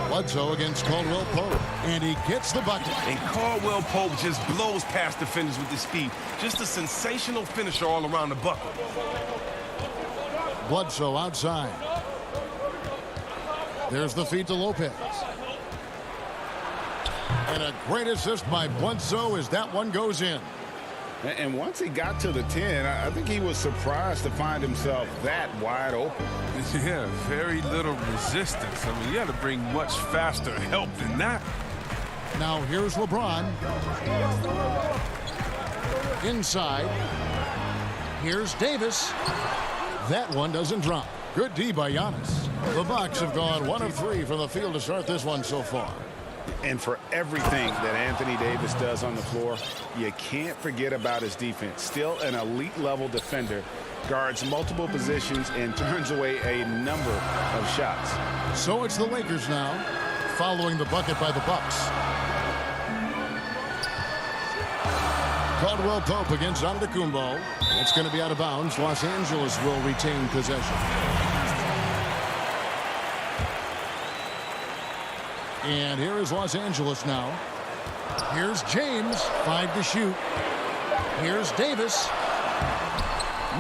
Bledsoe against Caldwell-Pope. And he gets the bucket. And Caldwell-Pope just blows past defenders with his speed. Just a sensational finisher all around the bucket. Bledsoe outside. There's the feed to Lopez. And a great assist by Bledsoe as that one goes in. And once he got to the 10, I think he was surprised to find himself that wide open. Yeah, very little resistance. I mean, you had to bring much faster help than that. Now here's LeBron. Inside. Here's Davis. That one doesn't drop. Good D by Giannis. The Bucks have gone 1 of 3 from the field to start this one so far. And for everything that Anthony Davis does on the floor, you can't forget about his defense. Still an elite level defender, guards multiple positions and turns away a number of shots. So it's the Lakers now, following the bucket by the Bucks. Caldwell-Pope against Antetokounmpo. It's going to be out of bounds. Los Angeles will retain possession. And here is Los Angeles now. Here's James, 5 to shoot. Here's Davis.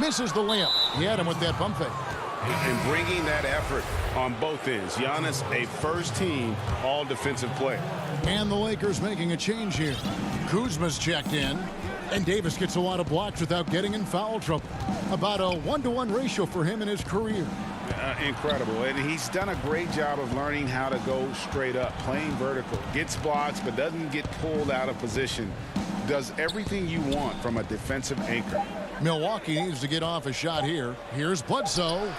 Misses the layup. He had him with that bump fake. And bringing that effort on both ends. Giannis, a first-team all-defensive player. And the Lakers making a change here. Kuzma's checked in. And Davis gets a lot of blocks without getting in foul trouble. About a 1-to-1 ratio for him in his career. Incredible. And he's done a great job of learning how to go straight up, playing vertical. Gets blocks, but doesn't get pulled out of position. Does everything you want from a defensive anchor. Milwaukee needs to get off a shot here. Here's Bledsoe.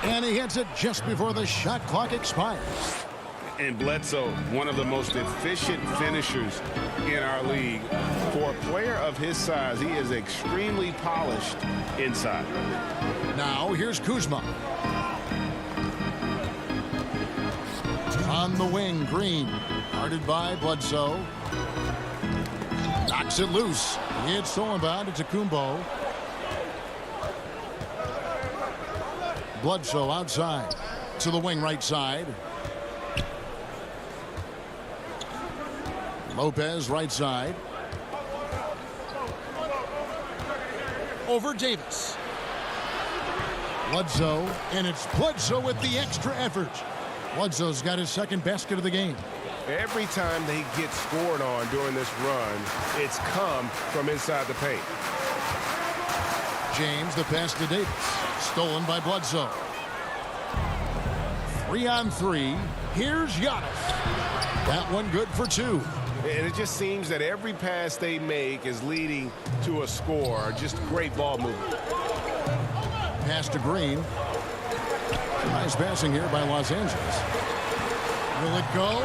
And he hits it just before the shot clock expires. And Bledsoe, one of the most efficient finishers in our league. For a player of his size, he is extremely polished inside. Now, here's Kuzma. On the wing, Green. Guarded by Bledsoe. Knocks it loose. It's stolen by Antetokounmpo. Bledsoe outside. To the wing right side. Lopez right side. Over Davis. Bledsoe, and it's Bledsoe with the extra effort. Bledsoe's got his second basket of the game. Every time they get scored on during this run, it's come from inside the paint. James, the pass to Davis. Stolen by Bledsoe. 3-on-3. Here's Giannis. That one good for 2. And it just seems that every pass they make is leading to a score. Just great ball movement. Pass to Green. Nice passing here by Los Angeles. Will it go?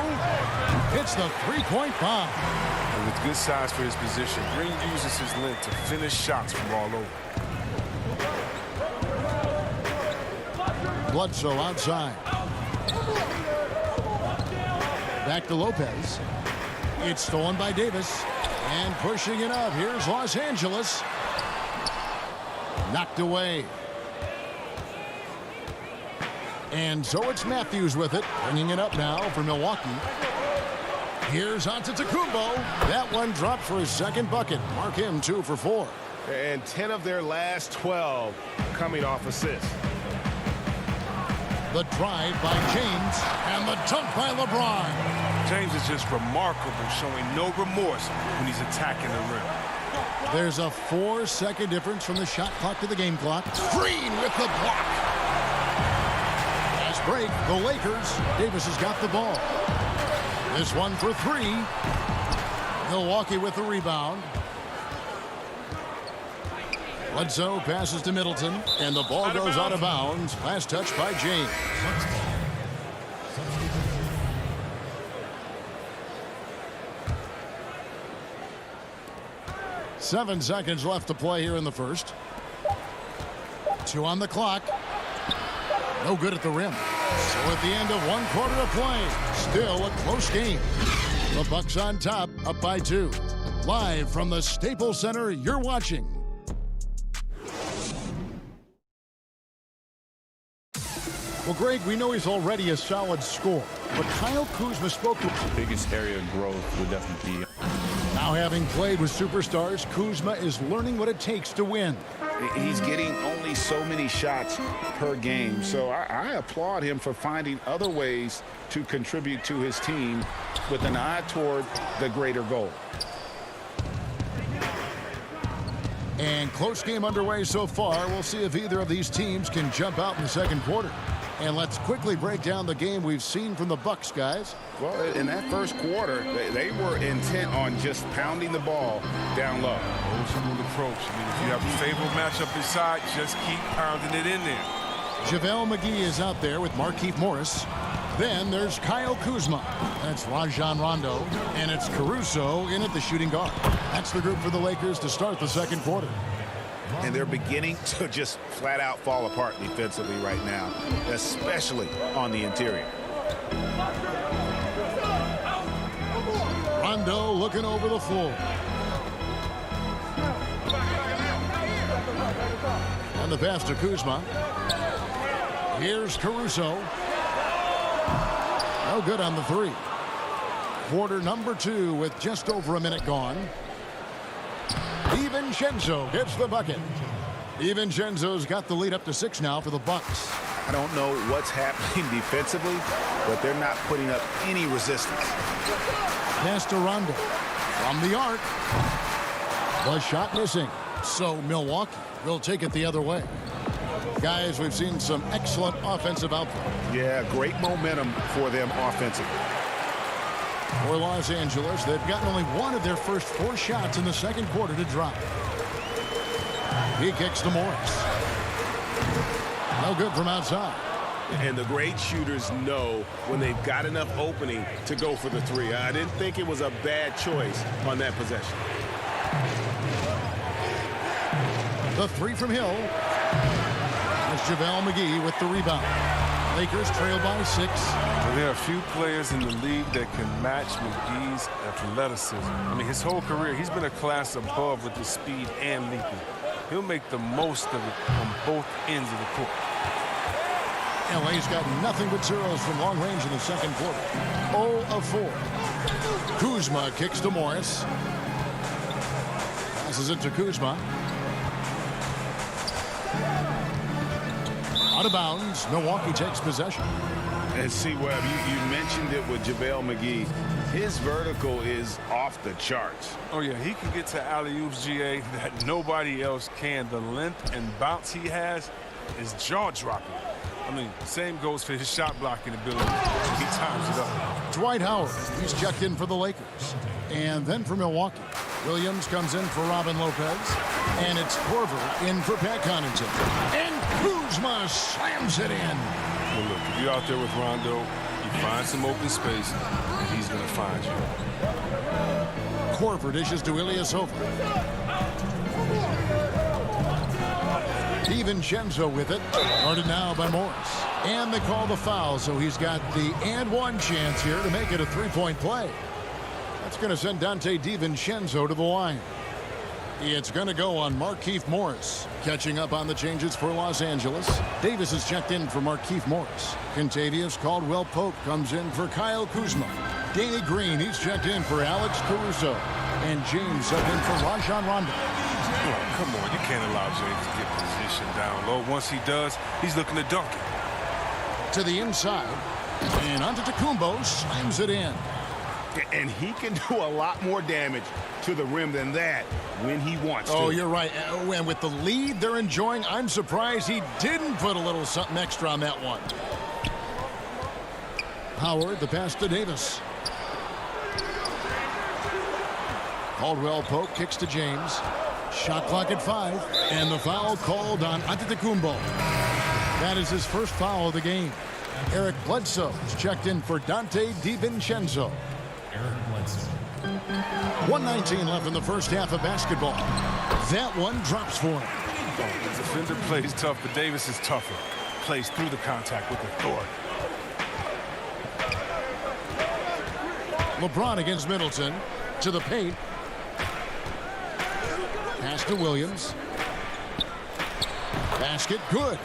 It's the three-point bomb. And with good size for his position, Green uses his length to finish shots from all over. Bledsoe outside. Back to Lopez. It's stolen by Davis. And pushing it up. Here's Los Angeles. Knocked away. And so it's Matthews with it. Bringing it up now for Milwaukee. Here's Antetokounmpo. That one dropped for his second bucket. Mark him 2 for 4. And 10 of their last 12 coming off assists. The drive by James and the dunk by LeBron. James is just remarkable, showing no remorse when he's attacking the rim. There's a 4-second difference from the shot clock to the game clock. Green with the block. Last break, the Lakers. Davis has got the ball. This one for 3. Milwaukee with the rebound. Bledsoe passes to Middleton, and the ball goes out of bounds. Last touch by James. 7 seconds left to play here in the first. 2 on the clock. No good at the rim. So at the end of 1 quarter of play, still a close game. The Bucks on top, up by 2. Live from the Staples Center, you're watching. Well, Greg, we know he's already a solid scorer, but Kyle Kuzma spoke to The biggest area of growth would definitely be. Now, having played with superstars, Kuzma is learning what it takes to win. He's getting only so many shots per game, so I applaud him for finding other ways to contribute to his team with an eye toward the greater goal. And close game underway so far. We'll see if either of these teams can jump out in the second quarter. And let's quickly break down the game we've seen from the Bucks, guys. Well, in that first quarter, they were intent on just pounding the ball down low. Old school approach. I mean, if you have a favorable matchup inside, just keep pounding it in there. JaVale McGee is out there with Markieff Morris. Then there's Kyle Kuzma. That's Rajon Rondo. And it's Caruso in at the shooting guard. That's the group for the Lakers to start the second quarter. And they're beginning to just flat out fall apart defensively right now, especially on the interior. Rondo looking over the floor. And the pass to Kuzma. Here's Caruso. No good on the 3. Quarter number 2 with just over a minute gone. DiVincenzo gets the bucket. DiVincenzo's got the lead up to 6 now for the Bucks. I don't know what's happening defensively, but they're not putting up any resistance. Pass to Rondo. From the arc. The shot missing. So Milwaukee will take it the other way. Guys, we've seen some excellent offensive output. Yeah, great momentum for them offensively. For Los Angeles, they've gotten only 1 of their first 4 shots in the second quarter to drop. He kicks to Morris. No good from outside. And the great shooters know when they've got enough opening to go for the 3. I didn't think it was a bad choice on that possession. The 3 from Hill. It's JaVale McGee with the rebound. Lakers trail by 6. Well, there are a few players in the league that can match McGee's athleticism. I mean, his whole career, he's been a class above with the speed and leaping. He'll make the most of it on both ends of the court. LA's got nothing but zeros from long range in the second quarter. 0 of 4. Kuzma kicks to Morris. Passes it to Kuzma. Out of bounds. Milwaukee takes possession. And see, Webb, you mentioned it with JaVale McGee. His vertical is off the charts. Oh, yeah, he can get to alley-oops, GA, that nobody else can. The length and bounce he has is jaw-dropping. I mean, same goes for his shot blocking ability. He times it up. Dwight Howard, he's checked in for the Lakers. And then for Milwaukee, Williams comes in for Robin Lopez. And it's Korver in for Pat Connaughton. And Kuzma slams it in. Well, look, if you're out there with Rondo, you find some open space, and he's going to find you. Korver dishes to Ilyasova. DiVincenzo with it. Guarded now by Morris. And they call the foul, so he's got the and one chance here to make it a three-point play. That's going to send Dante DiVincenzo to the line. It's going to go on Markieff Morris. Catching up on the changes for Los Angeles. Davis is checked in for Markieff Morris. Contavious Caldwell-Pope comes in for Kyle Kuzma. Danny Green, he's checked in for Alex Caruso. And James up in for Rajon Rondo. Oh, come on, you can't allow James to get position down low. Once he does, he's looking to dunk it. To the inside. And Antetokounmpo slams it in. And he can do a lot more damage to the rim than that when he wants to. Oh, you're right. And with the lead they're enjoying, I'm surprised he didn't put a little something extra on that one. Howard, the pass to Davis. Caldwell-Pope kicks to James. Shot clock at 5. And the foul called on Antetokounmpo. That is his first foul of the game. Eric Bledsoe is checked in for Dante DiVincenzo. 1:19 left in the first half of basketball. That one drops for him. The defender plays tough, but Davis is tougher. Plays through the contact with authority. LeBron against Middleton. To the paint. Pass to Williams. Basket good.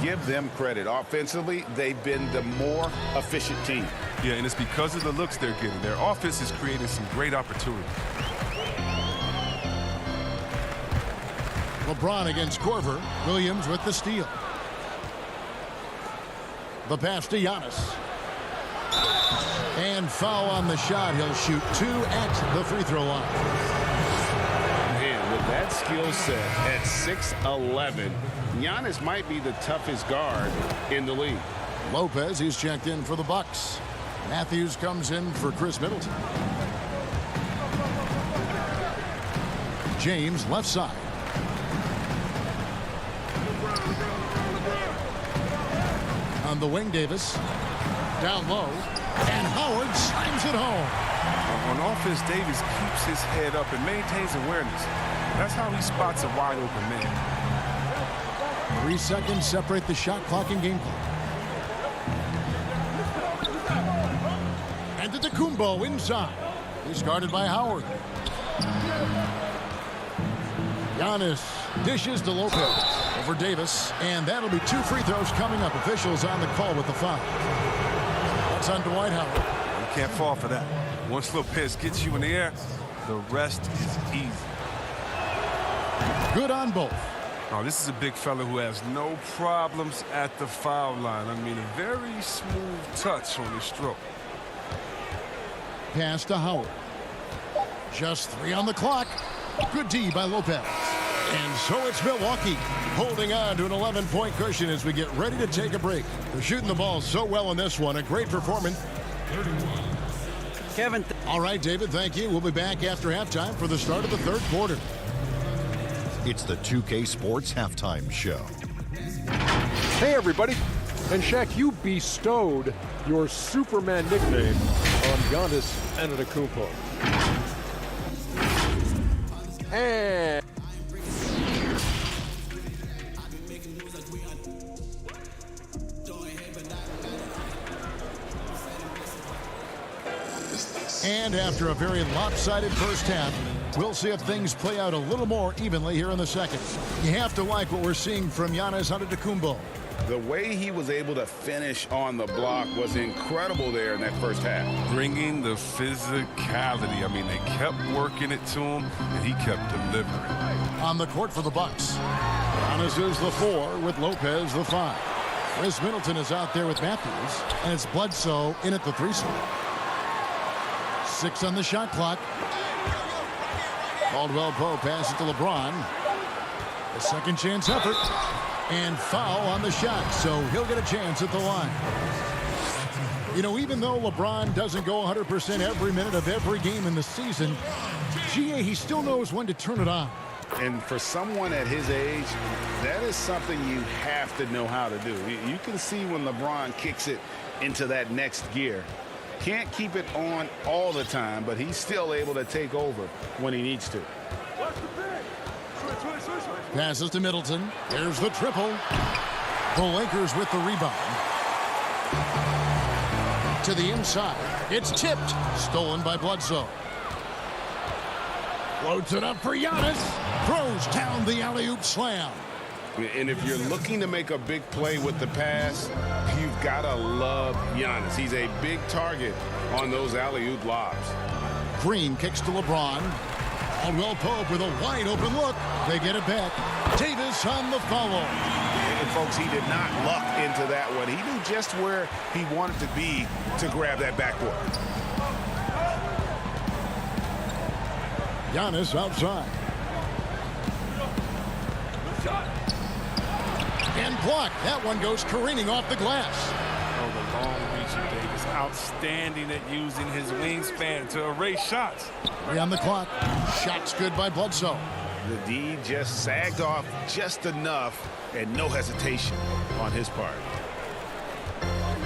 Give them credit. Offensively, they've been the more efficient team. Yeah, and it's because of the looks they're getting. Their offense is creating some great opportunity. LeBron against Korver. Williams with the steal. The pass to Giannis. And foul on the shot. He'll shoot 2 at the free throw line. Man, with that skill set at 6'11", Giannis might be the toughest guard in the league. Lopez, he's checked in for the Bucks. Matthews comes in for Chris Middleton. James, left side. On the wing, Davis. Down low. And Howard slams it home. On offense, Davis keeps his head up and maintains awareness. That's how he spots a wide open man. 3 seconds separate the shot clock and game clock. And Antetokounmpo inside. He's guarded by Howard. Giannis dishes to Lopez over Davis. And that'll be 2 free throws coming up. Officials on the call with the foul. That's on Dwight Howard. You can't fall for that. Once Lopez gets you in the air, the rest is easy. Good on both. Oh, this is a big fella who has no problems at the foul line. I mean, a very smooth touch on his stroke. Pass to Howard. Just 3 on the clock. Good D by Lopez. And so it's Milwaukee holding on to an 11-point cushion as we get ready to take a break. They're shooting the ball so well in this one. A great performance. Kevin. All right, David, thank you. We'll be back after halftime for the start of the third quarter. It's the 2K Sports Halftime Show. Hey, everybody. And Shaq, you bestowed your Superman nickname on Giannis Antetokounmpo. And after a very lopsided first half, we'll see if things play out a little more evenly here in the second. You have to like what we're seeing from Giannis Antetokounmpo. The way he was able to finish on the block was incredible there in that first half. Bringing the physicality. I mean, they kept working it to him, and he kept delivering. On the court for the Bucks. Giannis is the 4 with Lopez the 5. Chris Middleton is out there with Matthews, and it's Bledsoe in at the 3 slot. 6 on the shot clock. Caldwell-Pope passes to LeBron. A second chance effort. And foul on the shot, so he'll get a chance at the line. You know, even though LeBron doesn't go 100% every minute of every game in the season, GA, he still knows when to turn it on. And for someone at his age, that is something you have to know how to do. You can see when LeBron kicks it into that next gear. Can't keep it on all the time, but he's still able to take over when he needs to. Passes to Middleton. There's the triple. The Lakers with the rebound. To the inside. It's tipped. Stolen by Bledsoe. Floats it up for Giannis. Throws down the alley-oop slam. And if you're looking to make a big play with the pass, you've got to love Giannis. He's a big target on those alley-oop lobs. Green kicks to LeBron. Caldwell Pope with a wide-open look. They get it back. Davis on the follow. And, folks, he did not luck into that one. He knew just where he wanted to be to grab that backboard. Giannis outside. And blocked. That one goes careening off the glass. Oh, the long reach of Davis. Outstanding at using his wingspan to erase shots. 3 on the clock. Shots good by Bledsoe. The D just sagged off just enough and no hesitation on his part.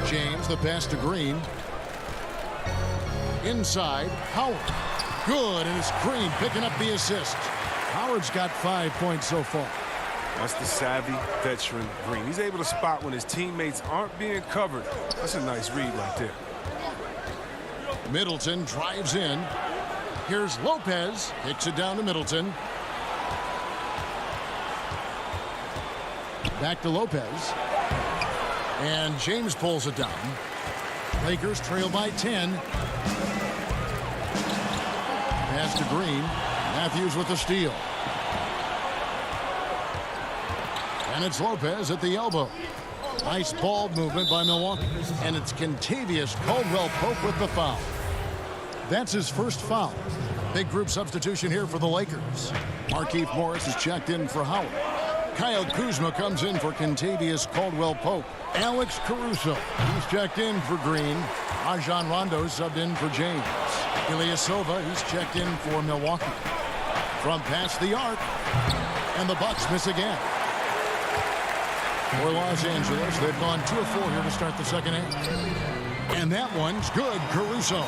James, the pass to Green. Inside, Howard. Good, and it's Green picking up the assist. Howard's got 5 points so far. That's the savvy veteran Green. He's able to spot when his teammates aren't being covered. That's a nice read right there. Middleton drives in. Here's Lopez. Kicks it down to Middleton. Back to Lopez. And James pulls it down. Lakers trail by 10. Pass to Green. Matthews with the steal. And it's Lopez at the elbow. Nice ball movement by Milwaukee. And it's Kentavious Caldwell Pope with the foul. That's his first foul. Big group substitution here for the Lakers. Markieff Morris is checked in for Howard. Kyle Kuzma comes in for Kentavious Caldwell Pope. Alex Caruso, he's checked in for Green. Rajon Rondo subbed in for James. Ilyasova, he's checked in for Milwaukee. From past the arc. And the Bucks miss again. For Los Angeles, they've gone 2 of 4 here to start the second half. And that one's good, Caruso.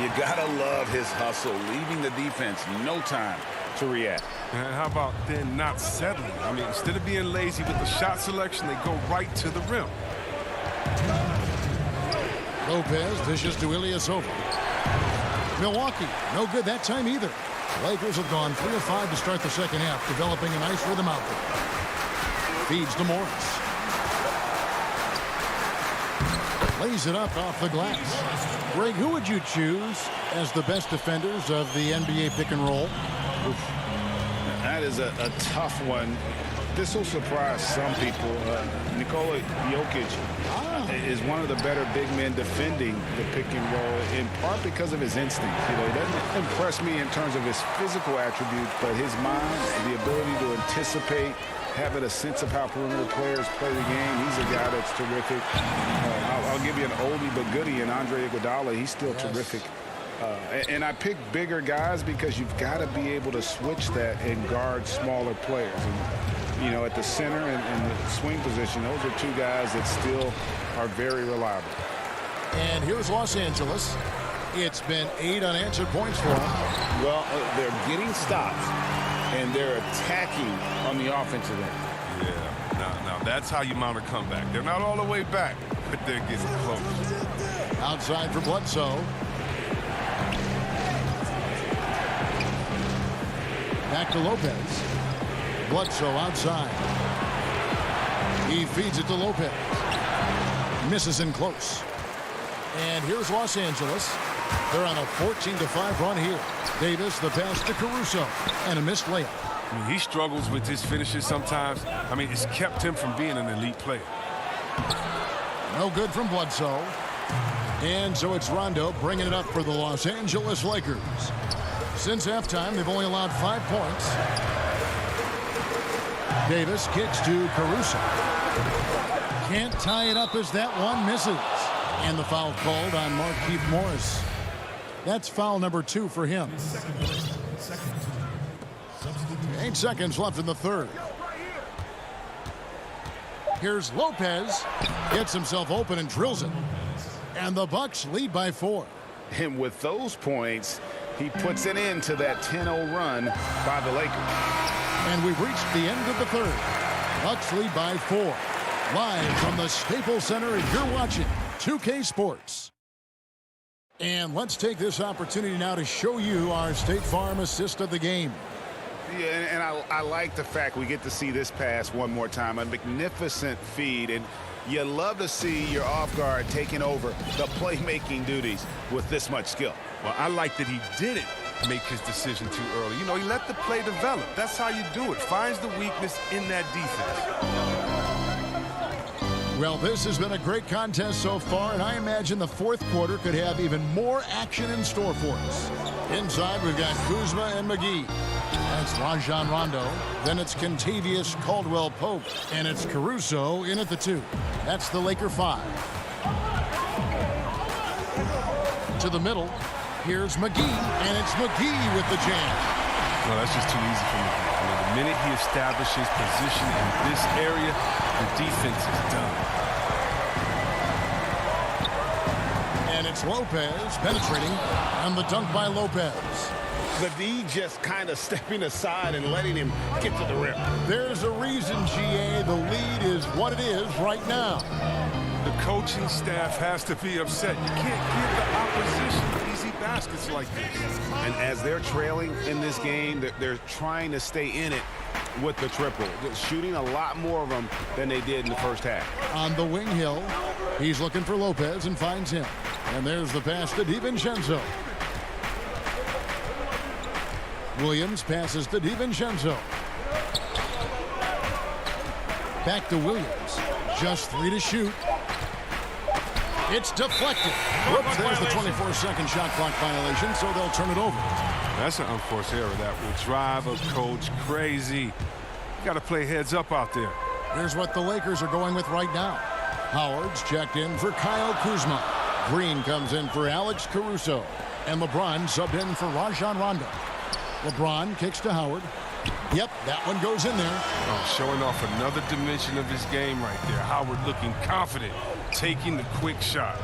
You gotta love his hustle, leaving the defense no time to react. And how about then not settling? I mean, instead of being lazy with the shot selection, they go right to the rim. Lopez dishes to Ilyasova. Milwaukee, no good that time either. Lakers have gone 3 of 5 to start the second half, developing a nice rhythm out there. Feeds to Morris. Lays it up off the glass. Greg, who would you choose as the best defenders of the NBA pick and roll? Oof. That is a tough one. This will surprise some people. Nikola Jokic is one of the better big men defending the pick and roll, in part because of his instincts. You know, he doesn't impress me in terms of his physical attributes, but his mind, the ability to anticipate, having a sense of how perimeter players play the game. He's a guy that's terrific. I'll give you an oldie but goodie in Andre Iguodala. He's still terrific. And I pick bigger guys because you've got to be able to switch that and guard smaller players. And, you know, at the center and the swing position, those are 2 guys that still are very reliable. And here's Los Angeles. It's been 8 unanswered points for them. Well, they're getting stops, and they're attacking on the offensive end. Yeah, now that's how you mount a comeback. They're not all the way back, but they're getting close. Outside for Bledsoe. Back to Lopez. Bledsoe outside. He feeds it to Lopez. Misses in close. And here's Los Angeles. They're on a 14-5 run here. Davis, the pass to Caruso. And a missed layup. I mean, he struggles with his finishes sometimes. I mean, it's kept him from being an elite player. No good from Bledsoe. And so it's Rondo bringing it up for the Los Angeles Lakers. Since halftime, they've only allowed 5 points. Davis kicks to Caruso. Can't tie it up as that one misses. And the foul called on Markieff Morris. That's foul number 2 for him. 8 seconds left in the third. Here's Lopez. Gets himself open and drills it. And the Bucks lead by 4. And with those points, he puts an end to that 10-0 run by the Lakers. And we've reached the end of the third. Bucks lead by 4. Live from the Staples Center, you're watching 2K Sports. And let's take this opportunity now to show you our State Farm assist of the game. Yeah, and I like the fact we get to see this pass one more time. A magnificent feed, and you love to see your off guard taking over the playmaking duties with this much skill. Well, I like that he didn't make his decision too early. You know, he let the play develop. That's how you do it. Finds the weakness in that defense. Well, this has been a great contest so far, and I imagine the fourth quarter could have even more action in store for us. Inside, we've got Kuzma and McGee. That's Rajon Rondo. Then it's Kentavious Caldwell-Pope, and it's Caruso in at the 2. That's the Laker 5. To the middle, here's McGee, and it's McGee with the jam. Well, that's just too easy for McGee. I mean, the minute he establishes position in this area, the defense is done. And it's Lopez penetrating on the dunk by Lopez. The D just kind of stepping aside and letting him get to the rim. There's a reason, GA, the lead is what it is right now. The coaching staff has to be upset. You can't give the opposition easy baskets like this. And as they're trailing in this game, they're trying to stay in it with the triple. They're shooting a lot more of them than they did in the first half. On the wing hill, he's looking for Lopez and finds him. And there's the pass to DiVincenzo. Williams passes to DiVincenzo. Back to Williams. Just 3 to shoot. It's deflected. Whoops, there's the 24-second shot clock violation, so they'll turn it over. That's an unforced error that will drive a coach crazy. You got to play heads up out there. Here's what the Lakers are going with right now. Howard's checked in for Kyle Kuzma. Green comes in for Alex Caruso. And LeBron subbed in for Rajon Rondo. LeBron kicks to Howard. Yep, that one goes in there. Oh, showing off another dimension of his game right there. Howard looking confident, taking the quick shot.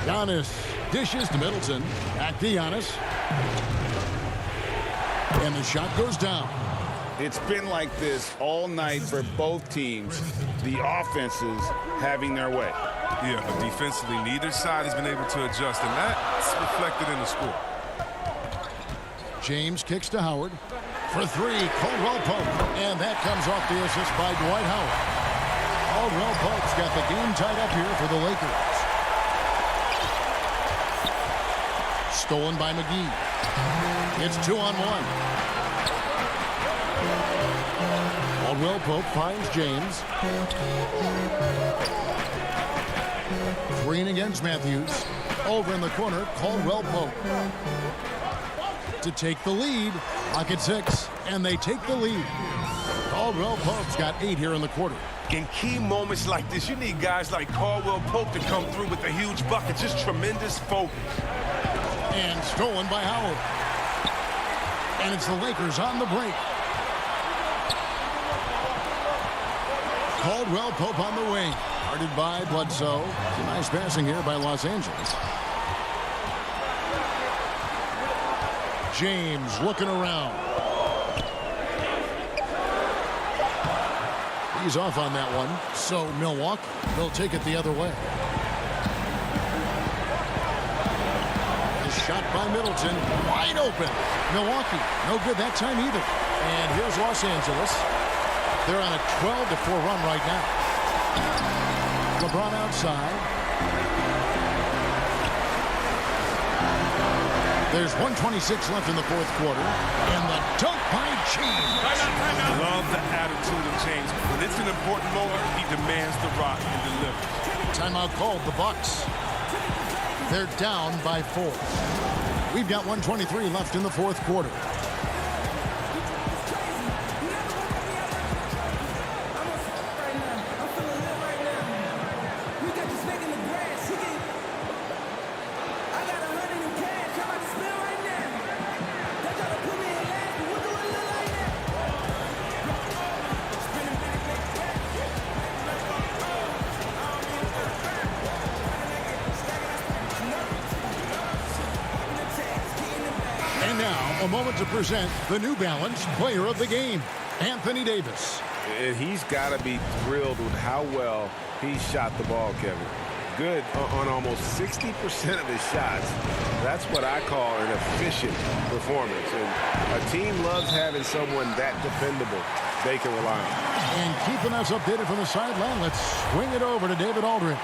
Giannis dishes to Middleton. Back to Giannis. And the shot goes down. It's been like this all night for both teams. The offenses having their way. Yeah, but defensively, neither side has been able to adjust, and that's reflected in the score. James kicks to Howard. For 3, Caldwell-Pope. And that comes off the assist by Dwight Howard. Caldwell-Pope's got the game tied up here for the Lakers. Stolen by McGee. It's 2-on-1. Caldwell-Pope finds James. Green against Matthews. Over in the corner, Caldwell-Pope. To take the lead. Lock at 6, and they take the lead. Caldwell-Pope's got 8 here in the quarter. In key moments like this, you need guys like Caldwell-Pope to come through with a huge bucket. Just tremendous focus. And stolen by Howard. And it's the Lakers on the break. Caldwell-Pope on the wing. Guarded by Bledsoe. It's a nice passing here by Los Angeles. James looking around. He's off on that one. So Milwaukee will take it the other way. A shot by Middleton. Wide open. Milwaukee. No good that time either. And here's Los Angeles. They're on a 12-4 run right now. LeBron outside. There's 1:26 left in the fourth quarter. And the dunk by James. Love the attitude of James. When it's an important moment, he demands the rock and delivers. Timeout called, the Bucks. They're down by 4. We've got 1:23 left in the fourth quarter. A moment to present the New Balance Player of the Game, Anthony Davis. And he's got to be thrilled with how well he shot the ball, Kevin. Good on almost 60% of his shots. That's what I call an efficient performance. And a team loves having someone that dependable they can rely on. And keeping us updated from the sideline, let's swing it over to David Aldridge.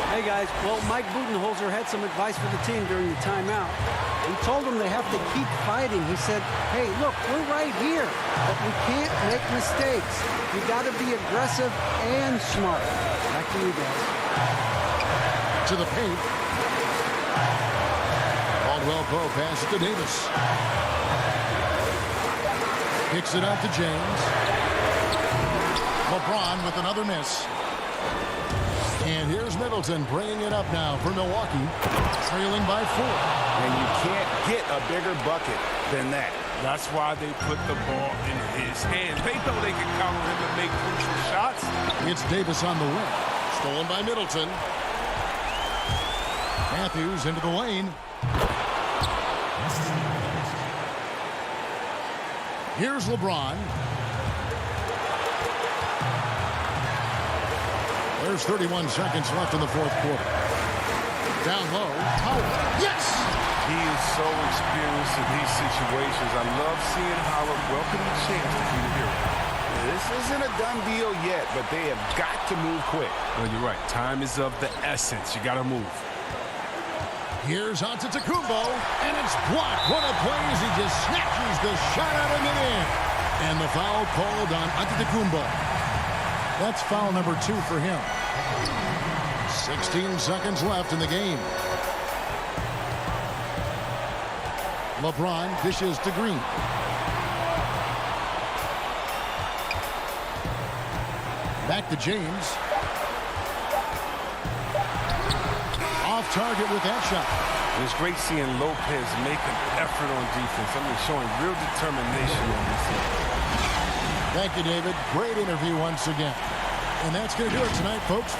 Hey, guys. Well, Mike Budenholzer had some advice for the team during the timeout. He told them they have to keep fighting. He said, hey, look, we're right here, but we can't make mistakes. You got to be aggressive and smart. Back to you guys. To the paint. Caldwell Pope passes to Davis. Kicks it out to James. LeBron with another miss. And here's Middleton bringing it up now for Milwaukee, trailing by 4. And you can't get a bigger bucket than that. That's why they put the ball in his hands. They know they can count on him to make crucial shots. It's Davis on the wing. Stolen by Middleton. Matthews into the lane. Here's LeBron. There's 31 seconds left in the fourth quarter. Down low, Howard. Yes! He is so experienced in these situations. I love seeing Howard welcome the chance to be the hero. This isn't a done deal yet, but they have got to move quick. Well, you're right. Time is of the essence. You got to move. Here's Antetokounmpo, and it's blocked. What a play as he just snatches the shot out of midair. And the foul called on Antetokounmpo. That's foul number 2 for him. 16 seconds left in the game. LeBron dishes to Green. Back to James. Off target with that shot. It's great seeing Lopez make an effort on defense. I mean, showing real determination on this end. Thank you, David. Great interview once again. And that's going to do it tonight, folks.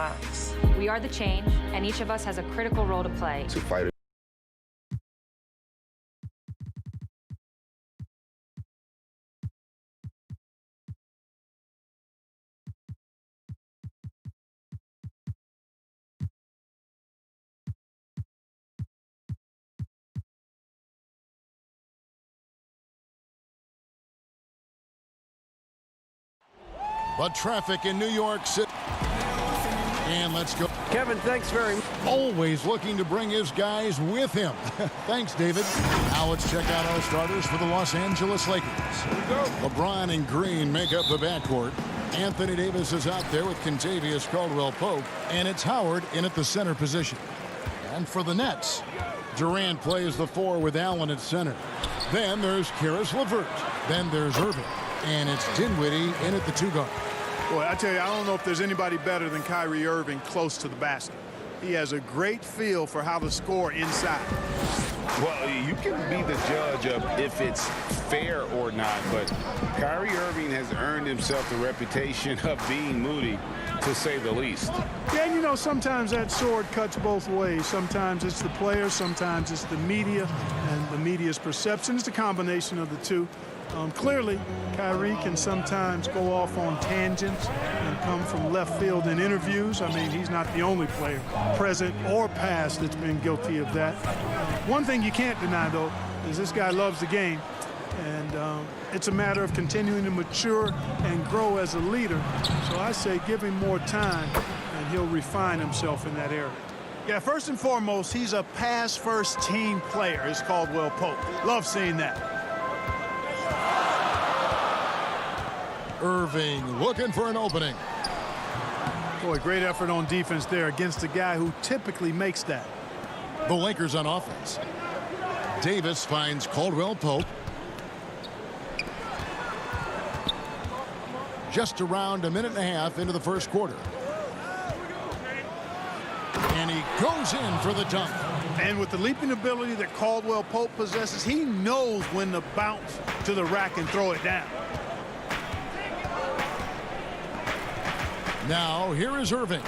lives. We are the change, and each of us has a critical role to play. To fight it. But traffic in New York City. And let's go. Kevin, thanks very much. Always looking to bring his guys with him. Thanks, David. Now let's check out our starters for the Los Angeles Lakers. LeBron and Green make up the backcourt. Anthony Davis is out there with Kentavious Caldwell-Pope. And it's Howard in at the center position. And for the Nets, Durant plays the 4 with Allen at center. Then there's Karis LeVert. Then there's Irving. And it's Dinwiddie in at the 2 guard. Boy, I tell you, I don't know if there's anybody better than Kyrie Irving close to the basket. He has a great feel for how to score inside. Well, you can be the judge of if it's fair or not, but Kyrie Irving has earned himself the reputation of being moody, to say the least. Yeah, and you know, sometimes that sword cuts both ways. Sometimes it's the players, sometimes it's the media, and the media's perception. It's a combination of the two. Clearly, Kyrie can sometimes go off on tangents and come from left field in interviews. I mean, he's not the only player, present or past, that's been guilty of that. One thing you can't deny, though, is this guy loves the game. And it's a matter of continuing to mature and grow as a leader. So I say give him more time, and he'll refine himself in that area. Yeah, first and foremost, he's a pass-first team player, is Caldwell-Pope. Love seeing that. Irving looking for an opening. Boy, great effort on defense there against a guy who typically makes that. The Lakers on offense. Davis finds Caldwell-Pope. Just around a minute and a half into the first quarter. And he goes in for the dunk. And with the leaping ability that Caldwell-Pope possesses, he knows when to bounce to the rack and throw it down. Now, here is Irving.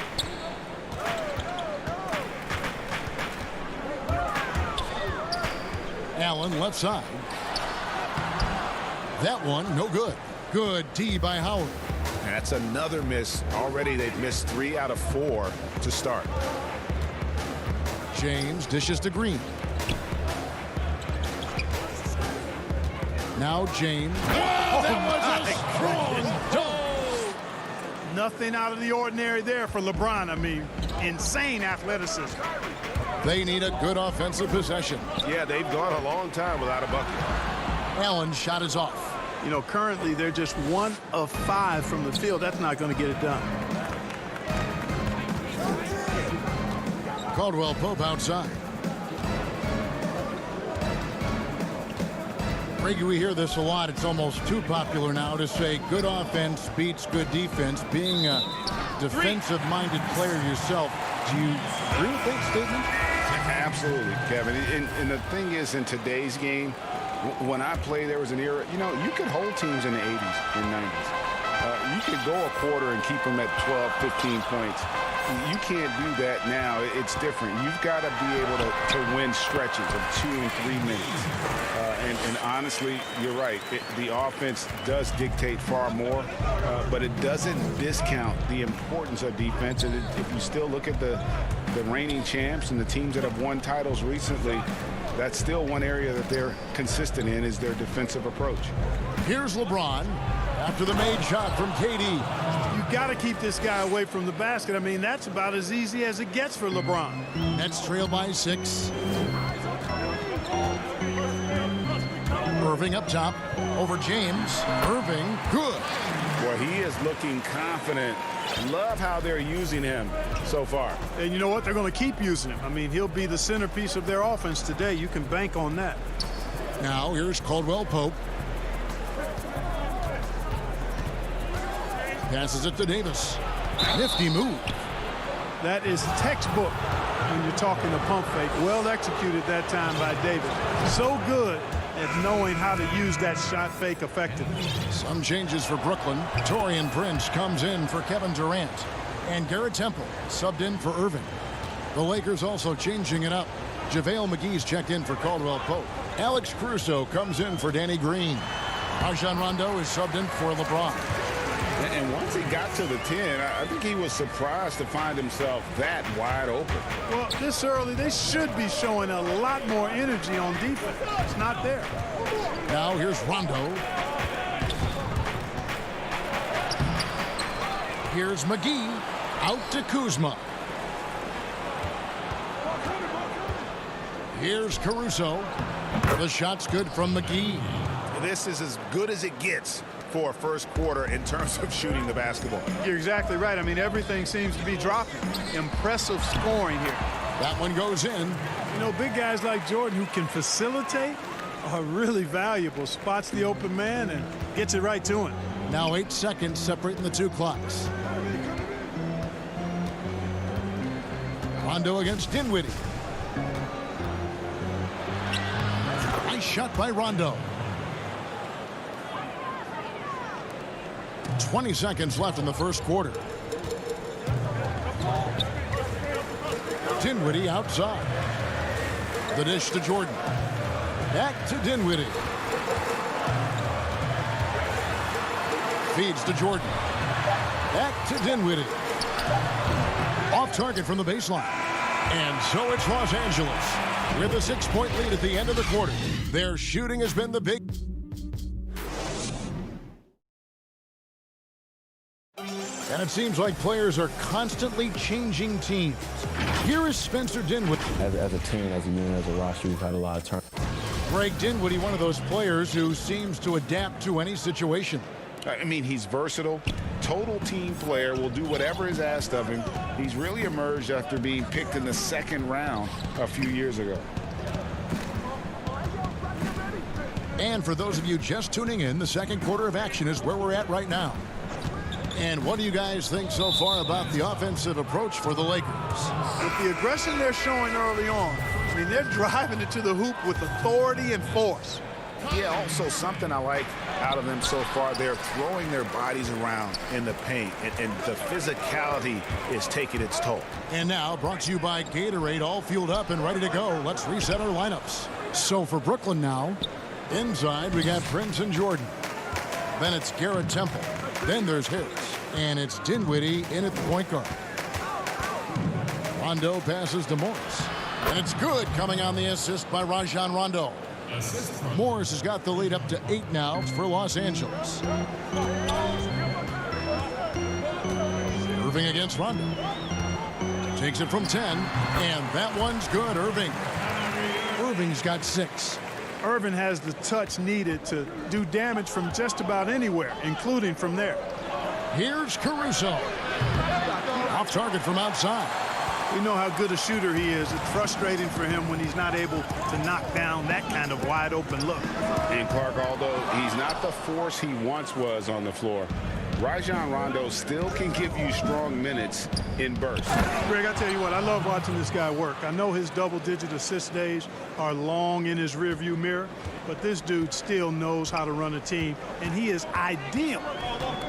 Allen left side. That one, no good. Good D by Howard. And that's another miss. Already they've missed 3 out of 4 to start. James dishes to Green. Now James. That was a strong dunk. Nothing out of the ordinary there for LeBron. I mean, insane athleticism. They need a good offensive possession. Yeah, they've gone a long time without a bucket. Allen's shot is off. You know, currently they're just 1 of 5 from the field. That's not going to get it done. Caldwell-Pope outside. Reggie, we hear this a lot. It's almost too popular now to say good offense beats good defense. Being a defensive-minded player yourself, do you agree with that statement? Absolutely, Kevin. And the thing is, in today's game, when I played, there was an era, you know, you could hold teams in the 80s and 90s. You could go a quarter and keep them at 12, 15 points. You can't do that now. It's different. You've got to be able to win stretches of 2 and 3 minutes. And honestly, you're right. The offense does dictate far more, but it doesn't discount the importance of defense. And if you still look at the reigning champs and the teams that have won titles recently, that's still one area that they're consistent in, is their defensive approach. Here's LeBron after the made shot from KD. You got to keep this guy away from the basket. I mean, that's about as easy as it gets for LeBron. Nets trail by 6. Irving up top over James. Irving, good. Boy, he is looking confident. Love how they're using him so far. And you know what? They're going to keep using him. I mean, he'll be the centerpiece of their offense today. You can bank on that. Now here's Caldwell-Pope. Passes it to Davis. Nifty move. That is textbook when you're talking a pump fake. Well executed that time by Davis. So good at knowing how to use that shot fake effectively. Some changes for Brooklyn. Taurean Prince comes in for Kevin Durant. And Garrett Temple subbed in for Irving. The Lakers also changing it up. JaVale McGee's checked in for Caldwell Pope. Alex Caruso comes in for Danny Green. Rajon Rondo is subbed in for LeBron. And once he got to the 10, I think he was surprised to find himself that wide open. Well, this early, they should be showing a lot more energy on defense. It's not there. Now here's Rondo. Here's McGee. Out to Kuzma. Here's Caruso. The shot's good from McGee. This is as good as it gets for a first quarter in terms of shooting the basketball. You're exactly right. I mean, everything seems to be dropping. Impressive scoring here. That one goes in. You know, big guys like Jordan who can facilitate are really valuable. Spots the open man and gets it right to him. Now 8 seconds separating the two clocks. Rondo against Dinwiddie. Nice shot by Rondo. 20 seconds left in the first quarter. Dinwiddie outside. The dish to Jordan. Back to Dinwiddie. Feeds to Jordan. Back to Dinwiddie. Off target from the baseline. And so it's Los Angeles with a 6-point lead at the end of the quarter. Their shooting has been the big. And it seems like players are constantly changing teams. Here is Spencer Dinwiddie. As a team, as a unit, as a roster, we've had a lot of turn. Greg Dinwiddie, one of those players who seems to adapt to any situation. I mean, he's versatile, total team player, will do whatever is asked of him. He's really emerged after being picked in the second round a few years ago. And for those of you just tuning in, the second quarter of action is where we're at right now. And what do you guys think so far about the offensive approach for the Lakers? With the aggression they're showing early on, I mean, they're driving it to the hoop with authority and force. Yeah, also something I like out of them so far, they're throwing their bodies around in the paint, and the physicality is taking its toll. And now, brought to you by Gatorade, all fueled up and ready to go. Let's reset our lineups. So for Brooklyn now, inside we got Prince and Jordan. Then it's Garrett Temple. Then there's Harris. And it's Dinwiddie in at the point guard. Rondo passes to Morris. And it's good, coming on the assist by Rajon Rondo. Morris has got the lead up to 8 now for Los Angeles. Irving against Rondo. Takes it from 10, and that one's good. Irving's got 6. Irving has the touch needed to do damage from just about anywhere, including from there. Here's Caruso. Off target from outside. We know how good a shooter he is. It's frustrating for him when he's not able to knock down that kind of wide open look. And Clark, although he's not the force he once was on the floor, Rajon Rondo still can give you strong minutes in bursts. Greg, I tell you what, I love watching this guy work. I know his double-digit assist days are long in his rearview mirror, but this dude still knows how to run a team, and he is ideal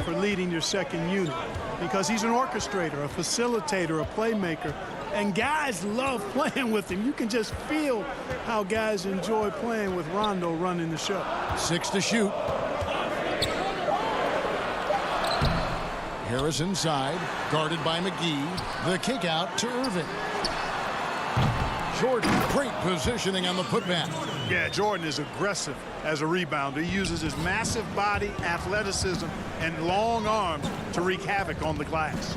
for leading your second unit because he's an orchestrator, a facilitator, a playmaker, and guys love playing with him. You can just feel how guys enjoy playing with Rondo running the show. 6 to shoot. Harris inside, guarded by McGee. The kick out to Irving. Jordan, great positioning on the putback. Yeah, Jordan is aggressive as a rebounder. He uses his massive body, athleticism, and long arms to wreak havoc on the glass.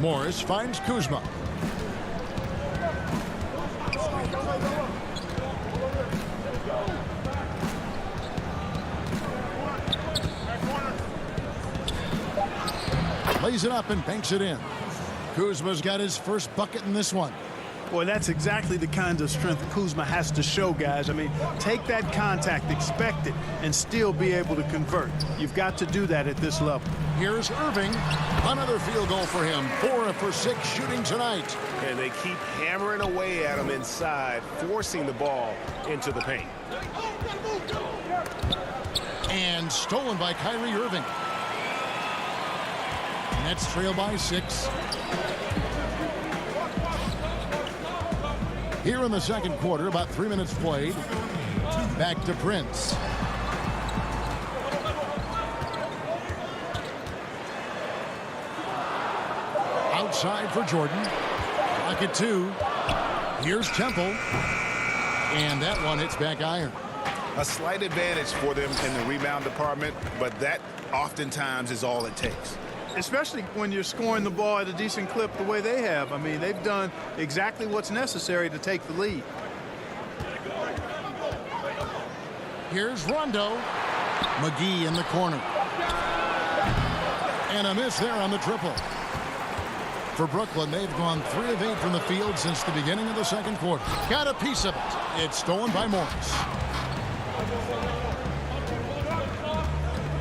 Morris finds Kuzma. Lays it up and banks it in. Kuzma's got his first bucket in this one. Boy, that's exactly the kind of strength Kuzma has to show, guys. I mean, take that contact, expect it, and still be able to convert. You've got to do that at this level. Here's Irving. Another field goal for him. 4 for 6 shooting tonight. And they keep hammering away at him inside, forcing the ball into the paint. And stolen by Kyrie Irving. Nets trail by 6. Here in the second quarter, about 3 minutes played. Back to Prince. Outside for Jordan. Pocket 2. Here's Temple. And that one hits back iron. A slight advantage for them in the rebound department, but that oftentimes is all it takes. Especially when you're scoring the ball at a decent clip the way they have. I mean, they've done exactly what's necessary to take the lead. Here's Rondo. McGee in the corner. And a miss there on the triple. For Brooklyn, they've gone 3 of 8 from the field since the beginning of the second quarter. Got a piece of it. It's stolen by Morris.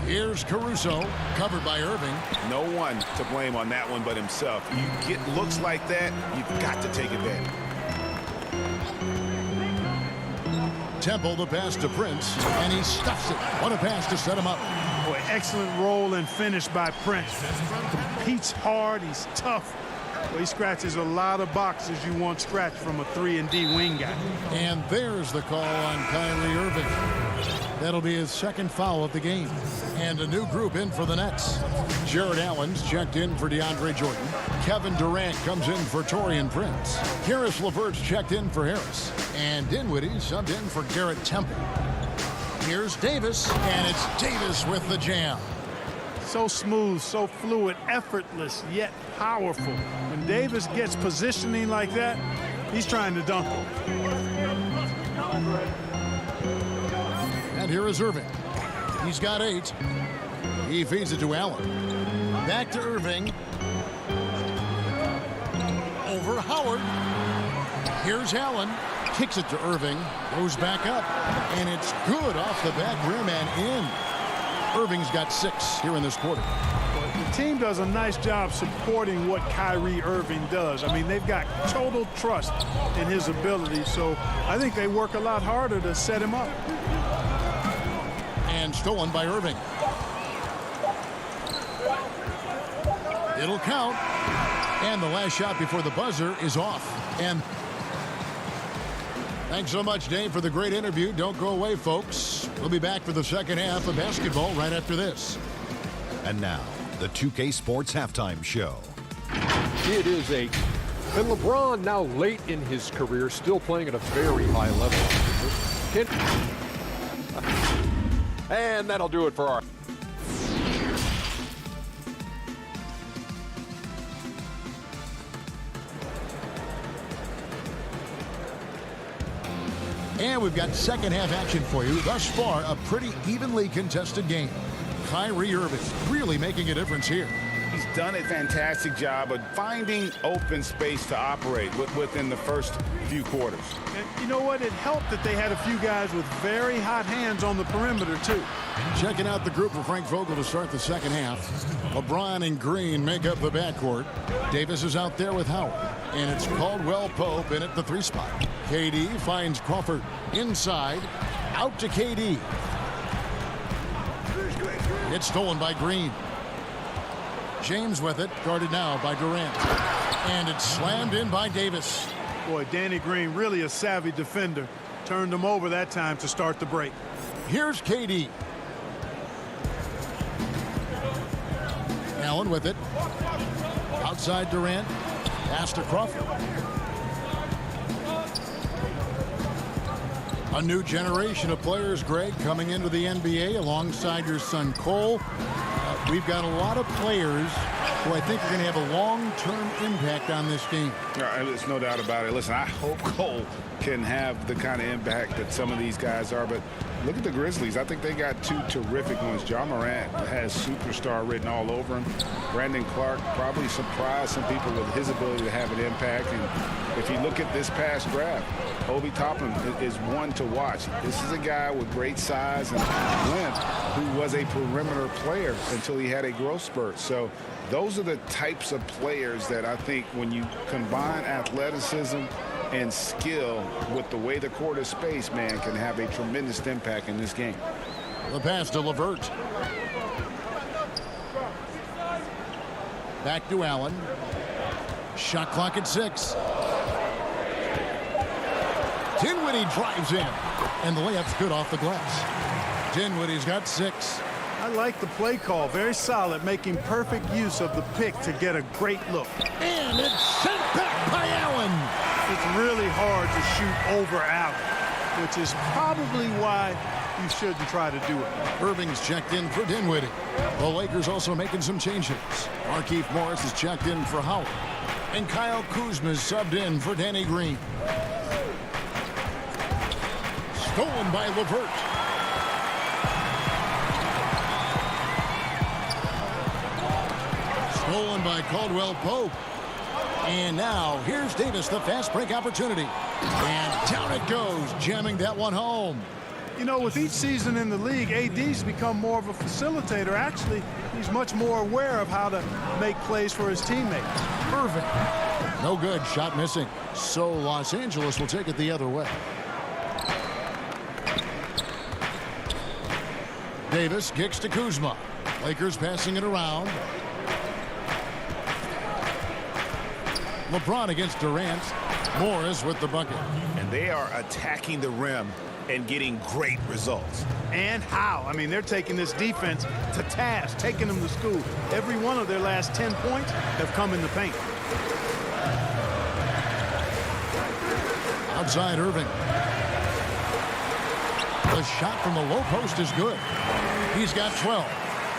Here's Caruso, covered by Irving. No one to blame on that one but himself. You get looks like that, you've got to take advantage. Temple, the pass to Prince, and he stuffs it. What a pass to set him up. Boy, excellent roll and finish by Prince. Competes hard, he's tough. Well, he scratches a lot of boxes you want scratched from a 3-and-D wing guy. And there's the call on Kyrie Irving. That'll be his second foul of the game. And a new group in for the Nets. Jared Allen's checked in for DeAndre Jordan. Kevin Durant comes in for Taurean Prince. Karis LeVert's checked in for Harris. And Dinwiddie subbed in for Garrett Temple. Here's Davis, and it's Davis with the jam. So smooth, so fluid, effortless, yet powerful. When Davis gets positioning like that, he's trying to dunk it. And here is Irving. He's got 8. He feeds it to Allen. Back to Irving. Over Howard. Here's Allen. Kicks it to Irving. Goes back up. And it's good off the back rim and in. Irving's got 6 here in this quarter. The team does a nice job supporting what Kyrie Irving does. I mean, they've got total trust in his ability, so I think they work a lot harder to set him up. And stolen by Irving. It'll count. And the last shot before the buzzer is off. And thanks so much, Dave, for the great interview. Don't go away, folks. We'll be back for the second half of basketball right after this. And now, the 2K Sports Halftime Show. It is and LeBron, now late in his career, still playing at a very high level. And that'll do it for our... And we've got second half action for you. Thus far, a pretty evenly contested game. Kyrie Irving really making a difference here. He's done a fantastic job of finding open space to operate within the first few quarters. And you know what? It helped that they had a few guys with very hot hands on the perimeter, too. Checking out the group for Frank Vogel to start the second half. LeBron and Green make up the backcourt. Davis is out there with Howard. And it's Caldwell Pope in at the 3 spot. KD finds Crawford inside. Out to KD. It's stolen by Green. James with it, guarded now by Durant. And it's slammed in by Davis. Boy, Danny Green, really a savvy defender. Turned him over that time to start the break. Here's KD. Allen with it. Outside Durant. Pass to Crawford. A new generation of players, Greg, coming into the NBA alongside your son Cole. We've got a lot of players who I think are going to have a long-term impact on this game. There's no doubt about it. Listen, I hope Cole can have the kind of impact that some of these guys are, but look at the Grizzlies. I think they got 2 terrific ones. Ja Morant has superstar written all over him. Brandon Clark probably surprised some people with his ability to have an impact. And if you look at this past draft, Obi Toppin is one to watch. This is a guy with great size and length who was a perimeter player until he had a growth spurt. So those are the types of players that I think when you combine athleticism and skill with the way the court is spaced, man, can have a tremendous impact in this game. The pass to LeVert. Back to Allen. Shot clock at 6. Dinwiddie drives in, and the layup's good off the glass. Dinwiddie's got 6. I like the play call. Very solid, making perfect use of the pick to get a great look. And it's sent back by Allen. It's really hard to shoot over Allen, which is probably why you shouldn't try to do it. Irving's checked in for Dinwiddie. The Lakers also making some changes. Markieff Morris is checked in for Howard. And Kyle Kuzma is subbed in for Danny Green. Stolen by LeVert. Stolen by Caldwell Pope. And now here's Davis, the fast break opportunity. And down it goes, jamming that one home. You know, with each season in the league, AD's become more of a facilitator. Actually, he's much more aware of how to make plays for his teammates. Irving. No good. Shot missing. So Los Angeles will take it the other way. Davis kicks to Kuzma. Lakers passing it around. LeBron against Durant. Morris with the bucket. And they are attacking the rim and getting great results. And how? I mean, they're taking this defense to task, taking them to school. Every one of their last 10 points have come in the paint. Outside Irving. The shot from the low post is good. He's got 12.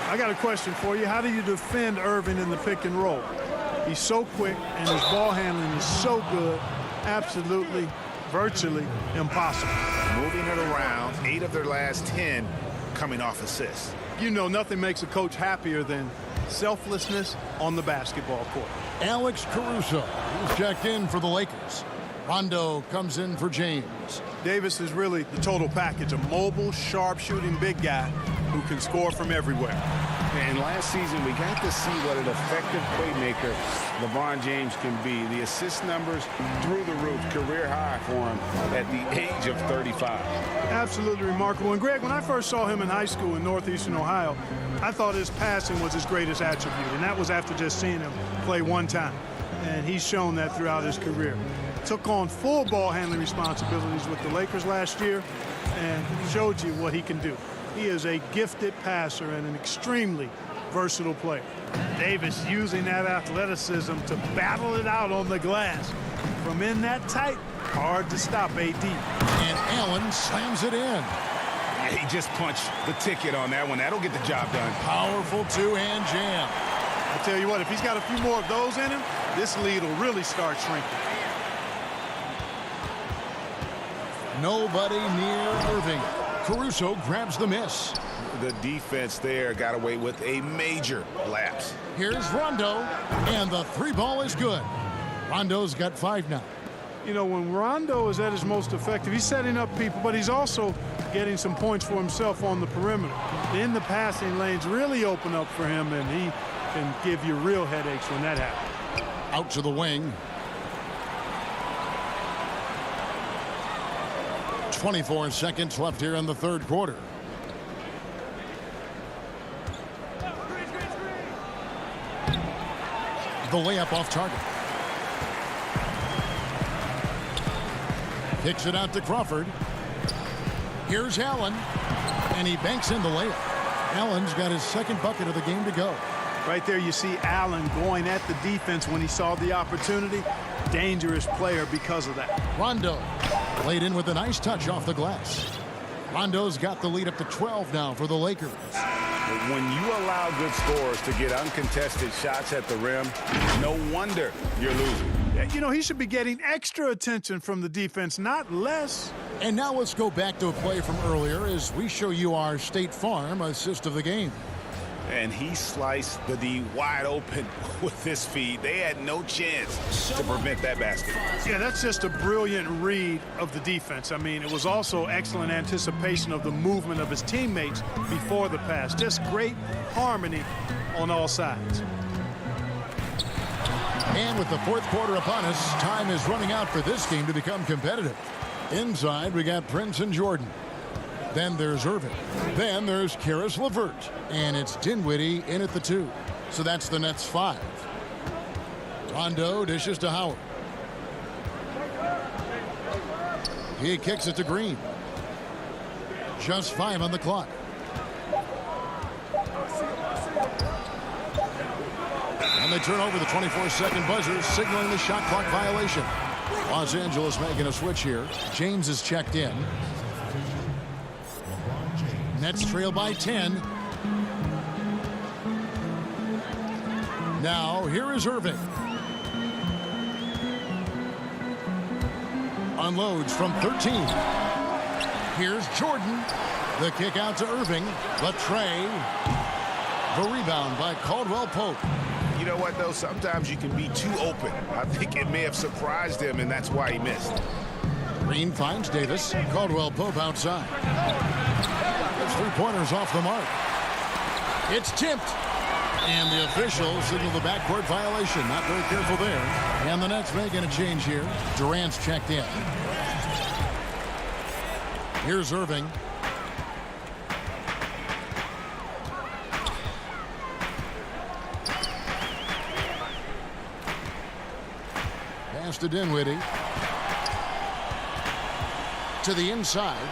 I got a question for you. How do you defend Irving in the pick and roll? He's so quick and his ball handling is so good. Absolutely, virtually impossible. Moving it around, 8 of their last 10 coming off assists. You know, nothing makes a coach happier than selflessness on the basketball court. Alex Caruso, who's checked in for the Lakers. Rondo comes in for James. Davis is really the total package, a mobile, sharp-shooting big guy who can score from everywhere. And last season, we got to see what an effective playmaker LeBron James can be. The assist numbers through the roof, career high for him at the age of 35. Absolutely remarkable. And Greg, when I first saw him in high school in Northeastern Ohio, I thought his passing was his greatest attribute, and that was after just seeing him play one time. And he's shown that throughout his career. Took on full ball handling responsibilities with the Lakers last year and showed you what he can do. He is a gifted passer and an extremely versatile player. Davis using that athleticism to battle it out on the glass. From in that tight, hard to stop AD. And Allen slams it in. Yeah, he just punched the ticket on that one. That'll get the job done. Powerful two-hand jam. I tell you what, if he's got a few more of those in him, this lead will really start shrinking. Nobody near Irving. Caruso grabs the miss. The defense there got away with a major lapse. Here's Rondo, and the 3 ball is good. Rondo's got 5 now. You know, when Rondo is at his most effective, he's setting up people, but he's also getting some points for himself on the perimeter. In the passing lanes really open up for him, and he can give you real headaches when that happens. Out to the wing. 24 seconds left here in the third quarter. The layup off target. Kicks it out to Crawford. Here's Allen, and he banks in the layup. Allen's got his second bucket of the game to go. Right there you see Allen going at the defense when he saw the opportunity. Dangerous player because of that. Rondo laid in with a nice touch off the glass. Rondo's got the lead up to 12 now for the Lakers. When you allow good scorers to get uncontested shots at the rim, no wonder you're losing. You know, he should be getting extra attention from the defense, not less. And now let's go back to a play from earlier as we show you our State Farm assist of the game. And he sliced the D wide open with this feed. They had no chance to prevent that basket. Yeah, that's just a brilliant read of the defense. I mean, it was also excellent anticipation of the movement of his teammates before the pass. Just great harmony on all sides. And with the fourth quarter upon us, time is running out for this game to become competitive. Inside, we got Prince and Jordan. Then there's Irving. Then there's Karis LeVert. And it's Dinwiddie in at the 2. So that's the Nets 5. Rondo dishes to Howard. He kicks it to Green. Just 5 on the clock. And they turn over the 24-second buzzer, signaling the shot clock violation. Los Angeles making a switch here. James is checked in. Nets trail by 10. Now, here is Irving. Unloads from 13. Here's Jordan. The kick out to Irving. But Trey. The rebound by Caldwell Pope. You know what, though? Sometimes you can be too open. I think it may have surprised him, and that's why he missed. Green finds Davis. Caldwell Pope outside. There's 3-pointers off the mark. It's tipped. And the officials signal the backcourt violation. Not very careful there. And the Nets making a change here. Durant's checked in. Here's Irving. Pass to Dinwiddie. To the inside.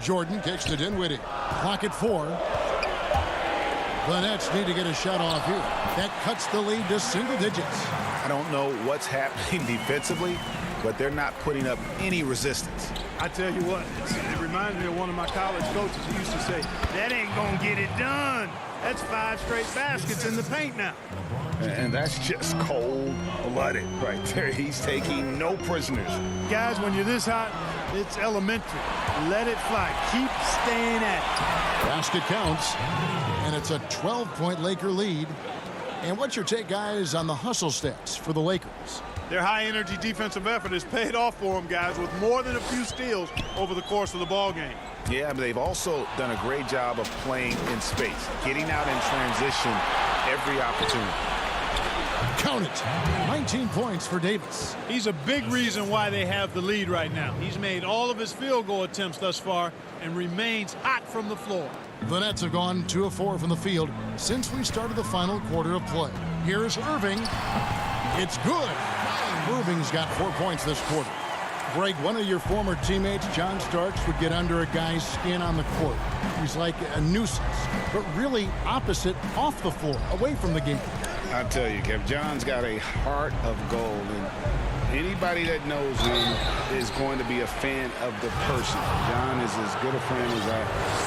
Jordan kicks to Dinwiddie. Clock at 4. The Nets need to get a shot off here. That cuts the lead to single digits. I don't know what's happening defensively, but they're not putting up any resistance. I tell you what, it reminds me of one of my college coaches who used to say, that ain't gonna get it done. That's 5 straight baskets in the paint now. And that's just cold-blooded right there. He's taking no prisoners. Guys, when you're this hot, it's elementary. Let it fly. Keep staying at it. Basket counts, and it's a 12-point Laker lead. And what's your take, guys, on the hustle stats for the Lakers? Their high-energy defensive effort has paid off for them, guys, with more than a few steals over the course of the ball game. Yeah, but they've also done a great job of playing in space, getting out in transition every opportunity. Count it. 19 points for Davis. He's a big reason why they have the lead right now. He's made all of his field goal attempts thus far and remains hot from the floor. The Nets have gone 2 of 4 from the field since we started the final quarter of play. Here's Irving. It's good. Irving's got 4 points this quarter. Greg, one of your former teammates, John Starks, would get under a guy's skin on the court. He's like a nuisance, but really opposite off the floor, away from the game. I tell you, Kev, John's got a heart of gold, and anybody that knows him is going to be a fan of the person. John is as good a friend as I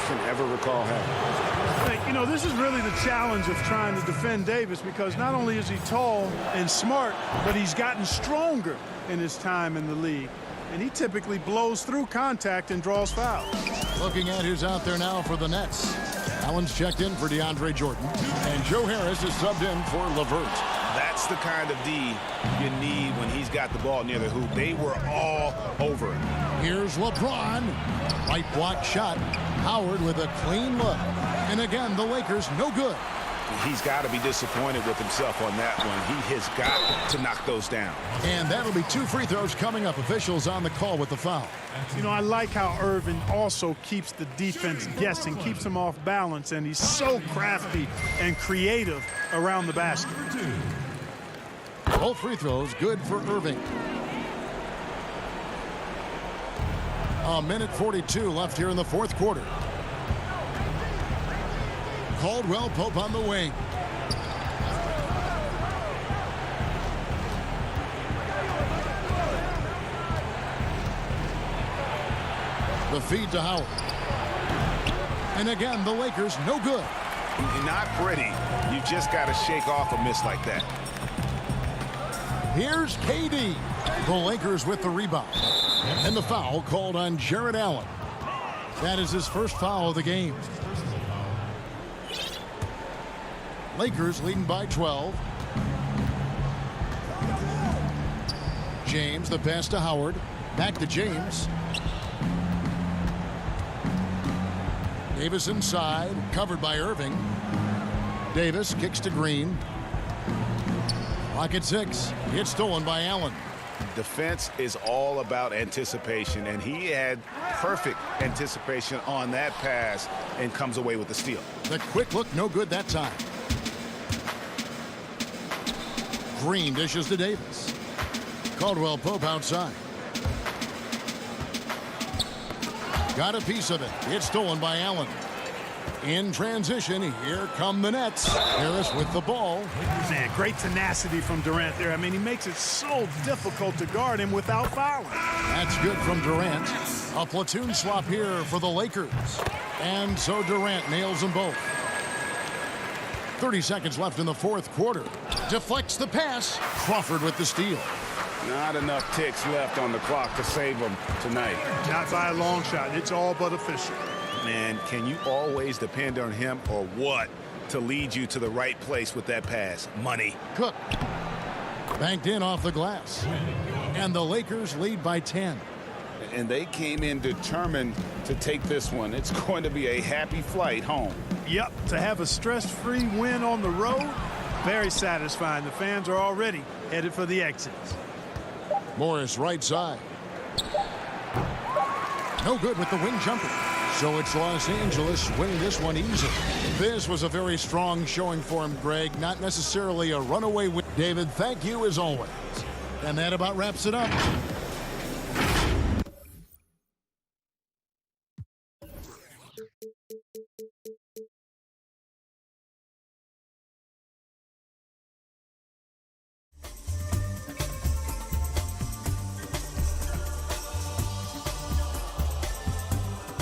can ever recall having. You know, this is really the challenge of trying to defend Davis, because not only is he tall and smart, but he's gotten stronger in his time in the league. And he typically blows through contact and draws fouls. Looking at who's out there now for the Nets. Allen's checked in for DeAndre Jordan. And Joe Harris is subbed in for LeVert. That's the kind of D you need when he's got the ball near the hoop. They were all over it. Here's LeBron. Right block shot. Howard with a clean look. And again, the Lakers no good. He's got to be disappointed with himself on that one. He has got to knock those down. And that'll be 2 free throws coming up. Officials on the call with the foul. You know, I like how Irving also keeps the defense guessing, keeps them off balance, and he's so crafty and creative around the basket. Both free throws good for Irving. A minute 42 left here in the fourth quarter. Caldwell Pope on the wing. The feed to Howard. And again, the Lakers no good. Not pretty. You just got to shake off a miss like that. Here's KD. The Lakers with the rebound. And the foul called on Jarrett Allen. That is his first foul of the game. Lakers leading by 12. James, the pass to Howard. Back to James. Davis inside, covered by Irving. Davis kicks to Green. Clock at 6. It's stolen by Allen. Defense is all about anticipation, and he had perfect anticipation on that pass and comes away with the steal. The quick look, no good that time. Green dishes to Davis. Caldwell Pope outside. Got a piece of it. It's stolen by Allen. In transition, here come the Nets. Harris with the ball. Man, great tenacity from Durant there. I mean, he makes it so difficult to guard him without fouling. That's good from Durant. A platoon swap here for the Lakers. And so Durant nails them both. 30 seconds left in the fourth quarter. Deflects the pass. Crawford with the steal. Not enough ticks left on the clock to save them tonight. Not by a long shot. It's all but official. Man, can you always depend on him or what to lead you to the right place with that pass? Money. Cook. Banked in off the glass. And the Lakers lead by 10. And they came in determined to take this one. It's going to be a happy flight home. Yep, to have a stress-free win on the road, very satisfying. The fans are already headed for the exits. Morris right side. No good with the wing jumper. So it's Los Angeles winning this one easily. This was a very strong showing for him, Greg. Not necessarily a runaway win. David, thank you as always. And that about wraps it up.